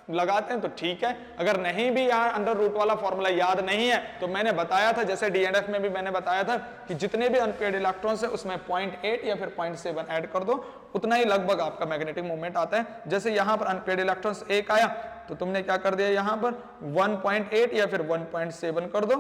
लगाते हैं तो ठीक है, अगर नहीं भी यहाँ अंडर रूट वाला फॉर्मूला याद नहीं है तो मैंने बताया था, जैसे D&F में भी मैंने बताया था कि जितने भी अनपेयर्ड इलेक्ट्रॉन्स है उसमें 0.8 या फिर 0.7 ऐड कर दो, उतना ही लगभग आपका मैग्नेटिक मोमेंट आता है। जैसे यहाँ पर अनपेयर्ड इलेक्ट्रॉन्स 1 आया तो तुमने क्या कर दिया, यहाँ पर 1.8 या फिर 1.7 कर दो,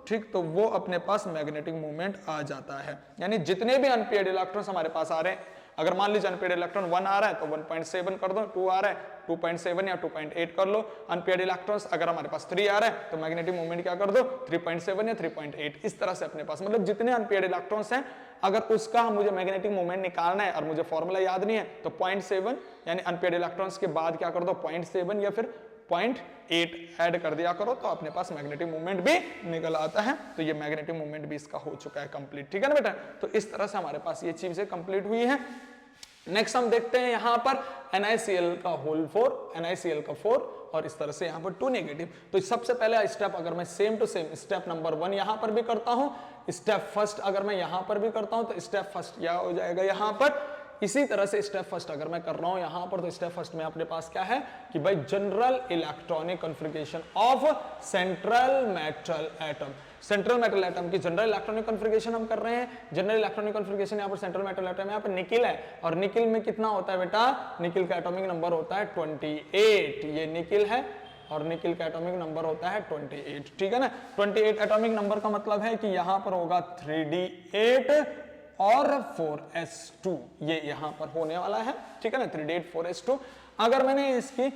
ठीक, तो वो अपने पास मैग्नेटिक मोमेंट आ जाता है। यानी जितने भी अनपेयर्ड इलेक्ट्रॉन्स हमारे पास आ रहे हैं, अगर मान लीजिए अनपेयर्ड इलेक्ट्रॉन 1 आ रहा है तो 1.7 कर दो, 2 आ रहा है 2.7 या 2.8 कर लो, अनपेयर्ड इलेक्ट्रॉन्स अगर हमारे पास 3 आ रहा है तो मैग्नेटिक मोमेंट क्या कर दो, 3.7 या 3.8, इस तरह से अपने पास, मतलब जितने अनपेयर्ड इलेक्ट्रॉन्स हैं अगर उसका मुझे मैग्नेटिक मोमेंट निकालना है और मुझे फॉर्मूला याद नहीं है तो 0.7 यानी अनपेयर्ड इलेक्ट्रॉन्स के बाद क्या कर दो, 0.7 या फिर 0.8 ऐड कर दिया करो, तो अपने पास मैग्नेटिक मूवमेंट भी निकल आता है। तो ये मैग्नेटिक मूवमेंट भी इसका हो चुका है कंप्लीट, ठीक है ना बेटा। तो इस तरह से हमारे पास ये चीजें कंप्लीट हुई है। नेक्स्ट हम देखते हैं यहां पर NiCl का होल 4, NiCl का 4 और इस तरह से यहां पर 2 नेगेटिव। तो सबसे पहला स्टेप अगर मैं same to same step number 1 यहां पर भी करता हूं, स्टेप फर्स्ट अगर मैं यहां पर भी करता हूं तो स्टेप फर्स्ट क्या हो जाएगा, यहां पर इसी तरह से स्टेप फर्स्ट अगर मैं कर रहा हूं यहां पर, तो स्टेप फर्स्ट में अपने पास क्या है कि भाई general electronic configuration of central metal atom, central metal atom की जनरल इलेक्ट्रॉनिक कॉन्फ़िगरेशन हम कर रहे हैं। जनरल इलेक्ट्रॉनिक कॉन्फ़िगरेशन यहाँ पर सेंट्रल मेटल एटम, यहाँ पर निकिल है और निकिल में कितना होता है बेटा, निकिल का एटॉमिक नंबर होता है 28, ये निकिल है और निकिल का एटॉमिक नंबर होता है 28, ठीक है ना। 28 एटॉमिक नंबर का मतलब है कि यहां पर होगा 3d8 और 4s2, ये यहां पर होने वाला है, ठीक है ना, 3d8 4s2। अगर मैंने इसकी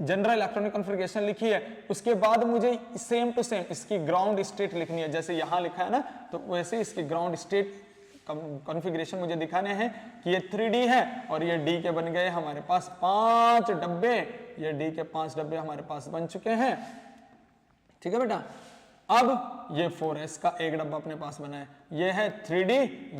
जनरल इलेक्ट्रॉनिक कॉन्फ़िगरेशन लिखी है, उसके बाद मुझे सेम टू सेम इसकी ग्राउंड स्टेट लिखनी है, जैसे यहां लिखा है ना, तो वैसे इसकी ग्राउंड स्टेट कॉन्फ़िगरेशन मुझे दिखाने हैं कि ये 3D है और ये D के बन गए हमारे पास 5 डब्बे, ये D के 5 डब्बे हमारे पास बन चुके हैं, ठीक है बेटा। अब ये 4s का एक डब्बा अपने पास बना है, ये है 3D,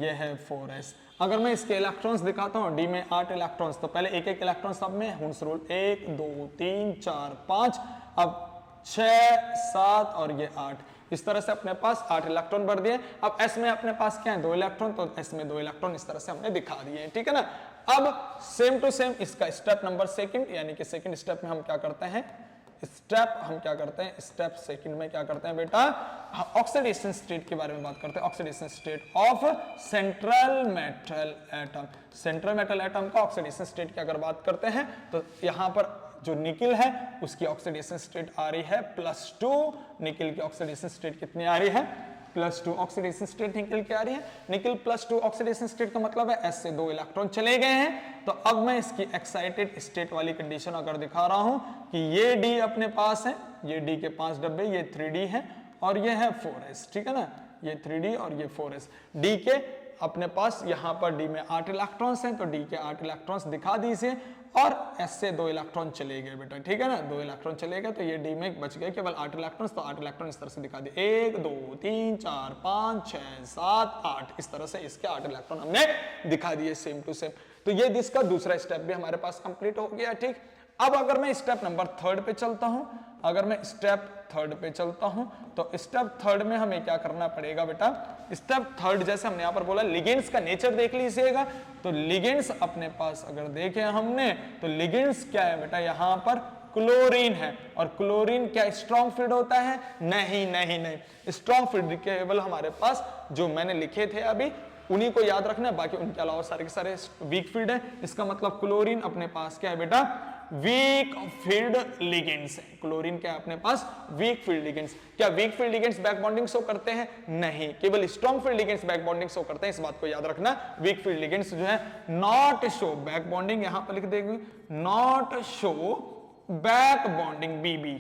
ये है 4s। अगर मैं इसके इलेक्ट्रॉन्स दिखाता हूँ, D में 8 इलेक्ट्रॉन्स, तो पहले एक एक इलेक्ट्रॉन सब में हुंस रूल 1 2 3 4 5, अब 6 7 और ये 8, इस तरह से अपने पास 8 इलेक्ट्रॉन भर दिए। अब s में अपने पास क्या है 2 इलेक्ट्रॉन, तो s में 2 इलेक्ट्रॉन इस तरह से हमने दिखा दिए, ठीक है ना। अब सेम टू सेम इसका स्टेप नंबर सेकंड, यानी कि सेकंड स्टेप में हम क्या करते हैं, स्टेप सेकंड में क्या करते हैं बेटा, ऑक्सीडेशन स्टेट के बारे में बात करते हैं। Oxidation state of central metal atom, central metal atom का ऑक्सीडेशन स्टेट की अगर बात करते हैं, तो यहां पर जो निकिल है उसकी ऑक्सीडेशन स्टेट आ रही है +2, निकिल की ऑक्सीडेशन स्टेट कितनी आ रही है, +2 ऑक्सीडेशन स्टेट निकिल की आ रही है। निकिल +2 ऑक्सीडेशन स्टेट का मतलब है s से 2 इलेक्ट्रॉन चले गए हैं। तो अब मैं इसकी एक्साइटेड स्टेट वाली कंडीशन अगर दिखा रहा हूं कि ये D अपने पास है, ये D के 5 डब्बे, ये 3D है और ये है 4s, ठीक है ना, ये 3D और ये 4s। D के अपने पास यहाँ पर D में 8 इलेक्ट्रॉन्स हैं, तो D के 8 इलेक्ट्रॉन्स दिखा दीजिए और S से 2 इलेक्ट्रॉन चले गए बेटा, ठीक है ना, 2 इलेक्ट्रॉन चले गए, तो ये D में बच गए केवल 8 इलेक्ट्रॉन्स, तो 8 इलेक्ट्रॉन इस तरह से दिखा दिए, 1 2 3 4 5 6 7 8, इस तरह से इसके 8 इलेक्ट्रॉन हमने दिखा दिए सेम टू सेम। तो ये इसका दूसरा स्टेप भी हमारे पास कंप्लीट हो गया, ठीक। अब अगर मैं स्टेप नंबर 3 पे चलता हूं, अगर मैं स्टेप 3 पे चलता हूं, तो स्टेप 3 में हमें क्या करना पड़ेगा बेटा, स्टेप 3 जैसे हमने यहां पर बोला लिगेंड्स का नेचर देख लीजिएगा। तो लिगेंड्स अपने पास अगर देखे हमने, तो लिगेंड्स क्या है बेटा, यहां पर क्लोरीन है, और क्लोरीन क्या स्ट्रॉन्ग फील्ड होता है, नहीं नहीं नहीं, स्ट्रॉन्ग फील्ड केवल हमारे पास जो मैंने लिखे थे अभी उन्हीं को याद रखना है, बाकी उनके अलावा सारे के सारे वीक फील्ड है। इसका मतलब क्लोरीन अपने पास क्या है बेटा, वीक फील्ड लिगेंड्स है। क्लोरीन क्या है अपने पास, वीक फील्ड लिगेंड्स। क्या weak field ligands back bonding show करते हैं, नहीं, केवल strong field ligands back bonding show करते हैं, इस बात को याद रखना। वीक फील्ड लिगेंड्स जो है नॉट शो बैक बॉन्डिंग, यहां पर लिख देंगे not show back bonding, BB,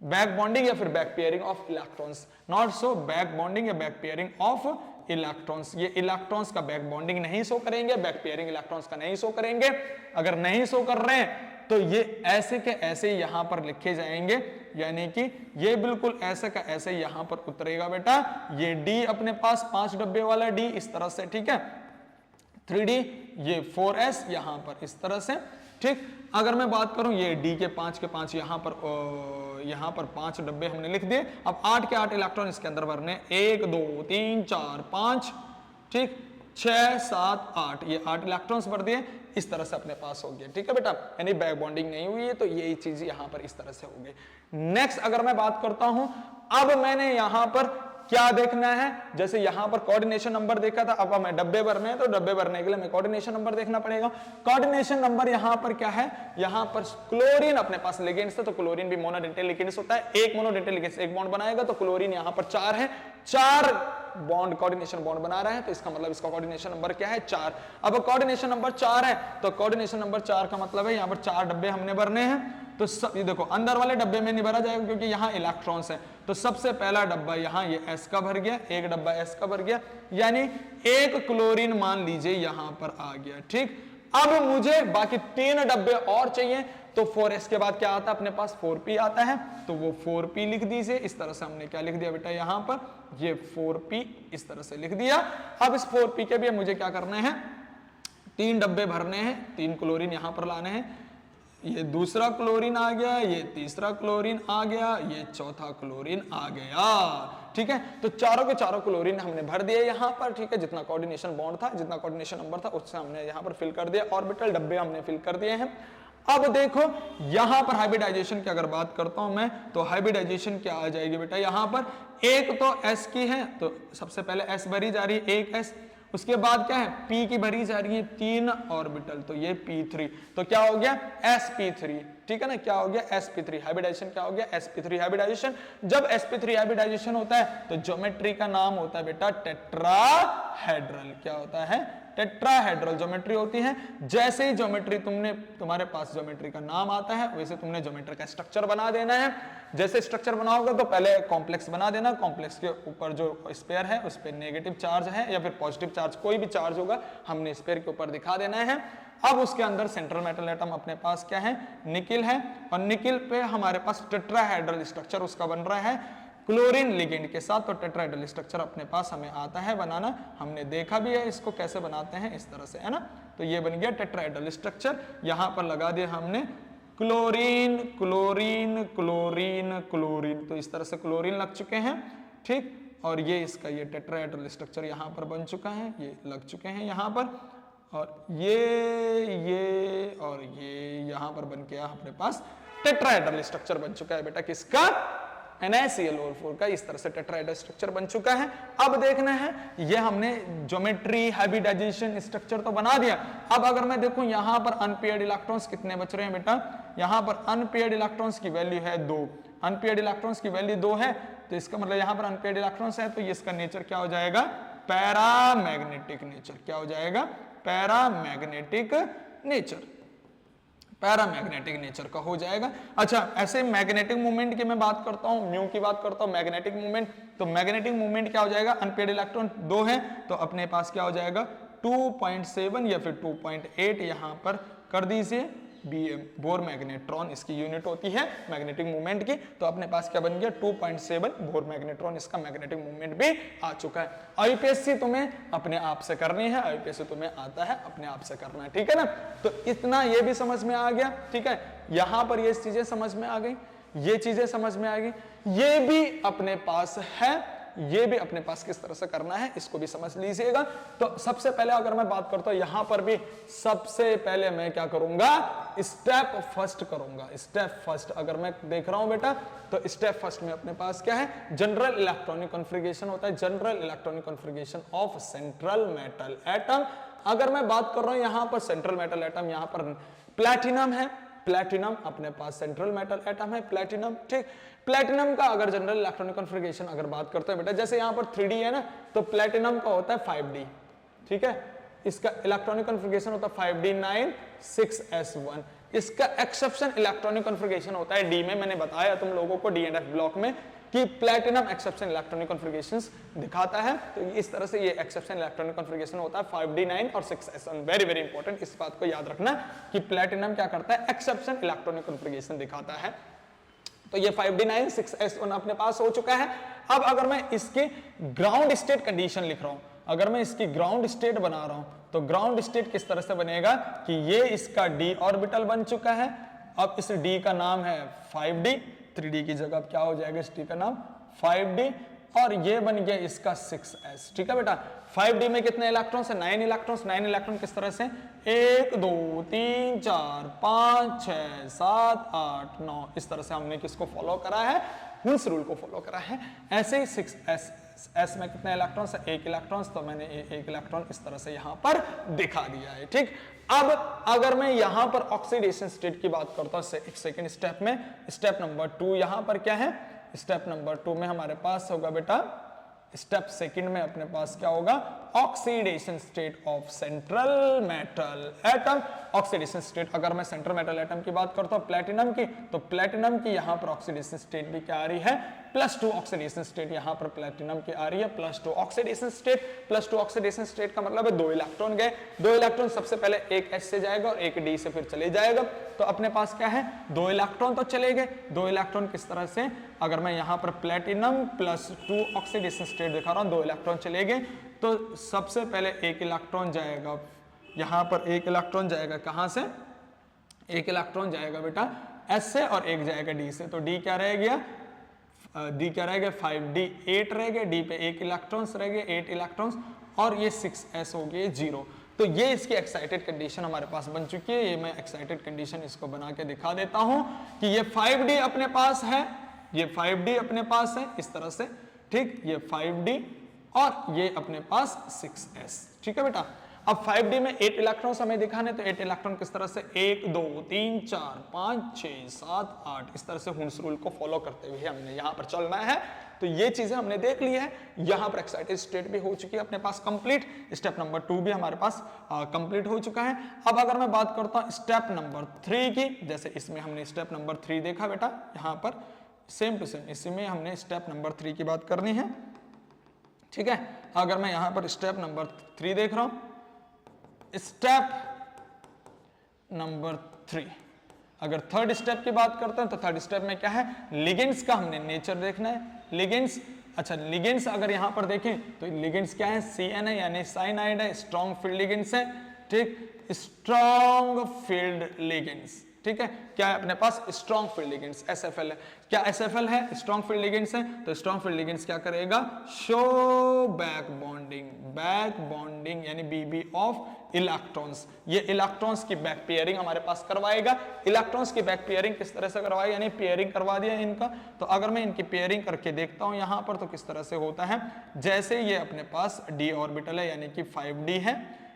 back bonding या फिर back pairing of electrons, not show back bonding या बैक पेयरिंग ऑफ इलेक्ट्रॉन्स। ये इलेक्ट्रॉन्स का बैक बॉन्डिंग नहीं शो करेंगे, बैक पेयरिंग इलेक्ट्रॉन्स का नहीं शो करेंगे। अगर नहीं शो कर रहे हैं तो ये ऐसे के ऐसे यहां पर लिखे जाएंगे, यानी कि ये बिल्कुल ऐसे का ऐसे यहां पर उतरेगा बेटा। ये D अपने पास 5 डब्बे वाला D इस तरह से, ठीक है, 3D, ये 4s यहां पर इस तरह से, ठीक। अगर मैं बात करूं ये D के 5 के 5 यहां पर 5 डब्बे हमने लिख दिए। अब 8 के 8 इलेक्ट्रॉन इसके अंदर भरने, 1 2 3 4 5, ठीक, 6 7 8, ये 8 इलेक्ट्रॉन्स भर दिए, इस तरह से अपने पास हो गया, ठीक है बेटा। यानी बैक बॉन्डिंग नहीं हुई है, तो यही चीज यहां पर इस तरह से हो गई। नेक्स्ट अगर मैं बात करता हूं, अब मैंने यहां पर क्या देखना है, जैसे यहां पर कोऑर्डिनेशन नंबर देखा था, अब हमें डब्बे भरने हैं, तो डब्बे भरने के लिए हमें कोऑर्डिनेशन नंबर देखना पड़ेगा। कोऑर्डिनेशन नंबर यहां पर क्या है, यहां पर क्लोरीन अपने पास लिगेंड्स है, तो क्लोरीन भी मोनोडेंटल लिगेंड्स होता है, एक मोनोडेंटल लिगेंड्स एक बॉन्ड बनाएगा, तो क्लोरीन यहां पर 4 है, 4 बॉन्ड कोऑर्डिनेशन बॉन्ड बना रहा है, तो इसका मतलब इसका कोऑर्डिनेशन नंबर क्या है, 4। अब कोऑर्डिनेशन नंबर 4 है, तो कोऑर्डिनेशन नंबर 4 का मतलब है यहां पर 4 डब्बे हमने भरने हैं। तो ये देखो अंदर वाले डब्बे में नहीं भरा जाएगा क्योंकि यहाँ इलेक्ट्रॉन्स है, तो सबसे पहला डब्बा यहाँ ये S का भर गया, एक डब्बा S का भर गया, यानी एक क्लोरीन मान लीजिए यहाँ पर आ गया, ठीक। अब मुझे बाकी 3 डब्बे और चाहिए, तो 4s के बाद क्या आता है अपने पास, 4p आता है, तो वो 4p लिख दीजिए। इस तरह से हमने क्या लिख दिया बेटा, यहाँ पर ये 4p इस तरह से लिख दिया। अब इस 4p के भी मुझे क्या करने हैं, 3 डब्बे भरने हैं, 3 क्लोरीन यहाँ पर लाने हैं, ये दूसरा क्लोरीन आ गया, ये तीसरा क्लोरीन आ गया, ये चौथा क्लोरीन आ गया, ठीक है। तो चारों के चारों क्लोरीन हमने भर दिए यहाँ पर, ठीक है। जितना कोऑर्डिनेशन बॉन्ड था, जितना कोऑर्डिनेशन नंबर था, उससे हमने यहाँ पर फिल कर दिया। ऑर्बिटल डब्बे हमने फिल कर दिए हैं। अब देखो यहां पर हाइब्रिडाइजेशन की अगर बात करता हूं मैं, तो हाइब्रिडाइजेशन क्या आ जाएगी बेटा, यहां पर एक तो s की है, तो सबसे पहले s भरी जा रही है, एक s, उसके बाद क्या है p की भरी जा रही है 3 ऑर्बिटल, तो ये p3, तो क्या हो गया sp3, ठीक है ना, क्या हो गया sp3। हाइब्रिडाइजेशन क्या हो गया sp3 हाइब्रिडाइजेशन। जब sp3 हाइब्रिडाइजेशन होता है तो ज्योमेट्री का नाम होता है बेटा टेट्राहेड्रल। क्या होता है, टेट्राहेड्रल ज्योमेट्री होती है। जैसे ही ज्योमेट्री तुम्हारे पास ज्योमेट्री का नाम आता है, वैसे तुमने ज्योमेट्री का स्ट्रक्चर बना देना है। जैसे स्ट्रक्चर बनाओगे तो पहले कॉम्प्लेक्स बना देना, कॉम्प्लेक्स के ऊपर जो स्फीयर है उस पर नेगेटिव चार्ज है या फिर पॉजिटिव चार्ज, कोई भी चार्ज होगा हमने स्फीयर के ऊपर दिखा देना है। अब उसके अंदर सेंट्रल मेटल एटम अपने पास क्या है, निकिल है, और निकिल पे हमारे पास टेट्राहेड्रल स्ट्रक्चर उसका बन रहा है क्लोरीन लिगेंड के साथ। तो टेट्राहेड्रल स्ट्रक्चर अपने पास हमें आता है बनाना, हमने देखा भी है इसको कैसे बनाते हैं, इस तरह से, है ना। तो ये बन गया टेट्राहेड्रल स्ट्रक्चर। यहां पर लगा दिया हमने क्लोरीन क्लोरीन क्लोरीन क्लोरीन, तो इस तरह से क्लोरीन लग चुके हैं, ठीक। और ये इसका ये टेट्राहेड्रल स्ट्रक्चर यहां पर बन चुका है, ये लग चुके हैं यहां पर, और ये और ये यहां पर बन गया अपने पास टेट्राहेड्रल स्ट्रक्चर बन चुका है बेटा, किसका, NaClO4 का। इस तरह से टेट्राहेड्रल स्ट्रक्चर बन चुका है। अब देखना है, ये हमने ज्योमेट्री हाइब्रिडाइजेशन स्ट्रक्चर तो बना दिया। अब अगर मैं देखूं यहां पर अनपेयर्ड इलेक्ट्रॉन्स कितने बच रहे हैं बेटा, यहां पर अनपेयर्ड इलेक्ट्रॉन्स की वैल्यू है 2, अनपेयर्ड इलेक्ट्रॉन्स की वैल्यू 2 है, तो इसका मतलब यहां पर अनपेयर्ड इलेक्ट्रॉन्स है, तो इसका नेचर क्या हो जाएगा, पैरामैग्नेटिक नेचर। क्या हो जाएगा, पैरामैग्नेटिक नेचर, पैरामैग्नेटिक नेचर का हो जाएगा। अच्छा, ऐसे मैग्नेटिक मूवमेंट की मैं बात करता हूं, म्यू की बात करता हूं, मैग्नेटिक मूवमेंट, तो मैग्नेटिक मूवमेंट क्या हो जाएगा, अनपेयर्ड इलेक्ट्रॉन 2 है, तो अपने पास क्या हो जाएगा 2.7 या फिर 2.8 यहां पर कर दीजिए, BM बोर मैग्नेट्रॉन इसकी यूनिट होती है मैग्नेटिक मूवमेंट की। तो अपने पास क्या बन गया 2.7 बोर मैग्नेट्रॉन, इसका मैग्नेटिक मूवमेंट भी आ चुका है। IUPAC तुम्हें अपने आप से करनी है, IUPAC तुम्हें आता है अपने आप से करना है, ठीक है ना। तो इतना ये भी समझ में आ गया, ठीक है। यहां पर ये चीजें समझ में आ गई, ये चीजें समझ में आ गई, ये भी अपने पास है, ये भी अपने पास किस तरह से करना है इसको भी समझ लीजिएगा। तो सबसे पहले अगर मैं बात करता हूं यहां पर भी, सबसे पहले मैं क्या करूंगा, स्टेप फर्स्ट करूंगा। स्टेप फर्स्ट अगर मैं देख रहा हूं बेटा, तो स्टेप फर्स्ट में अपने पास क्या है, जनरल इलेक्ट्रॉनिक कॉन्फ़िगरेशन होता है, general electronic configuration of central metal atom. अगर मैं बात कर रहा हूं यहां पर सेंट्रल मेटल एटम, यहां पर प्लैटिनम है, प्लैटिनम अपने पास सेंट्रल मेटल एटम है, प्लैटिनम, ठीक। प्लैटिनम का अगर जनरल इलेक्ट्रॉनिक कॉन्फ़िगरेशन अगर बात करते हैं बेटा, जैसे यहां पर 3D है ना, तो प्लैटिनम का होता है 5D, ठीक है। इसका इलेक्ट्रॉनिक कॉन्फ़िगरेशन होता है 5D9 6s1। इसका एक्सेप्शन इलेक्ट्रॉनिक कॉन्फ़िगरेशन होता है D में, मैंने बताया तुम लोगों को D&F ब्लॉक में कि प्लैटिनम एक्सेप्शन इलेक्ट्रॉनिक कॉन्फ़िगरेशंस दिखाता है। तो इस तरह से ये एक्सेप्शन इलेक्ट्रॉनिक कॉन्फ़िगरेशन होता है 5D9 और 6s1। वेरी वेरी इंपॉर्टेंट, इस बात को याद रखना कि प्लैटिनम क्या करता है, एक्सेप्शन इलेक्ट्रॉनिक कॉन्फ़िगरेशन दिखाता है। तो ये 5D9 6s1 अपने पास हो चुका है। अब अगर मैं इसके ग्राउंड स्टेट कंडीशन लिख रहा हूं, अगर मैं इसकी ग्राउंड स्टेट बना रहा हूं, तो ग्राउंड स्टेट किस तरह से बनेगा कि ये इसका d ऑर्बिटल बन चुका है। अब इस d का नाम है 5D, 3D की जगह क्या हो जाएगा, इस d का नाम 5D, और ये बन गया इसका 6s, ठीक है बेटा। 5D में कितने इलेक्ट्रॉन्स है, 9 इलेक्ट्रॉन्स। 9 इलेक्ट्रॉन किस तरह से, 1 2 3 4 5 6 7 8 9, इस तरह से हमने किसको फॉलो करा है, हुन्स रूल को फॉलो करा है। ऐसे ही 6s में कितने इलेक्ट्रॉन्स है, 1 इलेक्ट्रॉन्स, तो मैंने 1 इलेक्ट्रॉन इस तरह से यहां पर दिखा दिया है, ठीक। अब अगर मैं यहां पर ऑक्सीडेशन स्टेट की बात करता हूं सेकंड स्टेप में, स्टेप नंबर 2 यहां पर क्या है, स्टेप नंबर 2 में हमारे पास होगा बेटा, स्टेप सेकंड में अपने पास क्या होगा, oxidation state of central metal atom. Oxidation state अगर मैं सेंट्रल मेटल एटम की बात करता हूं प्लैटिनम की, तो प्लैटिनम की यहां पर ऑक्सीडेशन स्टेट भी क्या आ रही है, +2 ऑक्सीडेशन स्टेट यहां पर प्लैटिनम की आ रही है, +2 ऑक्सीडेशन स्टेट। +2 ऑक्सीडेशन स्टेट का मतलब है 2 इलेक्ट्रॉन गए, 2 इलेक्ट्रॉन सबसे पहले एक H से जाएगा और एक D से फिर चले जाएगा। तो अपने पास क्या है, 2 इलेक्ट्रॉन तो चले गए। 2 इलेक्ट्रॉन किस तरह से, अगर मैं यहां पर प्लैटिनम +2 ऑक्सीडेशन स्टेट दिखा रहा हूं, 2 इलेक्ट्रॉन चले गए, तो सबसे पहले एक इलेक्ट्रॉन जाएगा यहां पर, एक इलेक्ट्रॉन जाएगा कहां से, एक इलेक्ट्रॉन जाएगा बेटा S से और एक जाएगा D से। तो D क्या रह गया, डी क्या रह गए 5d 8 रह गए, डी पे 1 इलेक्ट्रॉन्स रह गए 8 इलेक्ट्रॉन्स, और ये 6s हो गए 0। तो ये इसकी एक्साइटेड कंडीशन हमारे पास बन चुकी है। ये मैं एक्साइटेड कंडीशन इसको बना के दिखा देता हूं कि ये 5d अपने पास है, ये 5d अपने पास है इस तरह से, ठीक, ये 5d और ये अपने पास 6s, ठीक है बेटा। अब 5d में 8 इलेक्ट्रॉन्स हमें दिखाने, तो 8 इलेक्ट्रॉन किस तरह से 1 2 3 4 5 6 7 8 इस तरह से हुंस रूल को फॉलो करते हुए हमने यहाँ पर चलना है। तो ये चीजें हमने देख ली है। यहाँ पर एक्साइटेड स्टेट भी हो चुकी है अपने पास कंप्लीट, स्टेप नंबर 2 भी हमारे पास कंप्लीट हो चुका है। अब अगर मैं बात करता हूँ स्टेप नंबर 3 की, जैसे इसमें हमने स्टेप नंबर 3 देखा बेटा, यहाँ पर सेम टू सेम इसमें हमने स्टेप नंबर 3 की बात करनी है, ठीक है। अगर मैं यहाँ पर स्टेप नंबर 3 देख रहा हूँ, स्टेप नंबर 3, अगर थर्ड स्टेप की बात करते हैं तो थर्ड स्टेप में क्या है, लिगेंड्स का हमने नेचर देखना है। लिगेंड्स, अच्छा लिगेंड्स अगर यहां पर देखें तो लिगेंड्स क्या है, CN है यानी साइनाइड है, स्ट्रॉन्ग फील्ड लिगेंड्स है, ठीक, स्ट्रॉन्ग फील्ड लिगेंड्स, ठीक है। क्या है अपने पास, स्ट्रॉन्ग फील्ड लिगेंड्स, SFL है। क्या SFL है, स्ट्रॉन्ग फील्ड लिगेंड्स है, तो स्ट्रॉन्ग फील्ड लिगेंड्स क्या करेगा, शो बैक बॉन्डिंग यानी BB ऑफ इलेक्ट्रॉन्स, ये इलेक्ट्रॉन्स की बैक पेयरिंग हमारे पास करवाएगा। इलेक्ट्रॉन्स की बैक पेयरिंग किस तरह से करवाएगा, यानी पेयरिंग करवा दिया इनका। तो अगर मैं इनकी पेयरिंग करके देखता हूं यहां पर, तो किस तरह से होता है, जैसे ये अपने पास d ऑर्बिटल है यानी कि 5d है,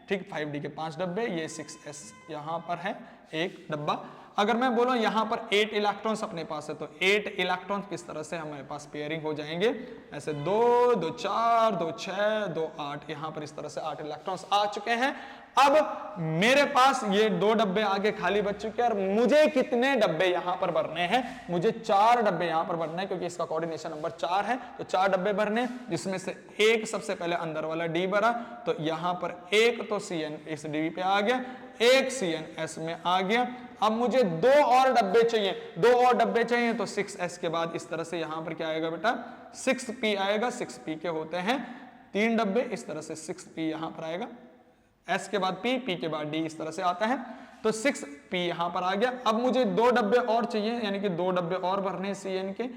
ठीक, 5d के 5 डब्बे, ये 6s यहां पर है एक डब्बा। अगर मैं बोलूं यहां पर 8 इलेक्ट्रॉन्स अपने पास है, तो 8 इलेक्ट्रॉन्स किस तरह से हमारे पास पेयरिंग हो जाएंगे, ऐसे 2 2 4 2 6 2 8, यहां पर इस तरह से 8 इलेक्ट्रॉन्स आ चुके हैं। अब मेरे पास ये 2 डब्बे आगे खाली बच चुके हैं, और मुझे कितने डब्बे यहां पर भरने हैं, मुझे 4 डब्बे यहां पर भरने हैं, क्योंकि इसका कोऑर्डिनेशन नंबर 4 है, तो 4 डब्बे भरने, जिसमें से एक सबसे पहले अंदर वाला डी भरा, तो यहां पर एक तो CN इस डी पे आ गया, एक CN S में आ गया। अब मुझे 2 और डब्बे चाहिए, 2 और डब्बे चाहिए, तो 6s के बाद इस तरह से यहां पर क्या आएगा बेटा, 6p आएगा। 6p के होते हैं 3 डब्बे, इस तरह से 6p यहां पर आएगा, S के बाद P के बाद D इस तरह से आता है, तो 6p यहां पर आ गया। अब मुझे 2 डब्बे और चाहिए, यानी कि 2 डब्बे और भरने CN के,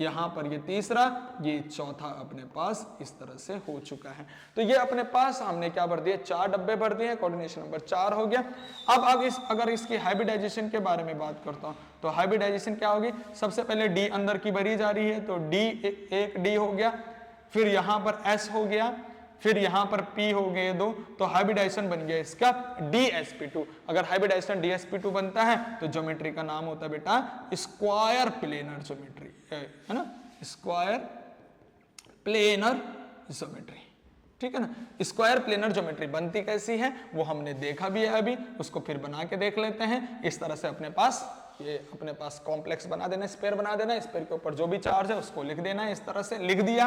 यहां पर ये तीसरा, ये चौथा अपने पास इस तरह से हो चुका है। तो ये अपने पास हमने क्या भर दिया, 4 डब्बे भर दिए, कोऑर्डिनेशन नंबर 4 हो गया। अब अगर इसकी हाइब्रिडाइजेशन के बारे में बात करता हूं, तो हाइब्रिडाइजेशन क्या होगी, सबसे पहले D अंदर की भरी जा रही है, तो D एक D हो गया, फिर यहां पर S हो गया, फिर यहां पर P हो गए 2, तो हाइब्रिडाइजेशन बन गया इसका DsP2। अगर हाइब्रिडाइजेशन DsP2 बनता है तो ज्योमेट्री का नाम होता है बेटा स्क्वायर प्लेनर ज्योमेट्री, है ना, स्क्वायर प्लेनर ज्योमेट्री, ठीक है ना। स्क्वायर प्लेनर ज्योमेट्री बनती कैसी है वो हमने देखा भी है अभी, उसको फिर बना के देख लेते हैं। इस तरह से अपने पास कॉम्प्लेक्स बना देना, स्फीयर बना देना, स्फीयर के ऊपर जो भी चार्ज है उसको लिख देना है, इस तरह से लिख दिया।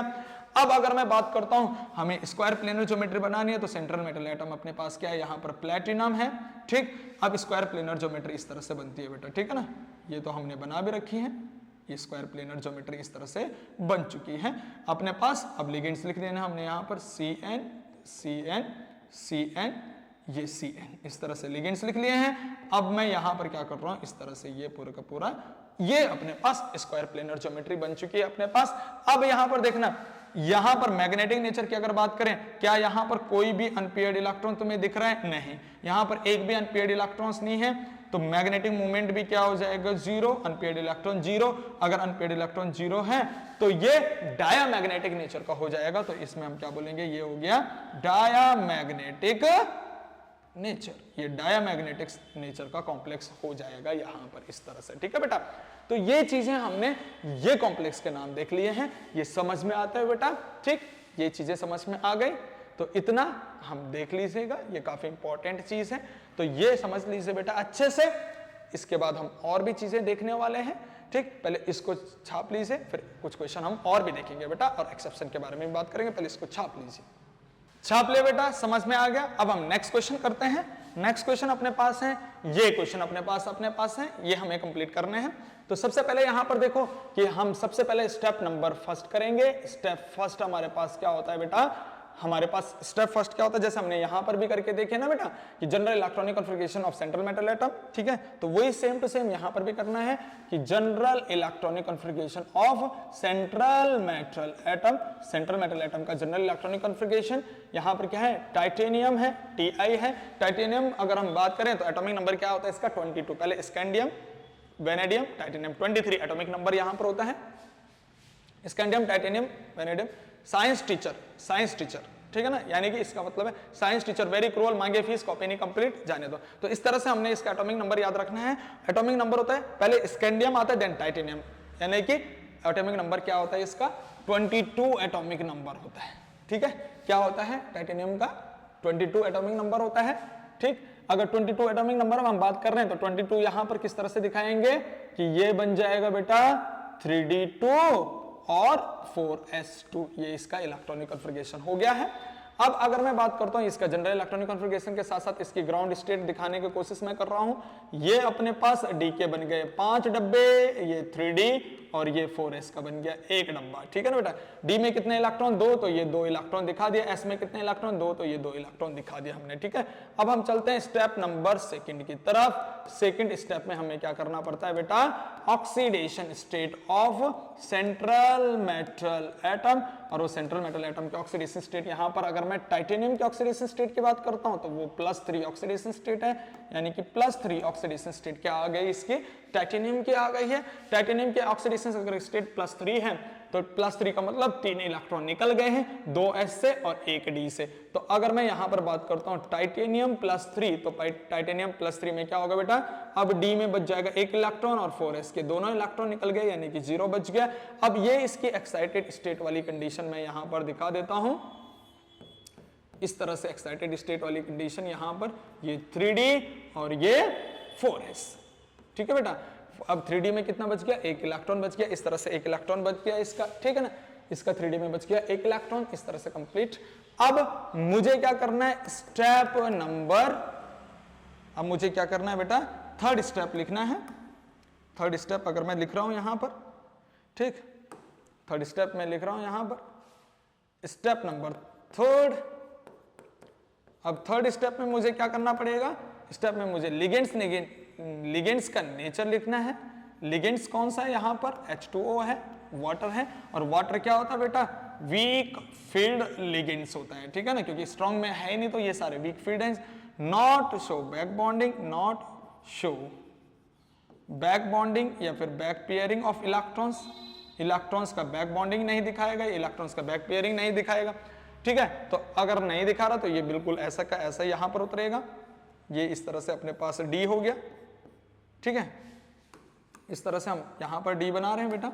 अब अगर मैं बात करता हूं हमें स्क्वायर प्लेनर ज्योमेट्री बनानी है, तो सेंट्रल मेटल एटम अपने पास क्या है, यहां पर प्लैटिनम है, ठीक। अब स्क्वायर प्लेनर ज्योमेट्री इस तरह से बनती है बेटा, ठीक है ना, ये तो हमने बना भी रखी है, ये स्क्वायर प्लेनर ज्योमेट्री इस तरह से बन चुकी है अपने पास। अब लिगेंड्स लिख देना हमने यहां पर CN CN CN, ये CN, इस तरह से लिगेंड्स लिख लिए हैं। अब मैं यहां पर क्या कर रहा हूं, इस तरह से ये पूरा का पूरा ये अपने पास स्क्वायर प्लेनर ज्योमेट्री बन चुकी है अपने पास। अब यहां पर देखना, यहां पर मैग्नेटिक नेचर की अगर बात करें, क्या यहां पर कोई भी अनपेयर्ड इलेक्ट्रॉन तुम्हें दिख रहा है, नहीं, यहां पर एक भी अनपेयर्ड इलेक्ट्रॉन्स नहीं है, तो मैग्नेटिक मूवमेंट भी क्या हो जाएगा, 0, अनपेयर्ड इलेक्ट्रॉन 0। अगर अनपेयर्ड इलेक्ट्रॉन 0 है तो ये डायामैग्नेटिक नेचर का हो जाएगा, तो इसमें हम क्या बोलेंगे, ये हो गया डायामैग्नेटिक नेचर, ये डायामैग्नेटिक नेचर का कॉम्प्लेक्स हो जाएगा यहां पर इस तरह से, ठीक है बेटा। तो ये चीजें हमने ये कॉम्प्लेक्स के नाम देख लिए हैं, ये समझ में आता है बेटा, ठीक, ये चीजें समझ में आ गई, तो इतना हम देख लीजिएगा, ये काफी इंपॉर्टेंट चीज है, तो ये समझ लीजिए बेटा अच्छे से। इसके बाद हम और भी चीजें देखने वाले हैं, ठीक, पहले इसको छाप लीजिए, फिर कुछ क्वेश्चन हम और भी देखेंगे बेटा, और एक्सेप्शन के बारे में भी बात करेंगे, पहले इसको छाप लीजिए। छाप ले बेटा, समझ में आ गया। अब हम नेक्स्ट क्वेश्चन करते हैं। नेक्स्ट क्वेश्चन अपने पास है, ये क्वेश्चन अपने पास है, ये हमें कंप्लीट करने हैं। तो सबसे पहले यहां पर देखो कि हम सबसे पहले स्टेप नंबर फर्स्ट करेंगे। स्टेप फर्स्ट हमारे पास क्या होता है बेटा, हमारे पास स्टेप फर्स्ट क्या होता है, जैसे हमने यहां पर भी करके देखे ना बेटा कि general electronic configuration of central metal atom, ठीक है, तो वही सेम टू सेम यहां पर भी करना है कि general electronic configuration of central metal atom, central metal atom का जनरल इलेक्ट्रॉनिक कॉन्फ़िगरेशन यहां पर क्या है, टाइटेनियम है, Ti है। टाइटेनियम अगर हम बात करें तो एटॉमिक नंबर क्या होता है इसका 22, पहले scandium, vanadium, titanium 23 atomic number यहां पर होता है, scandium, titanium, vanadium. Science teacher, ठीक है ना, यानी कि इसका मतलब है साइंस टीचर वेरी क्रूअल, मांगे फीस, कॉपी नहीं कंप्लीट, जाने दो। तो इस तरह से हमने इसका एटॉमिक नंबर याद रखना है। एटॉमिक नंबर होता है पहले स्कैंडियम आता है देन टाइटेनियम, यानी कि एटॉमिक नंबर क्या होता है इसका 22 एटॉमिक नंबर होता है, ठीक है। क्या होता है टाइटेनियम का 22 एटॉमिक नंबर होता है, ठीक। अगर 22 एटॉमिक नंबर हम बात कर रहे हैं तो 22 यहां पर किस तरह से दिखाएंगे कि ये बन जाएगा बेटा 3d2 और 4s2, ये इसका इलेक्ट्रॉनिक कॉन्फ़िगरेशन हो गया है। अब अगर मैं बात करता हूं इसका जनरल इलेक्ट्रॉनिक कॉन्फ़िगरेशन के साथ साथ इसकी ग्राउंड स्टेट दिखाने की कोशिश मैं कर रहा हूं। ये अपने पास डी के बन गए 5 डब्बे, ये 3d और ये 4s का बन गया 1 डब्बा, ठीक है ना बेटा। डी में कितने इलेक्ट्रॉन 2, तो ये 2 इलेक्ट्रॉन दिखा दिया। एस में कितने इलेक्ट्रॉन 2, तो ये 2 इलेक्ट्रॉन दिखा दिया हमने, ठीक है। अब हम चलते हैं स्टेप नंबर सेकंड की तरफ। सेकंड स्टेप में हमें क्या करना पड़ता है बेटा, oxidation state of central metal atom. और वो सेंट्रल मेटल एटम के ऑक्सीडेशन स्टेट यहां पर अगर मैं टाइटेनियम के ऑक्सीडेशन स्टेट की बात करता हूं तो वो +3 ऑक्सीडेशन स्टेट है, यानी कि +3 ऑक्सीडेशन स्टेट क्या आ गई इसकी, टाइटेनियम की आ गई है। टाइटेनियम के ऑक्सीडेशन अगर स्टेट +3 है तो +3 का मतलब 3 इलेक्ट्रॉन निकल गए हैं, 2 s से और 1 d से। तो अगर मैं यहां पर बात करता हूं टाइटेनियम +3, तो टाइटेनियम +3 में क्या होगा बेटा, अब d में बच जाएगा 1 इलेक्ट्रॉन और 4s के दोनों इलेक्ट्रॉन निकल गए, यानी कि 0 बच गया। अब ये इसकी एक्साइटेड स्टेट वाली कंडीशन मैं यहां पर दिखा देता हूं। इस तरह से एक्साइटेड स्टेट वाली कंडीशन यहां पर ये 3d और ये 4s, ठीक है बेटा। अब 3d में कितना बच गया, 1 इलेक्ट्रॉन बच गया, इस तरह से 1 इलेक्ट्रॉन बच गया इसका, ठीक है ना। इसका 3d में बच गया 1 इलेक्ट्रॉन, इस तरह से कंप्लीट। अब मुझे क्या करना है, स्टेप नंबर, अब मुझे क्या करना है बेटा, थर्ड स्टेप लिखना है। थर्ड स्टेप अगर मैं लिख रहा हूं यहां पर, ठीक, थर्ड स्टेप में लिख रहा हूं यहां पर, स्टेप नंबर थर्ड। अब थर्ड स्टेप में मुझे क्या करना पड़ेगा, स्टेप में मुझे लिगेंड्स का नेचर लिखना है। लिगेंड्स कौन सा है यहां पर, H2O है, वाटर है, और वाटर क्या होता है बेटा, वीक फील्ड लिगेंड्स होता है, ठीक है ना, क्योंकि स्ट्रॉन्ग में है नहीं तो ये सारे वीक फील्ड हैं। Not show back bonding, not show back bonding या फिर back pairing of electrons, electrons का बैक बॉन्डिंग नहीं दिखाएगा, इलेक्ट्रॉन्स का बैक पेयरिंग नहीं दिखाएगा, ठीक है। तो अगर नहीं दिखा रहा तो ये बिल्कुल ऐसा का ऐसा यहां पर उतरेगा, ये इस तरह से अपने पास D हो गया, ठीक है। इस तरह से हम यहां पर D बना रहे हैं बेटा,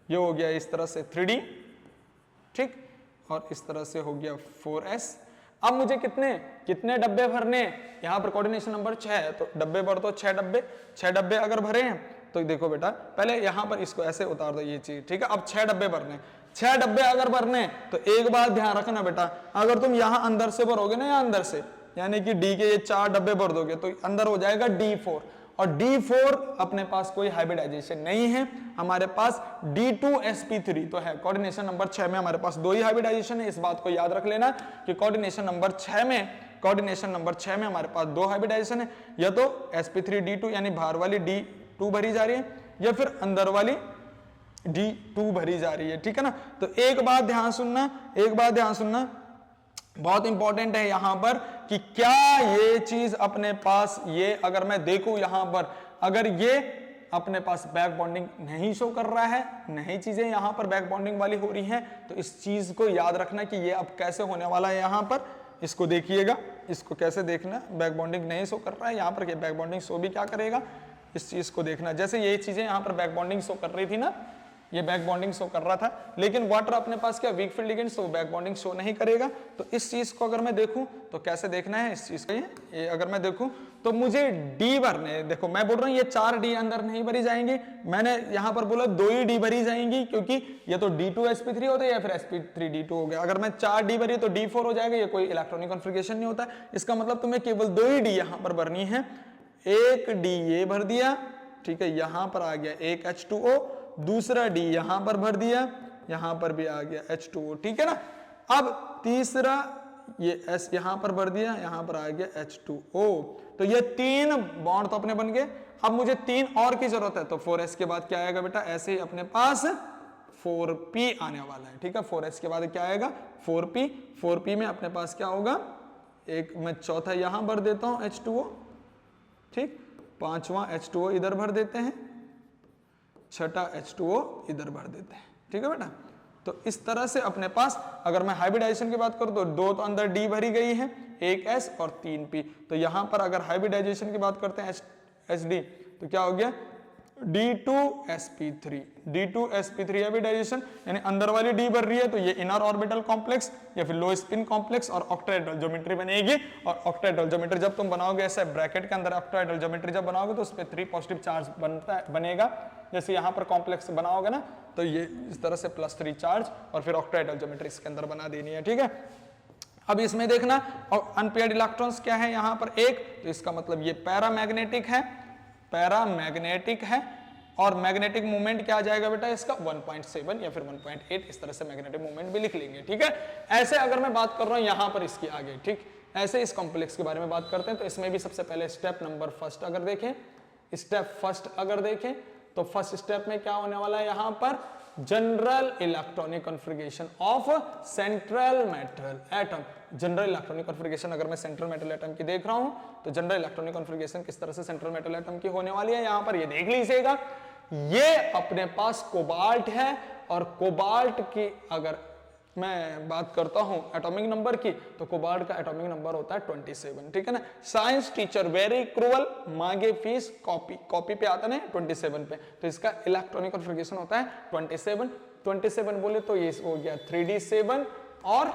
ये हो गया इस तरह से 3D, ठीक, और इस तरह से हो गया 4s। अब मुझे कितने डब्बे भरने, यहां पर कोऑर्डिनेशन नंबर 6 है तो डब्बे भर दो, 6 डब्बे अगर भरे हैं तो देखो बेटा पहले यहां पर इसको ऐसे उतार दो ये चीज, ठीक है। अब 6 डब्बे भरने, 6 डब्बे अगर भरने तो एक बात ध्यान रखना बेटा, अगर तुम यहां अंदर से भरोगे ना, यहां अंदर से, यानी कि D के ये 4 डब्बे भर दोगे तो अंदर हो जाएगा D4, और D4 अपने पास कोई हाइब्रिडाइजेशन नहीं है, हमारे पास D2sp3 तो है। कोऑर्डिनेशन नंबर 6 में हमारे पास 2 ही हाइब्रिडाइजेशन है, इस बात को याद रख लेना कि कोऑर्डिनेशन नंबर 6 में हमारे पास 2 हाइब्रिडाइजेशन है, या तो sp3d2 यानी बाहर वाली D2 भरी जा रही है या फिर अंदर वाली D2 भरी जा रही है, ठीक है ना। तो एक बात ध्यान सुनना बहुत इंपॉर्टेंट है यहां पर कि क्या ये चीज अपने पास, ये अगर मैं देखूं यहां पर, अगर ये अपने पास बैक बॉन्डिंग नहीं शो कर रहा है, नहीं चीजें यहां पर बैक बॉन्डिंग वाली हो रही हैं, तो इस चीज को याद रखना कि ये अब कैसे होने वाला है। यहां पर इसको देखिएगा, इसको कैसे देखना, बैक बॉन्डिंग नहीं शो कर रहा है यहां पर, बैक बॉन्डिंग शो भी क्या करेगा, इस चीज को देखना। जैसे ये चीजें यहां पर बैक बॉन्डिंग शो कर रही थी ना, ये बैक बॉन्डिंग शो कर रहा था, लेकिन वाटर अपने पास क्या weak field ligand, so back bonding show नहीं करेगा। तो इस चीज को अगर मैं देखूं तो कैसे देखना है इस चीज को, ये अगर मैं देखूं तो मुझे D भरने, देखो मैं बोल रहा हूं ये 4 D अंदर नहीं भरी जाएंगी, मैंने यहां पर बोला 2 ही D भरी जाएंगी, क्योंकि ये तो D2sp3 होता है या फिर sp3d2 हो गया। अगर मैं 4 D भरी तो D4 हो जाएगा, ये कोई इलेक्ट्रॉनिक कॉन्फ़िगरेशन नहीं होता, इसका मतलब तुम्हें केवल 2 ही D यहां पर भरनी है। एक D ये भर दिया, ठीक है, यहां पर आ गया एक H2O, दूसरा D यहां पर भर दिया, यहां पर भी आ गया H2O, ठीक है ना। अब तीसरा ये S यहां पर भर दिया, यहां पर आ गया H2O, तो ये 3 बॉन्ड तो अपने बन गए। अब मुझे 3 और की जरूरत है, तो 4s के बाद क्या आएगा बेटा, ऐसे ही अपने पास 4p आने वाला है, ठीक है। 4s के बाद क्या आएगा 4p, 4p में अपने पास क्या होगा, एक मैं चौथा यहां भर देता हूं H2O, ठीक, पांचवा H2O इधर भर देते हैं, छठा H2O इधर भर देते हैं, ठीक है बेटा। तो इस तरह से अपने पास अगर मैं हाइब्रिडाइजेशन की बात करूं तो 2 तो अंदर D भरी गई है, 1 S और 3 P, तो यहां पर अगर हाइब्रिडाइजेशन की बात करते हैं HD, तो क्या हो गया D2sp3, D2sp3 हाइब्रिडाइजेशन, यानी अंदर वाली D भर रही है तो ये इनर ऑर्बिटल कॉम्प्लेक्स या फिर लो स्पिन कॉम्प्लेक्स और ऑक्टाहेड्रल ज्योमेट्री बनेगी। और ऑक्टाहेड्रल ज्योमेट्री जब तुम बनाओगे ऐसे ब्रैकेट के अंदर ऑक्टाहेड्रल ज्योमेट्री जब बनाओगे तो उस पर 3 पॉजिटिव चार्ज बनेगा, जैसे यहाँ पर कॉम्प्लेक्स बनाओगे ना तो ये इस तरह से +3 चार्ज और फिर ऑक्टाहेड्रल ज्योमेट्री इसके अंदर बना देनी है, ठीक है। अब इसमें देखना और अनपेयर्ड इलेक्ट्रॉन्स क्या है यहाँ पर एक, तो इसका मतलब ये पैरामैग्नेटिक है, पैरामैग्नेटिक है, और मैग्नेटिक मूवमेंट क्या आ जाएगा बेटा इसका 1.7 या फिर 1.8, इस तरह से मैग्नेटिक मूवमेंट भी लिख लेंगे, ठीक है। ऐसे अगर मैं बात कर रहा हूं यहां पर इसकी आगे, ठीक, ऐसे इस कॉम्प्लेक्स के बारे में बात करते हैं तो इसमें भी सबसे पहले स्टेप नंबर फर्स्ट अगर देखें, स्टेप फर्स्ट अगर देखें तो फर्स्ट स्टेप में क्या होने वाला है, यहां पर general electronic configuration of central metal atom. General electronic configuration अगर मैं सेंट्रल मेटल एटम की देख रहा हूं तो जनरल इलेक्ट्रॉनिक कॉन्फ़िगरेशन किस तरह से सेंट्रल मेटल एटम की होने वाली है, यहां पर ये देख लीजिएगा। ये अपने पास कोबाल्ट है और कोबाल्ट की अगर मैं बात करता हूं एटॉमिक नंबर की तो कोबाल्ट का एटॉमिक नंबर होता है 27, ठीक है ना। साइंस टीचर वेरी क्रूअल, मांगे फीस कॉपी पे आता है 27 पे, तो इसका इलेक्ट्रॉनिक कॉन्फ़िगरेशन होता है 27 बोले तो ये हो गया 3d7 और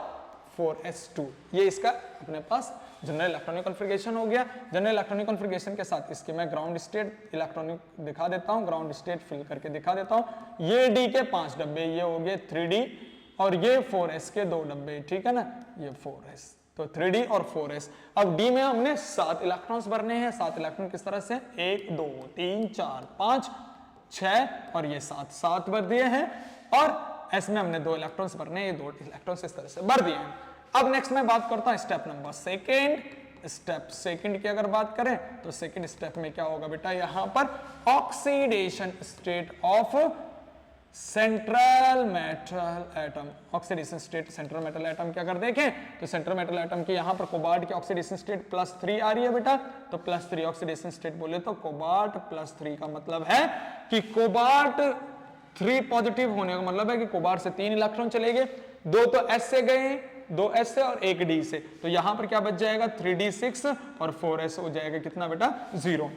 4s2, ये इसका अपने पास जनरल इलेक्ट्रॉनिक कॉन्फ़िगरेशन हो गया। जनरल इलेक्ट्रॉनिक कॉन्फ़िगरेशन के साथ इसके मैं ग्राउंड स्टेट इलेक्ट्रॉनिक दिखा देता हूं, ग्राउंड स्टेट फिल करके दिखा देता हूं। ये D के 5 डब्बे, ये हो गए 3D, और ये 4s के 2 डब्बे, ठीक है ना, ये 4s, तो 3D और 4s। अब D में हमने 7 इलेक्ट्रॉन्स भरने हैं। 7 इलेक्ट्रॉन किस तरह से, 1 2 3 4 5 6 और ये 7 भर दिए हैं, और S में हमने 2 इलेक्ट्रॉन्स भरने हैं, ये 2 इलेक्ट्रॉन्स इस तरह से भर दिए हैं। अब नेक्स्ट मैं बात करता हूं step number second. Step second की अगर बात करें तो सेकंड स्टेप में क्या होगा बेटा, यहां पर oxidation state of central metal atom. Oxidation state central metal atom की अगर देखें तो सेंट्रल मेटल एटम की यहां पर कोबाल्ट की ऑक्सीडेशन स्टेट +3 आ रही है बेटा, तो +3 ऑक्सीडेशन स्टेट बोले तो कोबाल्ट +3 का मतलब है कि कोबाल्ट 3 पॉजिटिव होने का मतलब है कि कोबाल्ट से 3 इलेक्ट्रॉन चले गए, 2 तो S से गए, 2 S से और 1 D से, तो यहां पर क्या बच जाएगा 3d6 और 4s हो जाएगा कितना बेटा 0,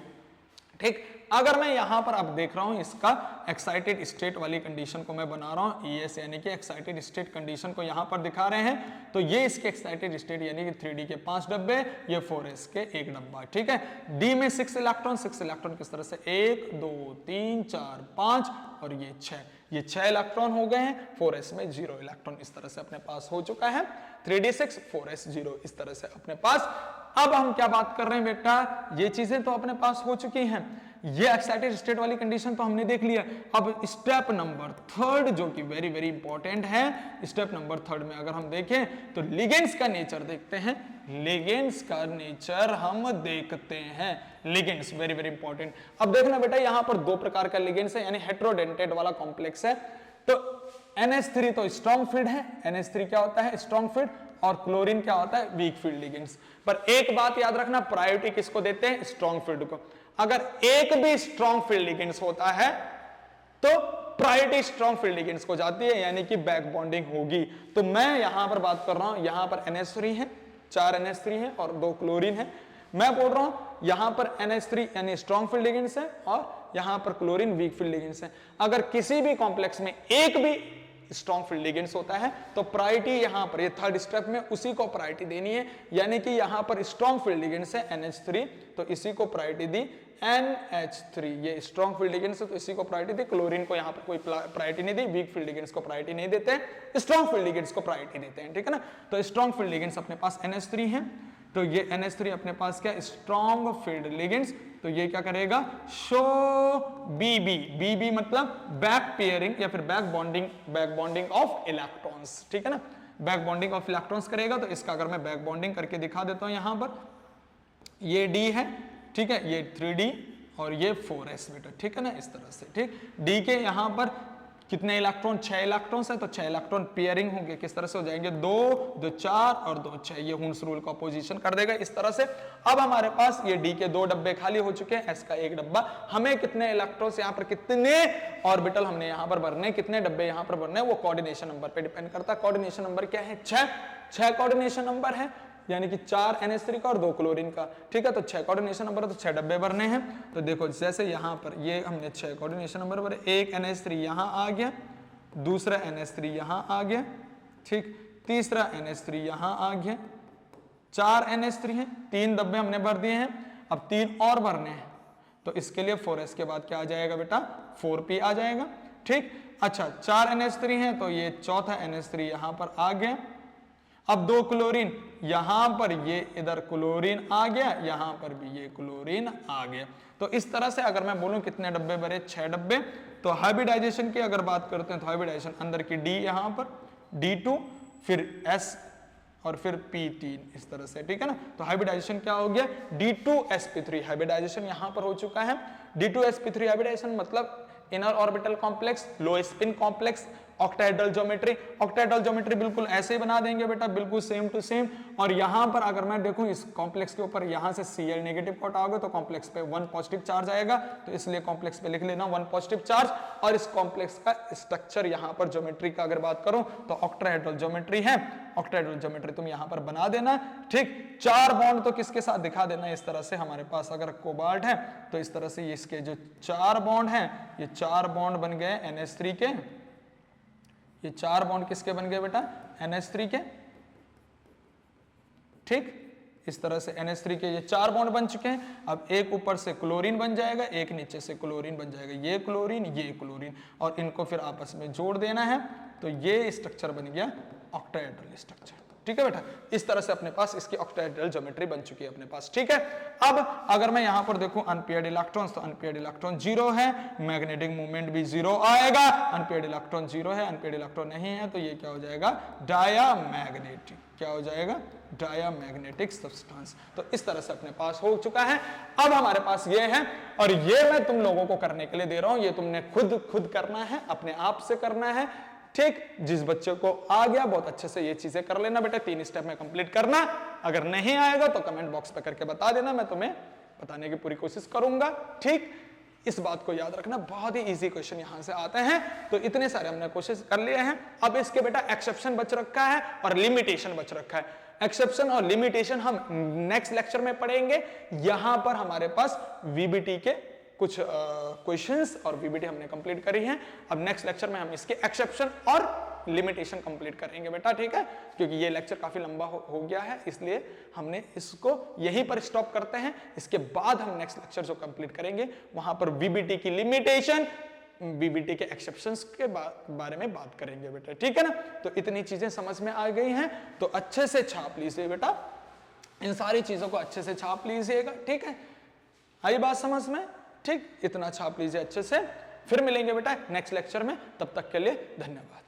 ठीक। अगर मैं यहां पर अब देख रहा हूं इसका एक्साइटेड स्टेट वाली कंडीशन को मैं बना रहा हूं, ES यानी कि एक्साइटेड स्टेट कंडीशन को यहां पर दिखा रहे हैं, तो ये इसके एक्साइटेड स्टेट यानी कि 3D के 5 डब्बे, ये 4s के 1 डब्बा, ठीक है। D में 6 इलेक्ट्रॉन किस तरह से 1 2 3 4 5 और ये 6, ये 6 इलेक्ट्रॉन हो गए हैं। 4s में 0 इलेक्ट्रॉन इस तरह से अपने पास हो चुका है, 3d6 4s 0 इस तरह से अपने पास। अब हम क्या बात कर रहे हैं बेटा, ये चीजें तो अपने पास हो चुकी हैं, ये एक्साइटेड स्टेट वाली कंडीशन तो हमने देख लिया। अब स्टेप नंबर 3 जो कि वेरी वेरी इंपॉर्टेंट है, स्टेप नंबर 3 में अगर हम देखें तो लिगेंड्स का नेचर देखते हैं, लिगेंड्स का नेचर हम देखते हैं, लिगेंड्स वेरी वेरी इंपॉर्टेंट। अब देखना बेटा यहां पर 2 प्रकार का लिगेंड्स है, यानी हेटेरोडेंटेट वाला कॉम्प्लेक्स है, तो NH3 तो स्ट्रॉन्ग फील्ड है, NH3 क्या होता है स्ट्रॉन्ग फील्ड, और क्लोरीन क्या होता है वीक फील्ड लिगेंड्स। पर एक बात याद रखना, प्रायोरिटी किसको देते हैं, स्ट्रॉन्ग फील्ड को। अगर एक भी स्ट्रॉन्ग फील्ड लिगेंड्स होता है तो प्रायोरिटी स्ट्रॉन्ग फील्ड लिगेंड्स को जाती है, यानी कि बैक बॉन्डिंग होगी। तो मैं यहां पर बात कर रहा हूं, यहां पर NH3 है, 4 NH3 है और 2 क्लोरीन है। मैं बोल रहा हूं यहां पर NH3 यानी स्ट्रॉन्ग फील्ड लिगेंड्स है और यहां पर क्लोरीन वीक फील्ड लिगेंड्स है। अगर किसी भी कॉम्प्लेक्स में एक भी स्ट्रॉन्ग फील्ड लिगेंड्स होता है तो प्रायोरिटी यहां पर, ये 3rd स्टेप में उसी को प्रायोरिटी देनी है, यानी कि यहां पर स्ट्रॉन्ग फील्ड लिगेंड्स है NH3 तो इसी को प्रायोरिटी दी NH3, ये स्ट्रॉन्ग फील्ड लिगेंड्स है तो इसी को प्रायोरिटी दी, क्लोरीन को यहां पर कोई प्रायोरिटी नहीं दी, वीक फील्ड लिगेंड्स को प्रायोरिटी नहीं देते, स्ट्रॉन्ग फील्ड लिगेंड्स को प्रायोरिटी देते हैं, ठीक है ना। तो स्ट्रॉन्ग फील्ड लिगेंड्स अपने पास NH3 है, तो ये NH3 अपने पास क्या स्ट्रॉन्ग फील्ड लिगेंड्स, तो ये क्या करेगा शो BB मतलब बैक पेयरिंग या फिर बैक बॉन्डिंग ऑफ इलेक्ट्रॉन्स, ठीक है ना, बैक बॉन्डिंग ऑफ इलेक्ट्रॉन्स करेगा। तो इसका अगर मैं बैक बॉन्डिंग करके दिखा देता हूं, यहां पर ये D है, ठीक है, ये 3D और ये 4s बेटा, ठीक है ना, इस तरह से, ठीक। D के यहां पर कितने इलेक्ट्रॉन, 6 इलेक्ट्रॉन्स है, तो 6 इलेक्ट्रॉन पेयरिंग होंगे, किस तरह से हो जाएंगे 2 2 4 और 2 6, ये हुन्स रूल का अपोजिशन कर देगा इस तरह से। अब हमारे पास ये D के 2 डब्बे खाली हो चुके हैं, S का 1 डब्बा, हमें कितने इलेक्ट्रॉन्स यहाँ पर, कितने ऑर्बिटल हमने यहाँ पर भरने, कितने डब्बे यहाँ पर भरने, वो कोऑर्डिनेशन नंबर पे डिपेंड करता है। कोऑर्डिनेशन नंबर क्या है 6 कोऑर्डिनेशन नंबर है, यानी कि 4 NH3 का और 2 क्लोरीन का, ठीक है। तो 6 कोऑर्डिनेशन नंबर है, तो 6 डब्बे भरने हैं। तो देखो जैसे यहाँ पर ये हमने 6 कोऑर्डिनेशन नंबर भरे, एक NH3 यहाँ आ गया, दूसरा NH3 यहाँ आ गया, ठीक, तीसरा NH3 यहाँ आ गया, 4 NH3 हैं, 3 डब्बे हमने भर दिए हैं, अब 3 और भरने हैं। तो इसके लिए 4s के बाद क्या आ जाएगा बेटा 4p आ जाएगा, ठीक। अच्छा 4 NH3 है, तो ये चौथा NH3 यहाँ पर आ गया। अब 2 क्लोरीन, यहां पर ये इधर क्लोरीन आ गया, यहां पर भी ये क्लोरीन आ गया। तो इस तरह से अगर मैं बोलूं कितने डब्बे भरे 6 डब्बे। तो हाइब्रिडाइजेशन की अगर बात करते हैं तो हाइब्रिडाइजेशन अंदर की D यहां पर D2 फिर S और फिर P3 इस तरह से, ठीक है ना। तो हाइब्रिडाइजेशन क्या हो गया D2sp3 हाइब्रिडाइजेशन यहां पर हो चुका है। D2sp3 हाइब्रिडाइजेशन मतलब inner orbital complex, low spin complex, octahedral geometry. Octahedral geometry बिल्कुल ऐसे ही बना देंगे बेटा, बिल्कुल सेम टू सेम। और यहां पर अगर मैं देखूं इस कॉम्प्लेक्स के ऊपर यहां से Cl नेगेटिव को हटाओगे तो कॉम्प्लेक्स पे 1 पॉजिटिव चार्ज आएगा, तो इसलिए कॉम्प्लेक्स पे लिख लेना 1 पॉजिटिव चार्ज। और इस कॉम्प्लेक्स का स्ट्रक्चर यहां पर ज्योमेट्री का अगर बात करूं तो ऑक्टाहेड्रल ज्योमेट्री है, ऑक्टाहेड्रल ज्योमेट्री तुम यहां पर बना देना, ठीक। 4 बॉन्ड तो किसके साथ दिखा देना इस तरह से, हमारे पास अगर कोबाल्ट है तो इस तरह से इसके जो 4 बॉन्ड हैं, ये 4 बॉन्ड बन गए NH3 के, ये 4 बॉन्ड किसके बन गए बेटा NH3 के, ठीक। इस तरह से NH3 के ये 4 बॉन्ड बन चुके हैं। अब एक ऊपर से क्लोरीन बन जाएगा, एक नीचे से क्लोरीन बन जाएगा, ये क्लोरीन, और इनको फिर आपस में जोड़ देना है, तो ये स्ट्रक्चर बन गया ऑक्टाहेड्रल स्ट्रक्चर, ठीक है बेटा। इस तरह से अपने पास इसकी ऑक्टाहेड्रल ज्योमेट्री बन चुकी है अपने पास, ठीक है। अब अगर मैं यहां पर देखूं अनपेयर्ड इलेक्ट्रॉन्स, तो अनपेयर्ड इलेक्ट्रॉन 0 है, मैग्नेटिक मूवमेंट भी 0 आएगा। अनपेयर्ड इलेक्ट्रॉन 0 है, अनपेयर्ड इलेक्ट्रॉन नहीं है, तो ये क्या हो जाएगा डायामैग्नेटिक, क्या हो जाएगा डायामैग्नेटिक सब्सटेंस। तो इस तरह से अपने पास हो चुका है। अब हमारे पास ये है, और ये मैं तुम लोगों को करने के लिए दे रहा हूं, ये तुमने खुद करना है, अपने आप से करना है, ठीक। जिस बच्चे को आ गया बहुत अच्छे से ये चीजें कर लेना बेटा, 3 स्टेप में कंप्लीट करना। अगर नहीं आएगा तो कमेंट बॉक्स पे करके बता देना, मैं तुम्हें बताने की पूरी कोशिश करूंगा, ठीक। इस बात को याद रखना, बहुत ही इजी क्वेश्चन यहां से आते हैं। तो इतने सारे हमने कोशिश कर लिए हैं। अब इसके बेटा एक्सेप्शन बच रखा है और लिमिटेशन बच रखा है। एक्सेप्शन और लिमिटेशन हम नेक्स्ट लेक्चर में पढ़ेंगे। यहां पर हमारे पास वीबीटी के कुछ क्वेश्चंस और वीबीटी हमने कंप्लीट करी है। अब नेक्स्ट लेक्चर में हम इसके एक्सेप्शन और लिमिटेशन कंप्लीट करेंगे बेटा, ठीक है। क्योंकि ये लेक्चर काफी लंबा हो गया है, इसलिए हमने इसको यहीं पर स्टॉप करते हैं। इसके बाद हम नेक्स्ट लेक्चर जो कंप्लीट करेंगे वहां पर वीबीटी की लिमिटेशन, वीबीटी के एक्सेप्शंस के बारे में बात करेंगे बेटा, ठीक है ना। तो इतनी चीजें समझ में आ गई हैं, तो अच्छे से छाप लीजिए बेटा, इन सारी चीजों को अच्छे से छाप लीजिएगा, ठीक है। आई बात समझ में, ठीक। इतना छाप लीजिए अच्छे से। फिर मिलेंगे बेटा नेक्स्ट लेक्चर में, तब तक के लिए धन्यवाद।